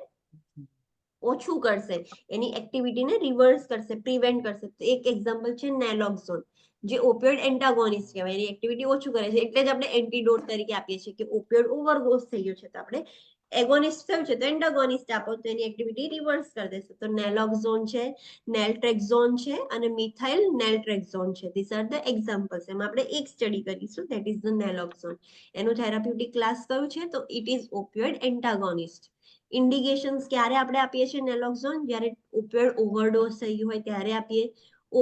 ઓછું કરશે, એની એક્ટિવિટીને રિવર્સ કરશે, પ્રિવેન્ટ કરશે. તો એક એક્ઝામ્પલ છે નેલોક્ઝોન, જે ઓપિયોઇડ એન્ટાગોનિસ્ટ કહેવાય. એની એક્ટિવિટી ઓછું કરે છે, એટલે જ આપણે એન્ટીડોટ તરીકે આપીએ છીએ કે ઓપિયોઇડ ઓવરડોઝ થઈ ગયો છે તો આપણે એગોનિસ્ટ થયું છે તો એન્ટાગોનિસ્ટ આપો તો એની એક્ટિવિટી રિવર્સ કરી દેશે. તો નેલોક્ઝોન છે, નેલ્ટ્રેક્ઝોન છે અને મિથાઇલ નેલ્ટ્રેક્ઝોન છે. This are the examples. એમાં આપણે એક સ્ટડી કરીશું, ધેટ ઇઝ ધ નેલોક્ઝોન. એનું થેરાપ્યુટિક ક્લાસ કયું છે? તો ઇટ ઇઝ ઓપિયોઇડ એન્ટાગોનિસ્ટ. ઇન્ડિકેશન્સ ક્યારે આપણે આપીએ છીએ નેલોક્ઝોન? જ્યારે ઓપિયોઇડ ઓવરડોઝ થઈ ગયું હોય ત્યારે આપીએ.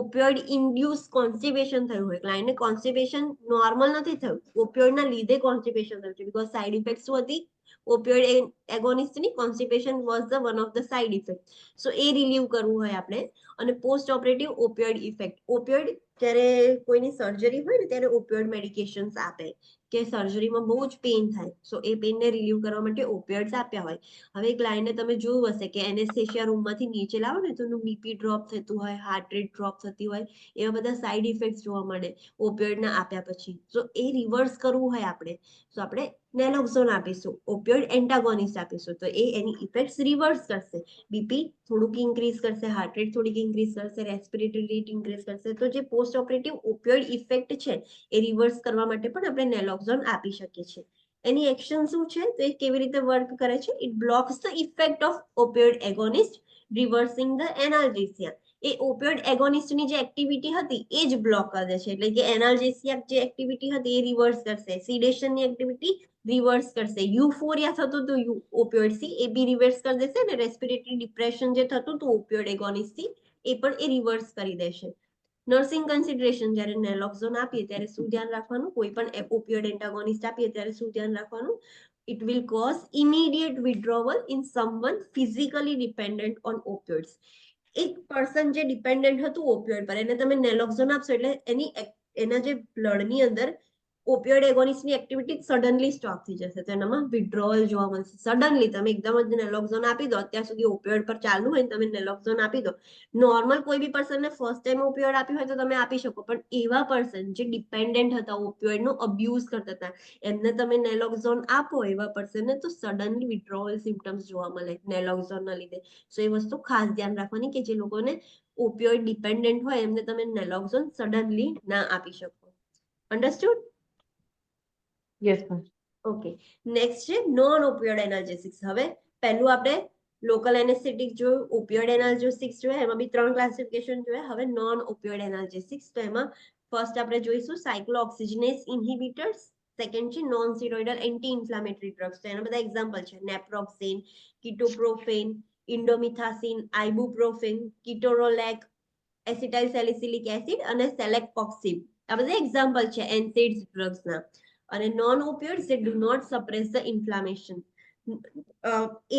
ઓપિયોઇડ ઇન્ડ્યુસ કોન્સ્ટિપેશન થયું હોય, ક્લાયન્ટને કોન્સ્ટિપેશન નોર્મલ નથી થયું, ઓપિયોઇડના લીધે કોન્સ્ટિપેશન થયું છે, બીકોઝ સાઇડ ઇફેક્ટ શું હતી? ઓપિયોઇડ એગોનિસ્ટની constipation was the one of the side effect. So એ રિલીવ કરવું હોય આપણે. અને post operative opioid effect. Opioid જ્યારે કોઈની સર્જરી હોય ને ત્યારે ઓપિયોઇડ મેડિકેશન્સ આપે કે સર્જરીમાં બહુ જ પેઇન થાય, સો એ પેઇનને રિલીવ કરવા માટે ઓપિયોઇડ્સ આપ્યા હોય. હવે ક્લાયન્ટને તમે જોયું હશે કે એનેસ્થેશિયા રૂમમાંથી નીચે લાવો ને તો એનું બીપી ડ્રોપ થતું હોય, હાર્ટ રેટ ડ્રોપ થતી હોય, એવા બધા સાઇડ ઇફેક્ટ્સ જોવા મળે ઓપિયોઇડના આપ્યા પછી. સો એ રિવર્સ કરવું હોય આપણે, તો આપણે નેલોક્ઝોન આપીશું, ઓપિયોઇડ એન્ટાગોનિસ્ટ આપીશું, તો એ એની ઇફેક્ટ્સ રિવર્સ કરશે. બીપી થોડુંક ઇન્ક્રીઝ કરશે, હાર્ટ રેટ થોડીક ઇન્ક્રીઝ કરશે, રેસ્પિરેટરી રેટ ઇન્ક્રીઝ કરશે. તો જે પોસ્ટ ઓપરેટિવ ઓપિયોઇડ ઇફેક્ટ છે એ રિવર્સ કરવા માટે પણ આપણે નેલોક્ઝોન આપી શકીએ છીએ. એની એક્શન શું છે, તો એ કેવી રીતે વર્ક કરે છે? It blocks the effect of opioid agonist reversing the analgesia. એ ઓપિયોઇડ એગોનિસ્ટની જે એક્ટિવિટી હતી એ જ બ્લોક કરે છે, એટલે કે એનાલ્જેસિયા જે એક્ટિવિટી હતી એ રિવર્સ કરશે, સિડેશનની એક્ટિવિટી રિવર્સ કરશે, યુફોરિયા થતું હતું ઓપિયોઇડ થી એ બી રિવર્સ કરી દેશે, અને રેસ્પિરેટરી ડિપ્રેશન જે થતું હતું ઓપિયોઇડ એગોનિસ્ટ થી એ પણ એ રિવર્સ કરી દેશે. નર્સિંગ કન્સિડરેશન, જ્યારે નેલોક્ઝોન આપીએ ત્યારે શું ધ્યાન રાખવાનું? કોઈ પણ ઓપિયોઇડ એન્ટાગોનિસ્ટ આપીએ ત્યારે શું ધ્યાન રાખવાનું? It will cause immediate withdrawal in someone physically dependent on opioids. એક પર્સન જે ડિપેન્ડન્ટ હતું ઓપિયોઇડ પર, એને તમે નેલોક્ઝોન આપશો એટલે એના જે બ્લડની અંદર ઓપિયોઇડ એગોનિસ્ટની એક્ટિવિટી સડનલી સ્ટોપ થઈ જશે, તો એનામાં વિડ્રોવલ જોવા મળશે. સડનલી તમે એકદમ જ નેલોક્ઝોન આપી દો, અત્યાર સુધી ઓપિયોઇડ પર ચાલુ હોય તમે નેલોક્ઝોન આપી દો. નોર્મલ કોઈ બી પર્સનને ફર્સ્ટ ટાઈમ ઓપિયોઇડ આપ્યું હોય તો તમે આપી શકો, પણ એવા પર્સન જે ડિપેન્ડન્ટ હતા, ઓપિયોઇડનો અબ્યુઝ કરતા હતા, એમને તમે નેલોક્ઝોન આપો એવા પર્સનને, તો સડનલી વિડ્રોવલ સિમ્પટમ્સ જોવા મળે નેલોક્ઝોનના લીધે. સો એ વસ્તુ ખાસ ધ્યાન રાખવાની કે જે લોકોને ઓપિયોઇડ ડિપેન્ડન્ટ હોય એમને તમે નેલોક્ઝોન સડનલી ના આપી શકો. Understood? Yes ma'am. Okay, next છે નોન ઓપિયોઇડ એનાલ્જેસિક્સ. હવે પહેલું આપણે લોકલ એનેસ્થેટિક જોયું, ઓપિયોઇડ એનાલ્જેસિક્સ જોયા, એમાં બી 3 ક્લાસિફિકેશન જોયા. હવે નોન ઓપિયોઇડ એનાલ્જેસિક્સ, તો એમાં ફર્સ્ટ આપણે જોઈશું સાયક્લોઓક્સિજનેસ ઇન્હિબિટર્સ, સેકન્ડ છે non steroidal anti inflammatory drugs. તો એના બધા એક્ઝામ્પલ છે નેપ્રોક્સેન, કીટોપ્રોફેન, ઇન્ડોમિથાસિન, આઇબુપ્રોફેન, કીટોરોલેક, એસિટાઇલ સેલિસિલિક એસિડ અને સેલેક્ટોક્સિબ. આ બધા એક્ઝામ્પલ છે એનસેડ્સ ડ્રગ્સના. અને નોન ઓપિયોઇડ્સ જે do not suppress the inflammation.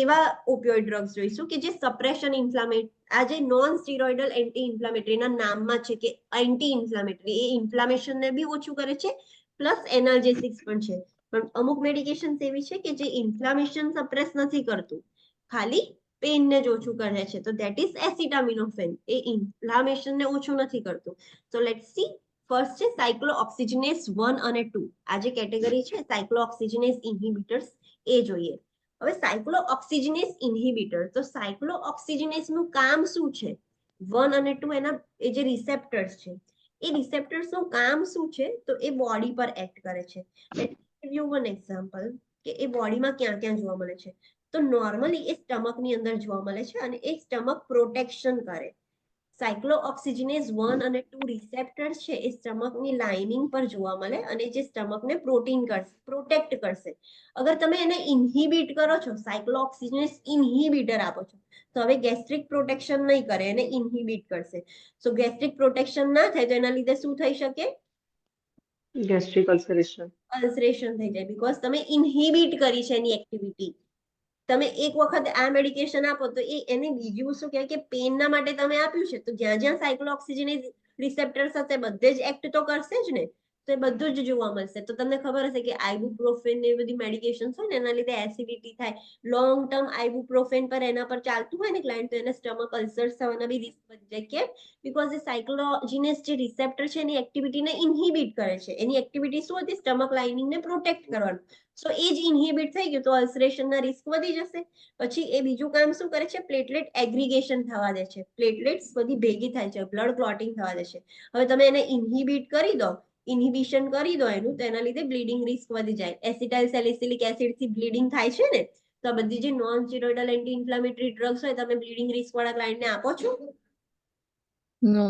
એવા ઓપિયોઇડ ડ્રગ્સ જોઈશું કે જે સપ્રેશન ઇન્ફ્લામેટ, આ જે નોન સ્ટીરોઇડલ એન્ટી ઇન્ફ્લામેટરીના નામમાં છે કે એન્ટી ઇન્ફ્લામેટરી, એ ઇન્ફ્લામેશનને બી ઓછું કરે છે પ્લસ એનાલ્જેસિક્સ પણ છે. પણ અમુક મેડિકેશન્સ એવી છે કે જે ઇન્ફ્લામેશન સપ્રેસ નથી કરતું, ખાલી પેઇનને જ ઓછું કરે છે. તો ધેટ ઇઝ એસિટામિનોફેન, એ ઇન્ફ્લામેશનને ઓછું નથી કરતું. તો લેટ્સ સી. ફર્સ્ટ છે સાયક્લોઓક્સિજનેસ 1 અને 2. આ જે કેટેગરી છે સાયક્લોઓક્સિજનેસ ઇન્હિબિટર્સ, એ જોઈએ. હવે સાયક્લોઓક્સિજનેસ ઇન્હિબિટર, તો સાયક્લોઓક્સિજનેસ નું કામ શું છે? 1 અને 2 એના એ જે રિસેપ્ટર્સ છે, એ રિસેપ્ટર્સ નું કામ શું છે? તો એ બોડી પર એક્ટ કરે છે. Let me give you one example કે એ બોડીમાં ક્યાં ક્યાં જોવા મળે છે. તો નોર્મલી એ સ્ટમકની અંદર જોવા મળે છે અને એ સ્ટમક પ્રોટેક્શન કરે. સાયક્લોઓક્સિજનેસ 1 અને 2 રિસેપ્ટર્સ છે એ સ્ટમકની લાઇનિંગ પર જોવા મળે અને જે સ્ટમકને પ્રોટેક્ટ કરશે. અગર તમે એને ઇન્હિબિટ કરો છો, સાયક્લોઓક્સિજનેસ ઇન્હિબિટર આપો છો, તો હવે ગેસ્ટ્રિક પ્રોટેક્શન નહીં કરે, એને ઇન્હિબિટ કરશે. સો ગેસ્ટ્રિક પ્રોટેક્શન ના થાય તો એના લીધે શું થઈ શકે? ગેસ્ટ્રિક અલ્સરેશન. અલ્સરેશન થઈ જાય, બીકોઝ તમે ઇન્હિબિટ કરી છે એની એક્ટિવિટી. તમે એક વખત આ મેડિકેશન આપો તો એને બીજું શું કહેવાય કે પેનના માટે તમે આપ્યું છે, તો જ્યાં જ્યાં સાયક્લોઓક્સિજનેસ રિસેપ્ટર્સ હશે બધે જ એક્ટ તો કરશે જ ને, તો એ બધું જ જોવા મળશે. તો તમને ખબર હશે કે આઇબુપ્રોફેન ને એ બધી મેડિકેશન્સ હોય ને એના લીધે એસિડિટી થાય, લોંગ ટર્મ આઇબુપ્રોફેન પર એના પર ચાલતું હોય ને ક્લાયન્ટ, તો એને સ્ટમક અલ્સર્સ થવાના બી રિસ્ક વધી જાય. કેમ? બીકોઝ એ સાયક્લોજીનેસ જે રિસેપ્ટર છે એની એક્ટિવિટીને ઇન્હિબિટ કરે છે. એની એક્ટિવિટી શું હતી? સ્ટમક લાઇનિંગને પ્રોટેક્ટ કરવાનું. સો એ જ ઇન્હિબિટ થઈ ગયું તો અલ્સરેશનના રિસ્ક વધી જશે. પછી એ બીજું કામ શું કરે છે? પ્લેટલેટ એગ્રીગેશન થવા દે છે, પ્લેટલેટ્સ બધી ભેગી થાય છે, બ્લડ ક્લોટિંગ થવા દે છે. હવે તમે એને ઇન્હિબિટ કરી દો, ઇન્હિબિશન કરી દો એનું, તો એના લીધે બ્લીડિંગ રિસ્ક વધી જાય. એસિટાઇલ સેલિસિલિક એસિડ થી બ્લીડિંગ થાય છે ને, તો આ બધી જે non steroidal anti inflammatory drugs હોય તમે બ્લીડિંગ રિસ્ક વાળા ક્લાયન્ટને આપો છો? નો.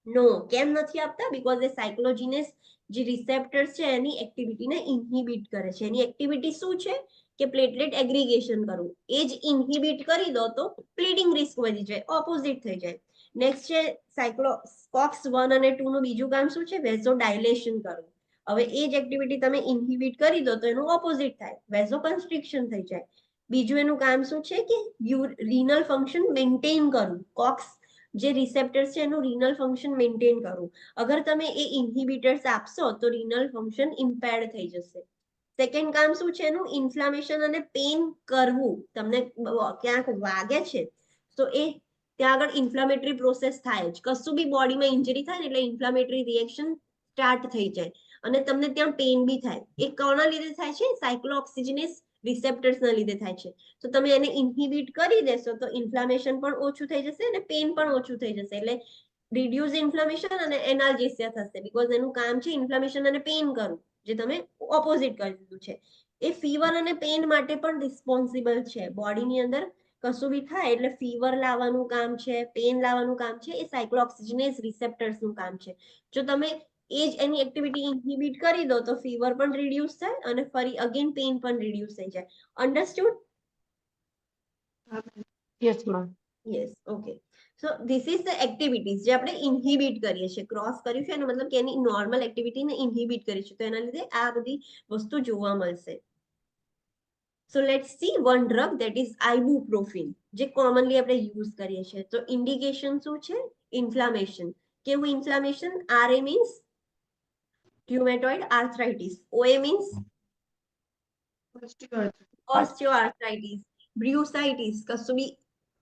નો. કેમ નથી આપતા? બીકોઝ એ સાયક્લોજીનેસ જે રિસેપ્ટર્સ છે એની એક્ટિવિટીને ઇન્હિબિટ કરે છે. એની એક્ટિવિટી શું છે? કે પ્લેટલેટ એગ્રીગેશન કરવું. એ જ ઇન્હિબિટ કરી દો તો બ્લીડિંગ રિસ્ક વધી જાય, ઓપોઝિટ થઈ જાય. નેક્સ્ટ છે સાયક્લોકોક્સ 1 અને 2 નું બીજું કામ શું છે? વેઝોડાયલેશન કરવું. હવે એ જ એક્ટિવિટી તમે ઇન્હિબિટ કરી દો તો એનું ઓપોઝિટ થાય, વેઝોકન્સ્ટ્રિક્શન થઈ જાય. બીજું એનું કામ શું છે? કે રીનલ ફંક્શન મેન્ટેન કરવું. કોક્સ જે રિસેપ્ટર્સ છે એનું રીનલ ફંક્શન મેન્ટેન કરવું. અગર તમે એ ઇન્હિબિટર્સ આપશો તો રીનલ ફંક્શન ઇમ્પેર્ડ થઈ જશે. સેકન્ડ કામ શું છે એનું? ઇન્ફ્લામેશન અને પેન કરવું. તમને ક્યાંક વાગે છે તો એ ત્યાં આગળ ઇન્ફ્લામેટરી પ્રોસેસ થાય જ. કશું બી બોડીમાં ઇન્જરી થાય ને એટલે ઇન્ફ્લામેટરી રિએક્શન સ્ટાર્ટ થઈ જાય અને તમને ત્યાં પેઇન બી થાય, એ કોના લીધે થાય છે? સાયક્લોઓક્સિજનેસ રિસેપ્ટર્સના લીધે થાય છે. તો તમે એને ઇન્હિબિટ કરી દેશો તો ઇન્ફ્લામેશન પણ ઓછું થઈ જશે અને પેઇન પણ ઓછું થઈ જશે. એટલે રિડ્યુસ ઇન્ફ્લામેશન અને એનાલ્જેસિયા થશે, બીકોઝ એનું કામ છે ઇન્ફ્લામેશન અને પેઇન કરવું, જે તમે ઓપોઝિટ કરી દીધું છે. એ ફીવર અને પેઇન માટે પણ રિસ્પોન્સિબલ છે. બોડીની અંદર કશું બી થાય એટલે ફીવર લાવવાનું કામ છે, પેઇન લાવવાનું કામ છે, એ સાયક્લોઓક્સિજનેસ રિસેપ્ટર્સનું કામ છે. જો તમે એ જ એની એક્ટિવિટી ઇન્હિબિટ કરી દો તો ફીવર પણ રિડ્યુસ થાય અને ફરી અગેન પેઇન પણ રિડ્યુસ થઈ જાય. Understood? Yes ma'am. Yes, okay. So this is the activities જે આપણે ઇન્હિબિટ કરીએ છીએ. ક્રોસ કર્યું છે એનો મતલબ કે એની નોર્મલ એક્ટિવિટીને ઇન્હિબિટ કરી છે, તો એના લીધે આ બધી વસ્તુ જોવા મળશે. So let's see one drug that is ibuprofen, જે કોમનલી આપણે યુઝ કરીએ છીએ. તો ઇન્ડિકેશન શું છે? ઇન્ફ્લામેશન. કેવું inflammation? RA means rheumatoid arthritis, OA means osteoarthritis, બ્રુસાઇટિસ, કશું બી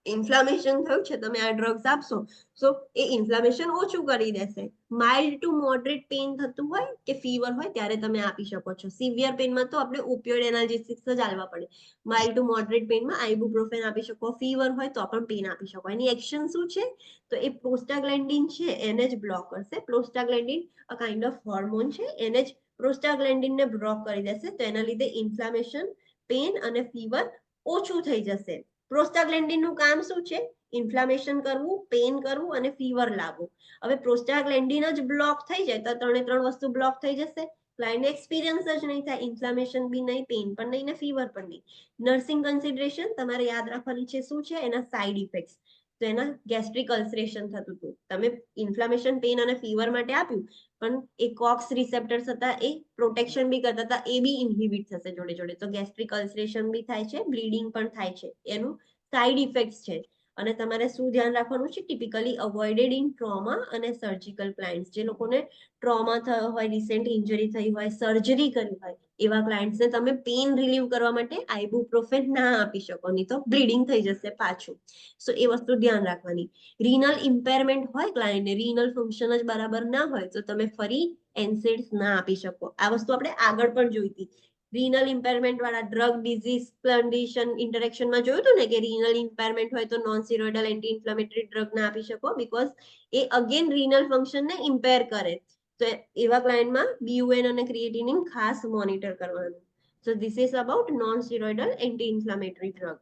ઇન્ફ્લામેશન થયું છે, તમે આ ડ્રગ્સ આપશો સો એ ઇન્ફ્લામેશન ઓછું કરી દેશે. માઇલ્ડ ટુ મોડરેટ પેઇન થતું હોય કે ફીવર હોય ત્યારે તમે આપી શકો છો. સિવિયર પેઇનમાં તો આપણે ઓપિયોઇડ એનાલ્જેસિક્સ જ આપવા પડે. માઇલ્ડ ટુ મોડરેટ પેઇનમાં આઇબુપ્રોફેન આપી શકો. ફીવર હોય તો પણ પેઇન આપી શકો. એની એક્શન શું છે? તો એ પ્રોસ્ટાગ્લેન્ડિન છે એને જ બ્લોક કરશે. પ્રોસ્ટાગ્લેન્ડિન અ કાઇન્ડ ઓફ હોર્મોન છે, એને જ પ્રોસ્ટાગ્લેન્ડિનને બ્લોક કરી દેશે, તો એના લીધે ઇન્ફ્લામેશન, પેઇન અને ફીવર ઓછું થઈ જશે. પ્રોસ્ટાગ્લેન્ડિનનું કામ શું છે? ઇન્ફ્લામેશન કરવું, પેઇન કરવું અને ફીવર લાવવું. હવે પ્રોસ્ટાગ્લેન્ડિન જ બ્લોક થઈ જાય તો ત્રણ વસ્તુ બ્લોક થઈ જશે. ક્લાયન્ટને એક્સપિરિયન્સ જ નહીં થાય, ઇન્ફ્લામેશન બી નહીં, પેઇન પણ નહીં ને ફીવર પણ નહીં. નર્સિંગ કન્સિડરેશન તમારે યાદ રાખવાની છે શું છે? એના સાઇડ ઇફેક્ટ્સ. તો એના ગેસ્ટ્રિક અલ્સરેશન થતું હતું. તમે ઇન્ફ્લામેશન, પેઇન અને ફીવર માટે આપ્યું, પણ એ કોક્સ રિસેપ્ટર્સ હતા, એ પ્રોટેક્શન બી કરતા હતા, એ બી ઇન્હિબિટ થશે જોડે જોડે. તો ગેસ્ટ્રિક અલ્સરેશન બી થાય છે, બ્લીડિંગ પણ થાય છે. એનું સાઇડ ઇફેક્ટ્સ છે. અને તમારે શું ધ્યાન રાખવાનું છે? ટિપિકલી અવોઇડેડ ઇન ટ્રોમા અને સર્જિકલ ક્લાયન્ટ્સ. જે લોકોને ટ્રોમા થયો હોય, રિસેન્ટ ઇન્જરી થઈ હોય, સર્જરી કરી હોય, એવા ક્લાયન્ટ્સને તમે પેઇન રિલીવ કરવા માટે આઇબુપ્રોફેન ના આપી શકો, નહીં તો બ્લીડિંગ થઈ જશે પાછું. સો એ વસ્તુ ધ્યાન રાખવાની. રીનલ ઇમ્પેરમેન્ટ હોય ક્લાયન્ટને, રીનલ ફંક્શન જ બરાબર ના હોય તો તમે ફરી એનસેડ્સ ના આપી શકો. આ વસ્તુ આપણે આગળ પણ જોઈ હતી. રીનલ ઇમ્પેરમેન્ટ વાળા ડ્રગ ડિઝીઝ કન્ડિશન ઇન્ટરેક્શનમાં જોયું હતું ને કે રીનલ ઇમ્પેરમેન્ટ હોય તો non steroidal anti inflammatory drug ના આપી શકો, બીકોઝ એ અગેન રીનલ ફંક્શનને ઇમ્પેર કરે. તો એવા ક્લાયન્ટમાં BUN અને ક્રિએટિનિન ખાસ મોનિટર કરવાનું. સો this is about non steroidal anti inflammatory drug.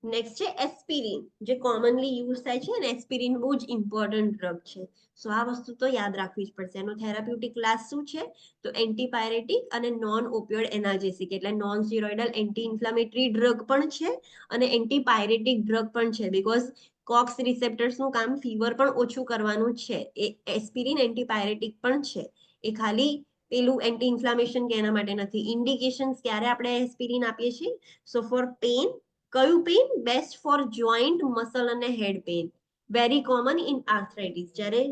Next છે એસ્પિરિન, જે કોમનલી યુઝ થાય છે, અને એસ્પિરિન બહુ જ ઇમ્પોર્ટન્ટ ડ્રગ છે. સો આ વસ્તુ તો યાદ રાખવી જ પડશે. એનો થેરાપ્યુટિક ક્લાસ શું છે? તો એન્ટીપાયરેટિક અને નોન ઓપિયોઇડ એનાલ્જેસિક, એટલે non steroidal anti inflammatory drug પણ છે અને એન્ટીપાયરેટિક ડ્રગ પણ છે. બીકોઝ કોક્સ રિસેપ્ટર્સનું કામ ફીવર પણ ઓછું કરવાનું છે. એ એસ્પિરિન એન્ટીપાયરેટિક પણ છે. એ ખાલી પેલું એન્ટી ઇન્ફ્લામેશન કે એના માટે નથી. ઇન્ડિકેશન્સ ક્યારે આપણે એસ્પિરિન આપીએ છીએ? So for pain. કયું pain? Best for joint, muscle અને head pain. Very common in arthritis. જ્યારે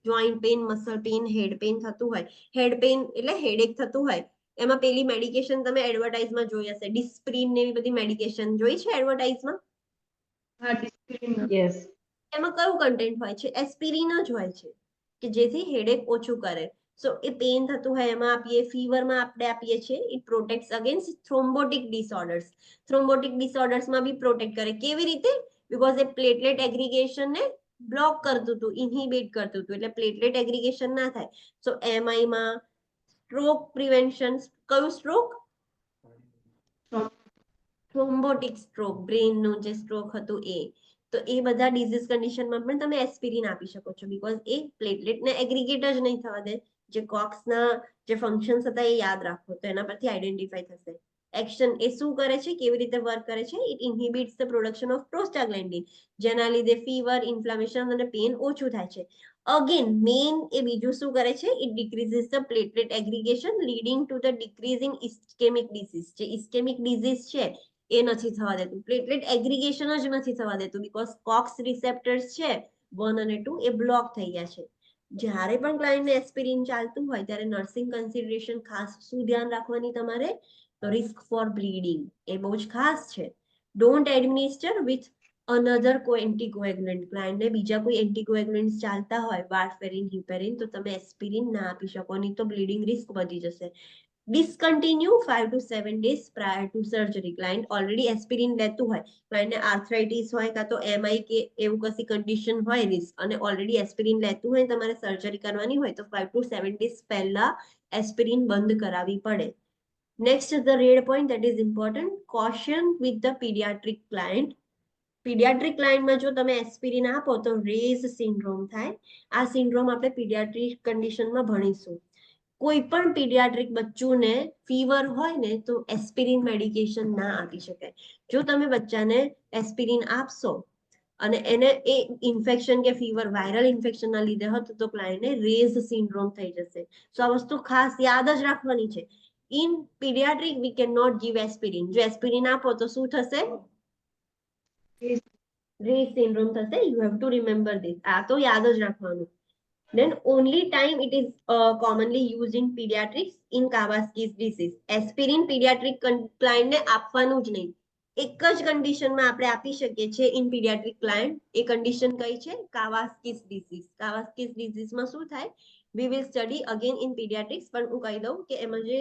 joint pain, muscle pain, head pain થતું હોય, હેડ પેઇન એટલે હેડેક થતું હોય, એમાં પેલી મેડિકેશન તમે એડવર્ટાઇઝમાં જોઈ હશે, ડિસ્પ્રિન ને એવી બધી મેડિકેશન જોઈ છે એડવર્ટાઇઝમાં? યસ. એમાં કયું કન્ટેન્ટ હોય છે? એસ્પિરિન જ હોય છે, કે જેથી હેડેક ઓછું કરે. સો એ પેઇન થતું હોય એમાં આપીએ, ફીવરમાં આપણે આપીએ છીએ. It protects against thrombotic disorders. Thrombotic ડિસઓર્ડર્સમાં બી પ્રોટેક્ટ કરે. કેવી રીતે? બીકોઝ એ પ્લેટલેટ એગ્રીગેશનને બ્લોક કરતું હતું, ઇન્હિબિટ કરતું હતું, એટલે પ્લેટલેટ એગ્રીગેશન ના થાય. સો MI-માં સ્ટ્રોક પ્રિવેન્શન. કયું સ્ટ્રોક? થ્રોમ્બોટિક સ્ટ્રોક, બ્રેનનું જે સ્ટ્રોક હતું એ. તો એ બધા ડિઝીઝ કન્ડિશનમાં પણ તમે એસ્પિરિન આપી શકો છો, બીકોઝ એ પ્લેટલેટને એગ્રીગેટ જ નહીં થવા દે. જે કોક્સના જે ફંક્શન્સ હતા એ યાદ રાખો તો એના પરથી આઈડેન્ટિફાઈ થશે. એક્શન એ શું કરે છે, કેવી રીતે વર્ક કરે છે? ઇટ ઇન્હિબિટ્સ ધ પ્રોડક્શન ઓફ પ્રોસ્ટાગ્લેન્ડિન, જેના લીધે ફીવર, ઇન્ફ્લામેશન અને પેઇન ઓછું થાય છે. અગેન મેઇન એ બીજું શું કરે છે? It decreases the platelet aggregation leading to the decrease in ischemic disease. જે ઇસ્કેમિક ડિસીઝ છે એ નથી થવા દેતું, પ્લેટલેટ એગ્રીગેશન જ નથી થવા દેતું, બીકોઝ કોક્સ રિસેપ્ટર્સ છે 1 અને 2 એ બ્લોક થઈ ગયા છે. જ્યારે પણ ક્લાયન્ટને એસ્પિરિન ચાલતું હોય ત્યારે નર્સિંગ કન્સિડરેશન ખાસ શું ધ્યાન રાખવાની તમારે? તો રિસ્ક ફોર બ્લીડિંગ એ બહુ જ ખાસ છે. ડોન્ટ એડમિનિસ્ટર વિથ અનધર કોઈ એન્ટીકોએગ્યુલન્ટ ક્લાયન્ટને બીજા કોઈ એન્ટીકોએગ્યુલન્ટ્સ ચાલતા હોય વાર્ફેરિન હિપેરિન તો તમે એસ્પિરિન ના આપી શકો, નહીં તો બ્લીડિંગ રિસ્ક વધી જશે. Discontinue 5 to 7 days prior to surgery. Client already aspirin લેતું હોય, ક્લાયન્ટને આર્થરાઇટિસ હોય કાં તો એમઆઈ કે એવું કશી કન્ડિશન હોય રિસ્ક અને ઓલરેડી એસ્પિરિન લેતું હોય તમારે સર્જરી કરવાની હોય તો 5 to 7 days પહેલા એસ્પિરિન બંધ કરાવવી પડે. Next is the red point that is important. Caution with the pediatric client. Pediatric ક્લાયન્ટમાં જો તમે એસ્પિરિન આપો તો રેઝ સિન્ડ્રોમ થાય. આ સિન્ડ્રોમ આપણે પીડિયાટ્રિક કન્ડિશનમાં ભણીશું. કોઈ પણ પીડિયાટ્રિક બચ્ચુને ફીવર હોય ને તો એસ્પિરિન મેડિકેશન ના આપી શકાય. જો તમે બચ્ચાને એસ્પિરિન આપશો અને એને એ ઇન્ફેક્શન કે ફીવર વાયરલ ઇન્ફેક્શનના લીધે હતું તો ક્લાયન્ટને રેઝ સિન્ડ્રોમ થઈ જશે. સો આ વસ્તુ ખાસ યાદ જ રાખવાની છે. In paediatric we can not give aspirin. જો એસ્પિરિન આપો તો શું થશે? રેઝ સિન્ડ્રોમ થશે. You have to remember this. આ તો યાદ જ રાખવાનું. Then only time it is commonly used in pediatrics in Kawasaki disease. Aspirin pediatric client ને આપવાનું જ નહીં. એક જ કન્ડિશનમાં આપણે આપી શકીએ છીએ in paediatric client. A condition કઈ છે? કાવાસ્કીસ ડિસીઝ. કાવાસ્કીસ ડિસીઝમાં શું થાય? વી will study again in paediatrics, પણ હું કહી દઉં કે એમાં જે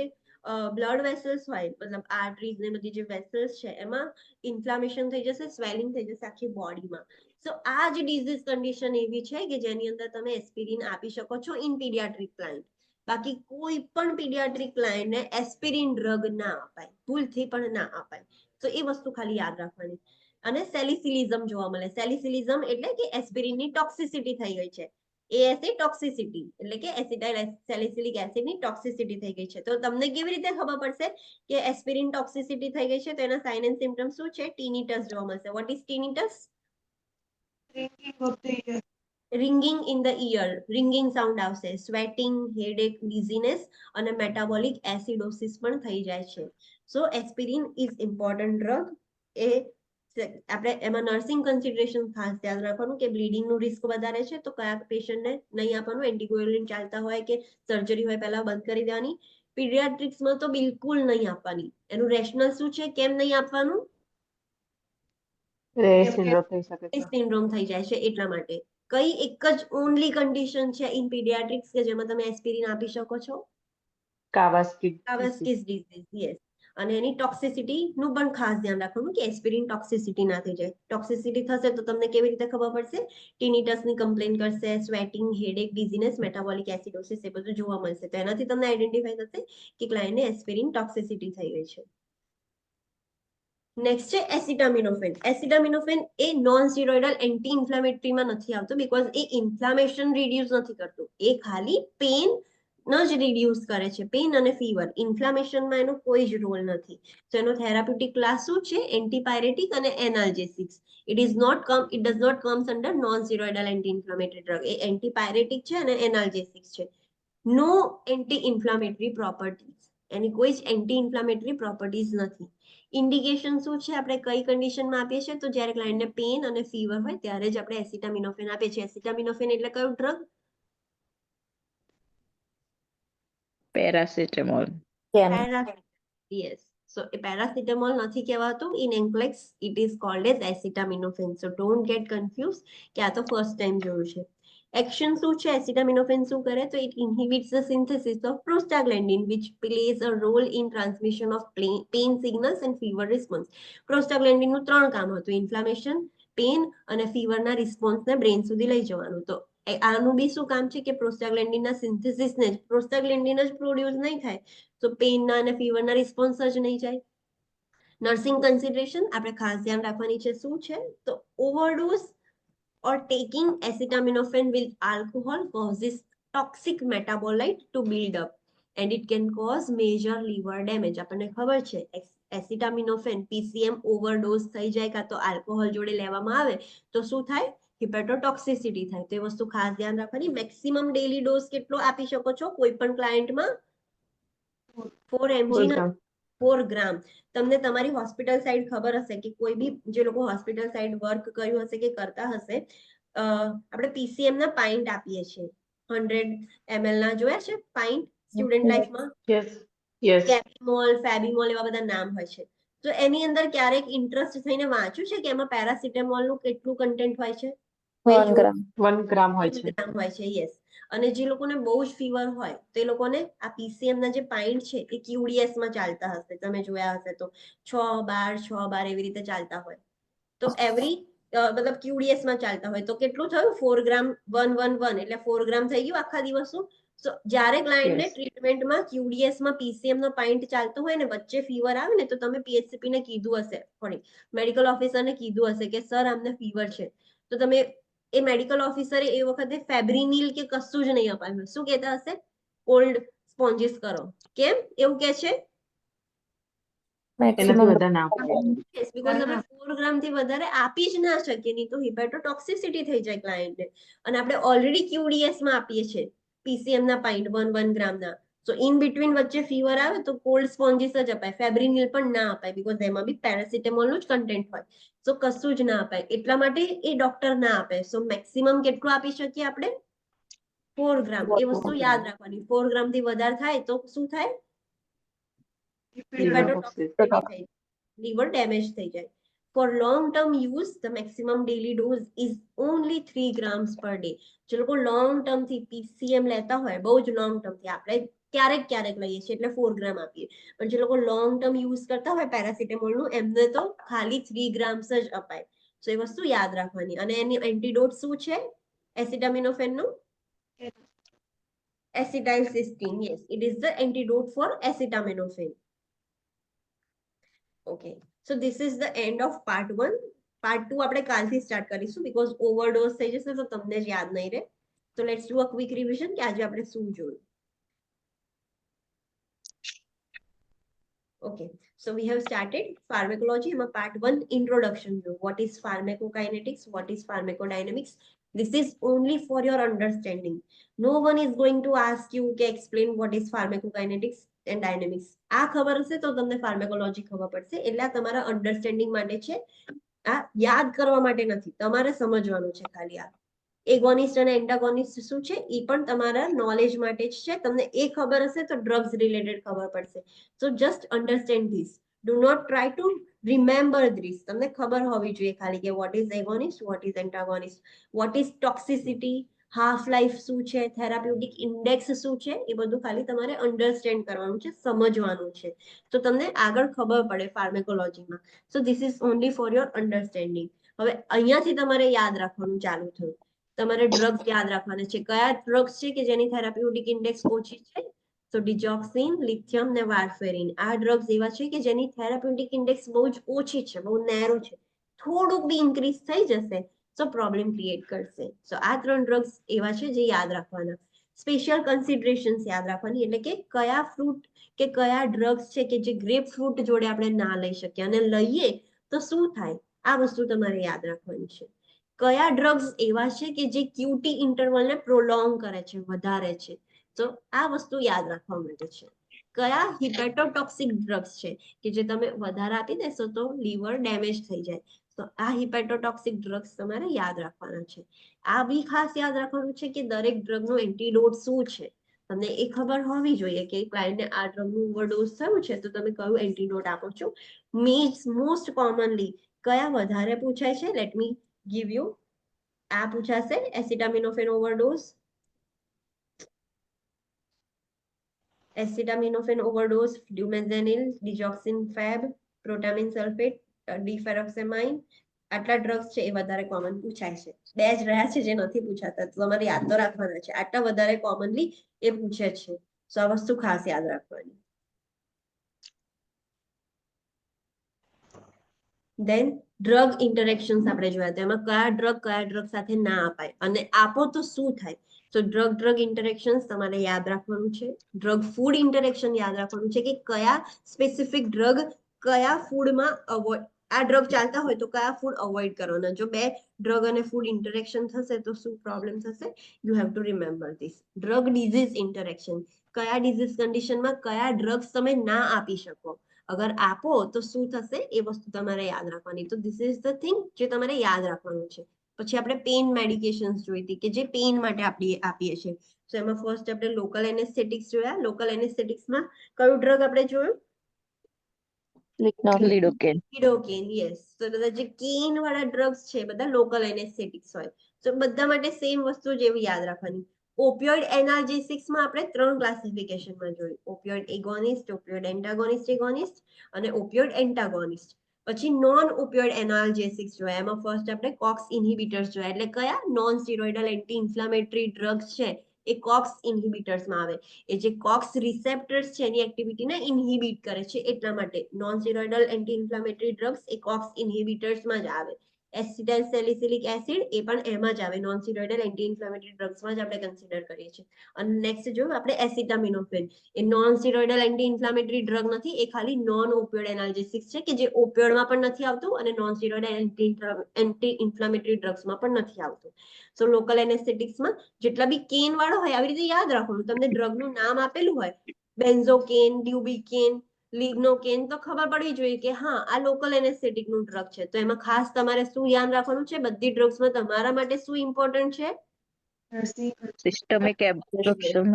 બ્લડ વેસલ્સ હોય મતલબ આર્ટરીઝ ને બધી જે વેસલ્સ છે એમાં ઇન્ફ્લામેશન થઈ જશે, સ્વેલિંગ થઈ જશે આખી બોડીમાં. સો આ જ ડિઝીઝ કન્ડિશન એવી છે કે જેની અંદર તમે એસ્પિરિન આપી શકો છો ઇન પીડિયાટ્રિક ક્લાયન્ટ. બાકી કોઈ પણ પીડિયાટ્રિક ક્લાયન્ટને એસ્પિરિન ડ્રગ ના અપાય, ભૂલથી પણ ના અપાય. તો એ વસ્તુ ખાલી યાદ રાખવાની. અને સેલિસિલિઝમ જોવા મળે. સેલિસિલિઝમ એટલે કે એસ્પિરિનની ટોક્સિસિટી થઈ ગઈ છે. એએસએ ટોક્સિસિટી એટલે કે એસિટાઇલ સેલિસિલિક એસિડની ટોક્સિસિટી થઈ ગઈ છે. તો તમને કેવી રીતે ખબર પડશે કે એસ્પિરિન ટોક્સિસિટી થઈ ગઈ છે? તો એના સાઇન એન્ડ સિમ્પટમ્સ શું છે? ટીનિટસ જોવા મળશે. What is tinnitus? Ringing in the ear, ringing sound આવશે. સ્વેટિંગ, હેડેક, ડિઝીનેસ અને મેટાબોલિક એસિડોસિસ પણ થઈ જાય છે. So aspirin is important drug. એ આપણે એમાં નર્સિંગ કન્સિડરેશન ખાસ ધ્યાન રાખવાનું કે બ્લીડિંગનું રિસ્ક વધારે છે તો કયા પેશન્ટને નહીં આપવાનું. એન્ટીકોગ્યુલન્ટ ચાલતા હોય કે સર્જરી હોય પહેલા બંધ કરી દેવાની. પીડિયાટ્રિક્સમાં તો બિલકુલ નહીં આપવાની. એનું રેશનલ શું છે? કેમ નહીં આપવાનું? રેઝ સિન્ડ્રોમ થઈ શકે છે. સિન્ડ્રોમ થઈ જાય છે એટલા માટે. કઈ એક જ ઓનલી કન્ડિશન છે ઇન પીડિયાટ્રિક્સ કે જેમાં તમે એસ્પિરિન આપી શકો છો? કાવાસ્કીસ ડિસીઝ. યસ. અને એની ટોક્સિસિટી નું પણ ખાસ ધ્યાન રાખવાનું કે એસ્પિરિન ટોક્સિસિટી ના થઈ જાય. ટોક્સિસિટી થશે તો તમને કેવી રીતે ખબર પડશે? ટીનિટસની કમ્પ્લેન કરશે, સ્વેટિંગ, હેડેક, ડિઝીનેસ, મેટાબોલિક એસિડોસિસ એ બધું જોવા મળશે. તો એનાથી તમને આઈડેન્ટિફાઈ થશે કે ક્લાયન્ટને એસ્પિરિન ટોક્સિસિટી થઈ ગઈ છે. નેક્સ્ટ છે એસિટામિનોફેન. એસિટામિનોફેન એ નોન સ્ટીરોઇડલ એન્ટી ઇન્ફ્લામેટરીમાં નથી આવતું બીકોઝ એ ઇન્ફ્લામેશન રિડ્યુસ નથી કરતું. એ ખાલી પેન જ રિડ્યુસ કરે છે, પેન અને ફીવર. ઇન્ફ્લામેશનમાં એનો કોઈ જ રોલ નથી. તો એનો થેરાપ્યુટિક ક્લાસ શું છે? એન્ટીપાયરેટિક અને analgesics. It does not comes under non steroidal anti inflammatory drug. એ એન્ટીપાયરેટિક છે અને એનાલ્જેસિક્સ છે. No anti inflammatory properties. એની કોઈ જ એન્ટી ઇન્ફ્લામેટરી પ્રોપર્ટીઝ નથી. ઇન્ડિકેશન શું છે? આપણે કઈ કન્ડિશનમાં આપીએ છીએ? તો જ્યારે ક્લાયન્ટને પેન અને ફીવર હોય ત્યારે જ આપણે એસિટામિનોફેન આપીએ છીએ. એસિટામિનોફેન એટલે કયું drug? Paracetamol. Yes. So a paracetamol નથી કહેવાતું. In NCLEX it is called as acetaminophen. So don't get confused કે આ તો ફર્સ્ટ ટાઈમ જોયું છે. એક્શન શું છે? એસિટામિનોફેન શું કરે? તો it inhibits the synthesis of prostaglandin which plays a role in transmission of pain signals and fever response. prostaglandin નું ત્રણ કામ હતું: ઇન્ફ્લામેશન, પેન અને ફીવરના રિસ્પોન્સને બ્રેન સુધી લઈ જવાનું. તો આનું બી શું કામ છે કે પ્રોસ્ટાગ્લેન્ડિનના સિન્થેસિસને જ પ્રોસ્ટાગ્લેન્ડિન જ પ્રોડ્યુસ નહીં થાય તો પેનના અને ફીવરના રિસ્પોન્સ જ નહીં જાય. નર્સિંગ કન્સિડરેશન આપણે ખાસ ધ્યાન રાખવાની છે. શું છે? તો overdose or taking acetaminophen with alcohol causes toxic metabolite to build up and it can cause major liver damage. આપણને ખબર છે એસિટામિનોફેન PCM ઓવરડોઝ થઈ જાય કાં તો આલ્કોહોલ જોડે લેવામાં આવે તો શું થાય? હિપેટોટોક્સિસિટી થાય. તો એ વસ્તુ ખાસ ધ્યાન રાખવાની. મેક્સિમમ ડેલી ડોઝ કેટલો આપી શકો છો કોઈ પણ ક્લાયન્ટમાં? 4 mg ના 4 ગ્રામ. તમને તમારી હોસ્પિટલ સાઈડ ખબર હશે કે કોઈ બી જે લોકો હોસ્પિટલ સાઈડ વર્ક કર્યું હશે કે કરતા હશે, આપણે PCM ના પાઇન્ટ આપીએ છીએ 100 ml ના. જોયા છે પાઇન્ટ સ્ટુડન્ટ લાઈફમાં? Yes yes. કેપિમોલ, ફેબિમોલ એવા બધા નામ હોય છે. તો એની અંદર ક્યારેક ઇન્ટરેસ્ટ થઈને વાંચ્યું છે કે એમાં પેરાસિટામોલ નું કેટલું કન્ટેન્ટ હોય છે? 1 ગ્રામ. 1 ગ્રામ હોય છે. ગ્રામ હોય છે, યસ. અને જે લોકોને બહુ જ ફીવર હોય તો એ લોકોને આ પીસીએમ ના જે પાઇન્ટ છે એ QDS માં ચાલતા હશે, તમે જોયા હશે તો 6-12 એવી રીતે ચાલતા હોય. તો એવરી મતલબ QDS માં ચાલતા હોય તો કેટલું થયું? 4 ગ્રામ 111 એટલે 4 ગ્રામ થઈ ગયું આખા દિવસનું. So જ્યારે ક્લાયન્ટને Yes. ટ્રીટમેન્ટમાં QDS માં PCM નો પાઇન્ટ ચાલતો હોય ને વચ્ચે ફીવર આવે ને તો તમે PHCP ને કીધું હશે, સોરી મેડિકલ ઓફિસરને કીધું હશે કે સર આમને ફીવર છે, તો તમે એ મેડિકલ ઓફિસરે એ વખતે ફેબ્રિનિલ કે કશું જ નહીં અપાયું. શું કહેતા હશે? કોલ્ડ સ્પોન્જીસ કરો. કેમ એવું કે છે? એનાથી મેક્સિમમ. વધારે ના અપાય. Yes, because અમે 4 ગ્રામ થી વધારે આપી જ ના શકીએ, નહીં તો હિપેટોટોક્સિસિટી થઈ જાય ક્લાયન્ટને. અને આપણે ઓલરેડી QDS માં આપીએ છીએ PCM ના પાઇન્ટ 1 ગ્રામના. સો ઇન બિટવીન વચ્ચે ફીવર આવે તો કોલ્ડ સ્પોન્જીસ જ અપાય, ફેબ્રિનિલ પણ ના અપાય, બીકોઝ એમાં બી પેરાસિટામોલ નું જ કન્ટેન્ટ હોય. સો કશું જ ના અપાય, એટલા માટે એ ડોક્ટર ના આપે. સો મેક્સિમમ કેટલું આપી શકીએ આપણે? 4 ગ્રામ. એ વસ્તુ યાદ રાખવાની. 4 ગ્રામ થી વધારે થાય તો શું થાય? Hepatotoxicity થઈ જાય, liver damage થઈ જાય. For long term use, the maximum daily dose is only 3 grams per day. જે લોકો લોંગ ટર્મ થી PCM લેતા હોય, બહુ જ લોંગ ટર્મ થી, આપણે ક્યારેક લઈએ છીએ એટલે 4 ગ્રામ આપીએ, પણ જે લોકો લોંગ ટર્મ યુઝ કરતા હોય પેરાસિટામોલ નું એમને તો ખાલી 3 ગ્રામ્સ જ અપાય. સો એ વસ્તુ યાદ રાખવાની. અને એની એન્ટીડોટ શું છે એસિટામિનોફેન નું? Acetylcysteine. Yes, it is the antidote for acetaminophen. Okay, so this is the end of part 1. Part 2 આપણે કાલથી સ્ટાર્ટ કરીશું because overdose થઈ જશે તો તમને જ યાદ નહીં રહે. So let's do a quick revision કે આજે આપણે શું જોયું. Okay, so we have started pharmacology. એમાં part 1 introduction જોયું. What is pharmacokinetics? What is pharmacodynamics? This is only for your understanding. No one is going to ask you કે explain what is pharmacokinetics and dynamics. આ ખબર હશે તો તમને pharmacology ખબર પડશે. એટલે આ તમારા understanding માટે છે, આ યાદ કરવા માટે નથી, તમારે સમજવાનું છે ખાલી. આ એગોનિસ્ટ અને એન્ટાગોનિસ્ટ શું છે એ પણ તમારા નોલેજ માટે જ છે. તમને એ ખબર હશે તો ડ્રગ્સ રિલેટેડ ખબર પડશે. So just understand this. Do not try to remember this. તમને ખબર હોવી જોઈએ ખાલી કે what is agonist, what is antagonist, what is toxicity, half life શું છે, થેરાપ્યુટિક ઇન્ડેક્સ શું છે, એ બધું ખાલી તમારે અન્ડરસ્ટેન્ડ કરવાનું છે, સમજવાનું છે, તો તમને આગળ ખબર પડે ફાર્મેકોલોજીમાં. So this is only for your understanding. હવે અહીંયાથી તમારે યાદ રાખવાનું ચાલુ થયું. તમારે ડ્રગ્સ યાદ રાખવાના છે. કયા ડ્રગ્સ છે કે જેની થેરાપ્યુટિક ઇન્ડેક્સ ઓછી છે? તો ડિજોક્સિન, લિથિયમ ને વાર્ફેરિન. આ ડ્રગ્સ એવા છે કે જેની થેરાપ્યુટિક ઇન્ડેક્સ બહુ જ ઓછી છે, બહુ નેરો છે. થોડુંક બી ઇન્ક્રીઝ થઈ જશે તો પ્રોબ્લેમ ક્રિએટ કરશે. સો આ 3 ડ્રગ્સ એવા છે જે યાદ રાખવાના. સ્પેશિયલ કન્સિડરેશન્સ યાદ રાખવાની, એટલે કે કયા ફ્રૂટ કે કયા ડ્રગ્સ છે કે જે ગ્રેપ ફ્રૂટ જોડે આપણે ના લઈ શકીએ, અને લઈએ તો શું થાય, આ વસ્તુ તમારે યાદ રાખવાની છે. કયા ડ્રગ્સ એવા છે કે જે QT ઇન્ટરવલને પ્રોલોંગ કરે છે, વધારે છે, તો આ વસ્તુ યાદ રાખવા માટે છે. કયા હિપેટોટોક્સિક ડ્રગ્સ છે કે જે તમે વધારે આપી દેશો તો લીવર ડેમેજ થઈ જાય. તો આ હિપેટોટોક્સિક ડ્રગ્સ તમારે યાદ રાખવાના છે. આ બી ખાસ યાદ રાખવાનું છે કે દરેક ડ્રગનું એન્ટીડોટ શું છે. તમને એ ખબર હોવી જોઈએ કે ક્લાયન્ટને આ ડ્રગનું ઓવરડોઝ થયું છે તો તમે કયું એન્ટીડોટ આપો છો. મોસ્ટ કોમનલી કયા વધારે પૂછાય છે? Let me give you. આ પૂછાશે acetaminophen overdose, acetaminophen overdose, flumazenil, digoxin fab, protamine sulphate, deferoxamine. આટલા ડ્રગ્સ છે એ વધારે કોમન પૂછાય છે. 2 જ રહ્યા છે જે નથી પૂછાતા, તો તમારે યાદ તો રાખવાના છે. આટલા વધારે કોમનલી એ પૂછે છે. સો આ વસ્તુ ખાસ યાદ રાખવાની. દેન ડ્રગ ઇન્ટરેક્શન્સ આપણે જોયા, તો એમાં કયા ડ્રગ સાથે ના અપાય, અને આપો તો શું થાય. તો ડ્રગ ઇન્ટરેક્શન્સ તમારે યાદ રાખવાનું છે. ડ્રગ ફૂડ ઇન્ટરેક્શન યાદ રાખવાનું છે કે કયા સ્પેસિફિક ડ્રગ કયા ફૂડમાં અવોઇડ, આ ડ્રગ ચાલતા હોય તો કયા ફૂડ અવોઇડ કરવાના. જો 2 ડ્રગ અને ફૂડ ઇન્ટરેક્શન થશે તો શું પ્રોબ્લેમ થશે, you have to remember this. Drug disease interaction, કયા ડિઝીઝ કન્ડિશનમાં કયા ડ્રગ્સ તમે ના આપી શકો, અગર આપો તો શું થશે એ વસ્તુ તમારે યાદ રાખવાની. તો ધીસ ઇઝ ધ થિંગ જે તમારે યાદ રાખવાનું છે. પછી આપણે પેઇન મેડિકેશન્સ જોઈ હતી કે જે પેઇન માટે આપીએ છીએ. તો એમાં ફર્સ્ટ આપણે લોકલ એનેસ્થેટિક્સ જોયા. લોકલ એનેસ્થેટિક્સમાં કયું ડ્રગ આપણે જોયું? Lidocaine. Lidocaine, yes. તો બધા જે કેન વાળા ડ્રગ્સ છે એ બધા લોકલ એનેસ્થેટિક્સ હોય. તો બધા માટે સેમ વસ્તુ જેવી યાદ રાખવાની. ઓપિયોઇડ એનાલ્જેસિક્સમાં આપણે 3 ક્લાસિફિકેશનમાં જોયું. ઓપિયોઇડ એગોનિસ્ટ, ઓપિયોઇડ એન્ટાગોનિસ્ટ એગોનિસ્ટ અને ઓપિયોઇડ એન્ટાગોનિસ્ટ. પછી નોન ઓપિયોઇડ એનાલ્જેસિક્સ જોયા. એમાં ફર્સ્ટ આપણે કોક્સ ઇન્હિબિટર્સ જોયા. એટલે કયા? Non steroidal anti inflammatory drugs છે એ કોક્સ ઇન્હિબિટર્સમાં આવે. એ જે કોક્સ રિસેપ્ટર્સ છે એની એક્ટિવિટીને ઇન્હિબિટ કરે છે એટલા માટે non steroidal anti inflammatory drugs એ કોક્સ ઇન્હિબિટર્સમાં જ આવે. એસિટાઇલ સેલિસિલિક એસિડ એ પણ એમાં જ આવે. નોન સ્ટીરોઇડલ એન્ટી ઇન્ફ્લામેટરી ડ્રગ્સમાં જ આપણે કન્સિડર કરીએ છીએ. અને નેક્સ્ટ જોયું આપણે એસિટામિનોફેન. એ non steroidal anti inflammatory drug નથી, એ ખાલી નોન ઓપિયોઇડ એનાલ્જેસિક્સ છે કે જે ઓપિયોઇડમાં પણ નથી આવતું અને નોન સ્ટીરોઇડલ એન્ટી ઇન્ફ્લામેટરી ડ્રગ્સમાં પણ નથી આવતું. સો લોકલ એનેસ્થેટિક્સમાં જેટલા બી કેન વાળો હોય આવી રીતે યાદ રાખવાનું. તમને ડ્રગનું નામ આપેલું હોય બેન્ઝોકેન, ડ્યુબિકેન, લિગ્નોકેન, તો ખબર પડવી જોઈએ કે હા આ લોકલ એનેસ્થેટિક નું ડ્રગ છે. તો એમાં ખાસ તમારે શું ધ્યાન રાખવાનું છે? બધી ડ્રગ્સમાં તમારા માટે શું ઇમ્પોર્ટન્ટ છે? Systemic absorption.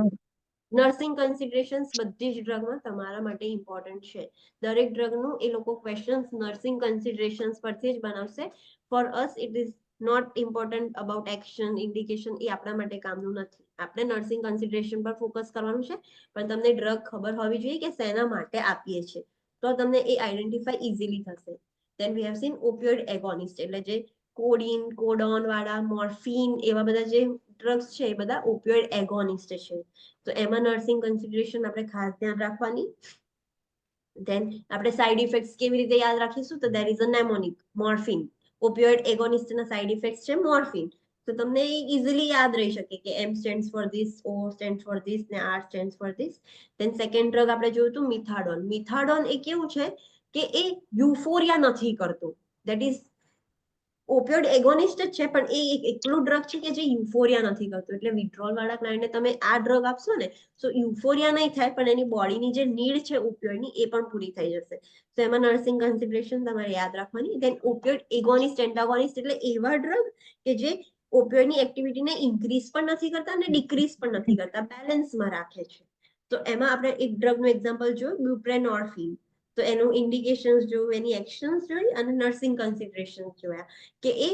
નર્સિંગ કન્સિડરેશન્સ બધી જ ડ્રગમાં તમારા માટે ઇમ્પોર્ટન્ટ છે. દરેક ડ્રગનું એ લોકો ક્વેશ્ચન્સ નર્સિંગ કન્સિડરેશન્સ પરથી જ બનાવશે. For us it is not important about action indication. એ આપણા માટે કામનું નથી. આપણે નર્સિંગ કન્સિડરેશન પર ફોકસ કરવાનું છે, પણ તમને ડ્રગ ખબર હોવી જોઈએ કે શેના માટે આપીએ છીએ, તો તમને એ આઈડેન્ટિફાઈ ઇઝીલી થશે. ધેન વી હેવ સીન ઓપિયોઇડ એગોનિસ્ટ, એટલે જે કોડીન, કોડોન વાળા, મોર્ફિન એવા બધા જે ડ્રગ્સ છે એ બધા ઓપિયોઇડ એગોનિસ્ટ છે. તો એમાં નર્સિંગ કન્સિડરેશન આપણે ખાસ ધ્યાન રાખવાની. ધેન આપણે સાઇડ ઇફેક્ટ્સ કેવી રીતે યાદ રાખીશું? તો there is a mnemonic, morphine. Opioid એગોનિસ્ટના સાઇડ ઇફેક્ટ્સ છે મોર્ફિન. તો તમને ઇઝીલી યાદ રહી શકે કે M stands for this, O stands for this ને R stands for this. Then second drug આપણે જોયું હતું મિથાડોન. મિથાડોન એ કેવું છે કે એ યુફોરિયા નથી કરતું. ધેટ ઇઝ ઓપિયોઇડ એગોનિસ્ટ જ છે, પણ એ એક એકલું ડ્રગ છે કે જે યુફોરિયા નથી કરતું. એટલે વિથડ્રોલ વાળા ક્લાયન્ટને તમે આ ડ્રગ આપશો ને તો યુફોરિયા નહીં થાય, પણ એની બોડીની જે નીડ છે ઓપિયોઇડની એ પણ પૂરી થઈ જશે. તો એમાં નર્સિંગ કન્સિડરેશન તમારે યાદ રાખવાની. ધેન ઓપિયોઇડ એગોનિસ્ટ, એન્ટાગોનિસ્ટ એટલે એવા ડ્રગ કે જે ઓપિયોઇડની એક્ટિવિટીને ઇન્ક્રીઝ પણ નથી કરતા અને ડિક્રીઝ પણ નથી કરતા, બેલેન્સમાં રાખે છે. તો એમાં આપણે એક ડ્રગનું એક્ઝામ્પલ જોયું, બ્યુપ્રેનોર્ફિન. તો એનું ઇન્ડિકેશન્સ જોયું, એની એક્શન્સ જોઈ અને નર્સિંગ કન્સિડરેશન્સ જોયા કે એ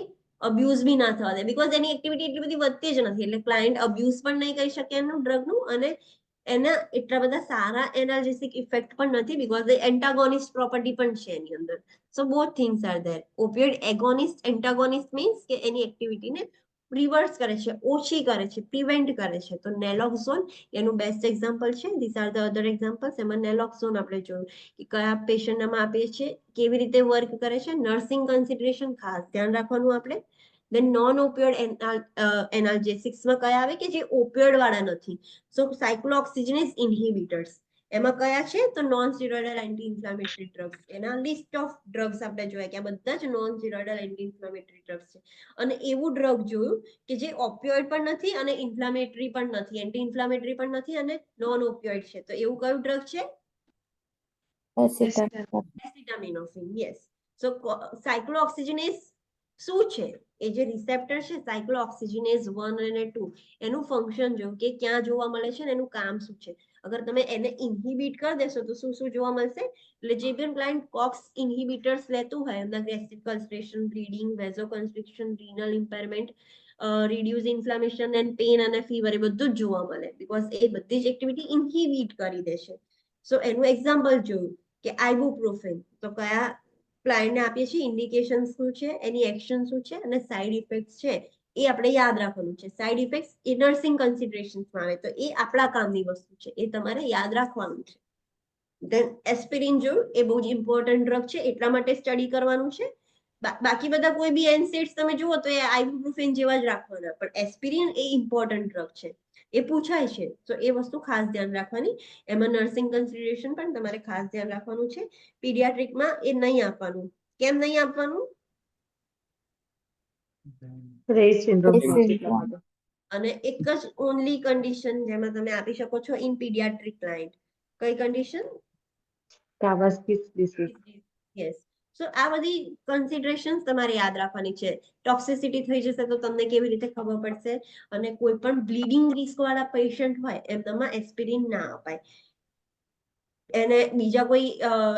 અબ્યુઝ બી ના થવા દે, બીકોઝ એની એક્ટિવિટી એટલી બધી વધતી જ નથી. એટલે ક્લાયન્ટ અબ્યુઝ પણ નહીં કરી શકે એનું ડ્રગનું, અને એના એટલા બધા સારા એનાલ્જેસિક ઇફેક્ટ પણ નથી, બીકોઝ એ એન્ટાગોનિસ્ટ પ્રોપર્ટી પણ છે એની અંદર. So both things are there. Opioid agonist, antagonist means કે એની એક્ટિવિટીને રિવર્સ કરે છે, ઓછી કરે છે, પ્રિવેન્ટ કરે છે. તો નેલોક્ઝોન એનું બેસ્ટ એક્ઝામ્પલ છે. This are the other examples. એમાં નેલોક્ઝોન આપણે જોયું કે કયા પેશન્ટમાં આપીએ છીએ, કેવી રીતે વર્ક કરે છે. નર્સિંગ કન્સિડરેશન ખાસ ધ્યાન રાખવાનું આપણે. દેન નોન ઓપિયોઇડ એનાલ્જેસિક્સમાં કયા આવે કે જે ઓપિયોઇડ વાળા નથી. સો સાયક્લોઓક્સિજનેઝ ઇન્હિબિટર્સ એમાં કયા છે? તો non steroidal anti inflammatory drugs. એના લિસ્ટ ઓફ ડ્રગ્સ આપણે જોયા કે આ બધા જ non steroidal anti inflammatory drugs છે. અને એવું ડ્રગ જોયું કે જે ઓપિયોઇડ પણ નથી અને ઇન્ફ્લામેટરી પણ નથી, એન્ટી ઇન્ફ્લામેટરી પણ નથી અને નોન ઓપિયોઇડ છે. તો એવું કયું ડ્રગ છે? એસિટામિનોફેન. યસ. સો સાયક્લોઓક્સિજનેઝ શું છે? એ જે રિસેપ્ટર છે સાયક્લોઓક્સિજનેઝ 1 અને 2, એનું ફંક્શન જો કે ક્યાં જોવા મળે છે ને એનું કામ શું છે. અગર તમે એને ઇન્હિબિટ કરી દેશો તો શું શું જોવા મળશે? એટલે જે પણ ક્લાયન્ટ કોક્સ ઇન્હિબિટર્સ લેતું હોય, એમના gastric concentration, bleeding, vasoconstriction, renal impairment, reduce inflammation and pain અને ફીવર એ બધું જ જોવા મળે, બીકોઝ એ બધી જ એક્ટિવિટી ઇન્હિબિટ કરી દેશે. સો એનું એક્ઝામ્પલ જોયું કે આઇબુપ્રોફેન. તો કયા ક્લાયન્ટને આપીએ છીએ, ઇન્ડિકેશન શું છે, એની એક્શન શું છે અને સાઇડ ઇફેક્ટ્સ છે એ આપણે યાદ રાખવાનું છે. સાઇડ ઇફેક્ટ્સ એ નર્સિંગ કન્સિડરેશન્સમાં આવે, તો એ આપણા કામની વસ્તુ છે, એ તમારે યાદ રાખવાનું છે. ધેન એસ્પિરિન જોયું, એ બહુ જ ઇમ્પોર્ટન્ટ ડ્રગ છે એટલા માટે સ્ટડી કરવાનું છે. બાકી બધા કોઈ બી એનસેડ્સ તમે જુઓ તો એ આઇબુપ્રોફેન જેવા જ રાખવાના, પણ એસ્પિરિન એ ઇમ્પોર્ટન્ટ ડ્રગ છે, એ પૂછાય છે. તો એ વસ્તુ ખાસ ધ્યાન રાખવાની. એમાં નર્સિંગ કન્સિડરેશન પણ તમારે ખાસ ધ્યાન રાખવાનું છે. પીડિયાટ્રિકમાં એ નહીં આપવાનું. કેમ નહીં આપવાનું? રેય સિન્ડ્રોમ છે એટલા માટે. અને એક જ ઓનલી કન્ડિશન જેમાં તમે આપી શકો છો ઇન પીડિયાટ્રિક ક્લાયન્ટ. કઈ કન્ડિશન? કાવાસ્કીસ ડિસીઝ. યસ. સો આ બધી કન્સિડરેશન્સ તમારે યાદ રાખવાની છે. ટોક્સિસિટી થઈ જશે તો તમને કેવી રીતે ખબર પડશે? અને કોઈ પણ બ્લીડિંગ રિસ્ક વાળા પેશન્ટ હોય એમનામાં એસ્પિરિન ના અપાય. એને બીજા કોઈ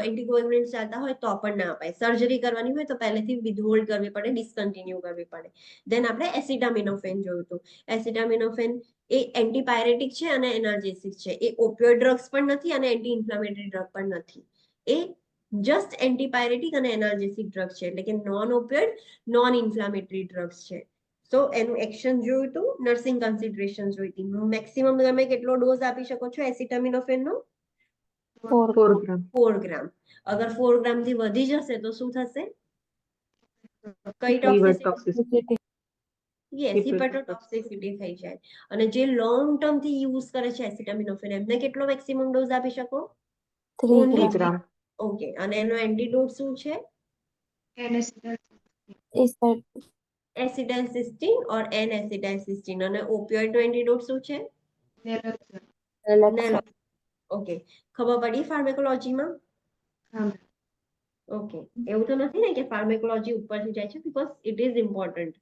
એન્ટીકોગ્યુલન્ટ્સ ચાલતા હોય તો પણ ના અપાય. સર્જરી કરવાની હોય તો પહેલેથી વિથહોલ્ડ કરવી પડે, ડિસકન્ટિન્યુ કરવી પડે. દેન આપણે એસિટામિનોફેન જોયું હતું. એસિટામિનોફેન એ એન્ટીપાયરેટિક છે અને એનાલ્જેસિક છે. એ ઓપિયોઇડ ડ્રગ્સ પણ નથી અને એન્ટી ઇન્ફ્લામેટરી ડ્રગ પણ નથી. એ જસ્ટ એન્ટીપાયરેટિક અને એનાલ્જેસિક ડ્રગ્સ છે, એટલે કે નોન ઓપિયોઇડ નોન ઇન્ફ્લામેટરી ડ્રગ્સ છે. તો એનું એક્શન જોયું હતું, નર્સિંગ કન્સિડરેશન જોઈ હતી. મેક્સિમમ તમે કેટલો ડોઝ આપી શકો છો એસિટામિનોફેનનો? 4 ગ્રામ. 4 ગ્રામ. અગર 4 ગ્રામ થી વધી જશે તો શું થશે? કઈ Liver toxicity? toxicity. Yes, Liver હિપેટોટોક્સિસિટી થઈ જાય. અને જે લોંગ ટર્મ થી યુઝ કરે છે એસિટામિનોફેન, એમને કેટલો મેક્સિમમ ડોઝ આપી શકો? 3 Only ગ્રામ. ઓકે. અને એનો એન્ટીડોટ શું છે? એસિટાઇલસિસ્ટીન ઓર N-એસિટાઇલસિસ્ટીન. અને ઓપિયોઇડ નો એન્ટીડોટ શું છે? Naloxone. ઓકે. ખબર પડી ફાર્મેકોલોજીમાં? હા. ઓકે. એવું તો નથી ને કે ફાર્મેકોલોજી ઉપરથી જાય છે, બીકોઝ ઇટ ઇઝ ઇમ્પોર્ટન્ટ.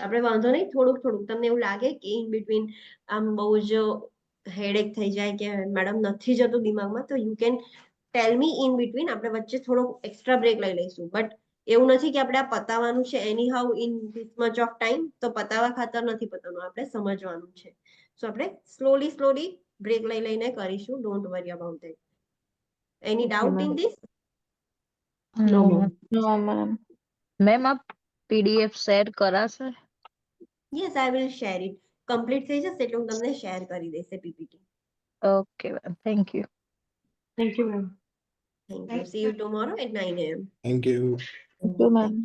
આપણે વાંધો નહીં, થોડુંક થોડુંક. તમને એવું લાગે કે ઇન બિટવીન આમ બહુ જ હેડેક થઈ જાય કે મેડમ નથી જતું દિમાગમાં, તો you can tail me in between. આપણે વચ્ચે થોડોક એક્સ્ટ્રા બ્રેક લઈ લઈશું. બટ એવું નથી કે આપણે આ પતાવવાનું છે anyhow in this much of time. તો પતાવવા ખાતર નથી પતાવવાનું, આપણે સમજવાનું છે. સો આપણે સ્લોલી બ્રેક લઈ લઈને કરીશું. Don't worry about that. Any doubt in this? No, ma'am. No, ma'am. Ma'am આપ PDF શેર કરાશે? Yes, I will share it. Complete થઈ જશે એટલે હું તમને શેર કરી દઈશ PPT. Okay ma'am, thank you. Thank you, ma'am. Thank you. See you tomorrow at 9 a.m. Thank you. Thank you, ma'am.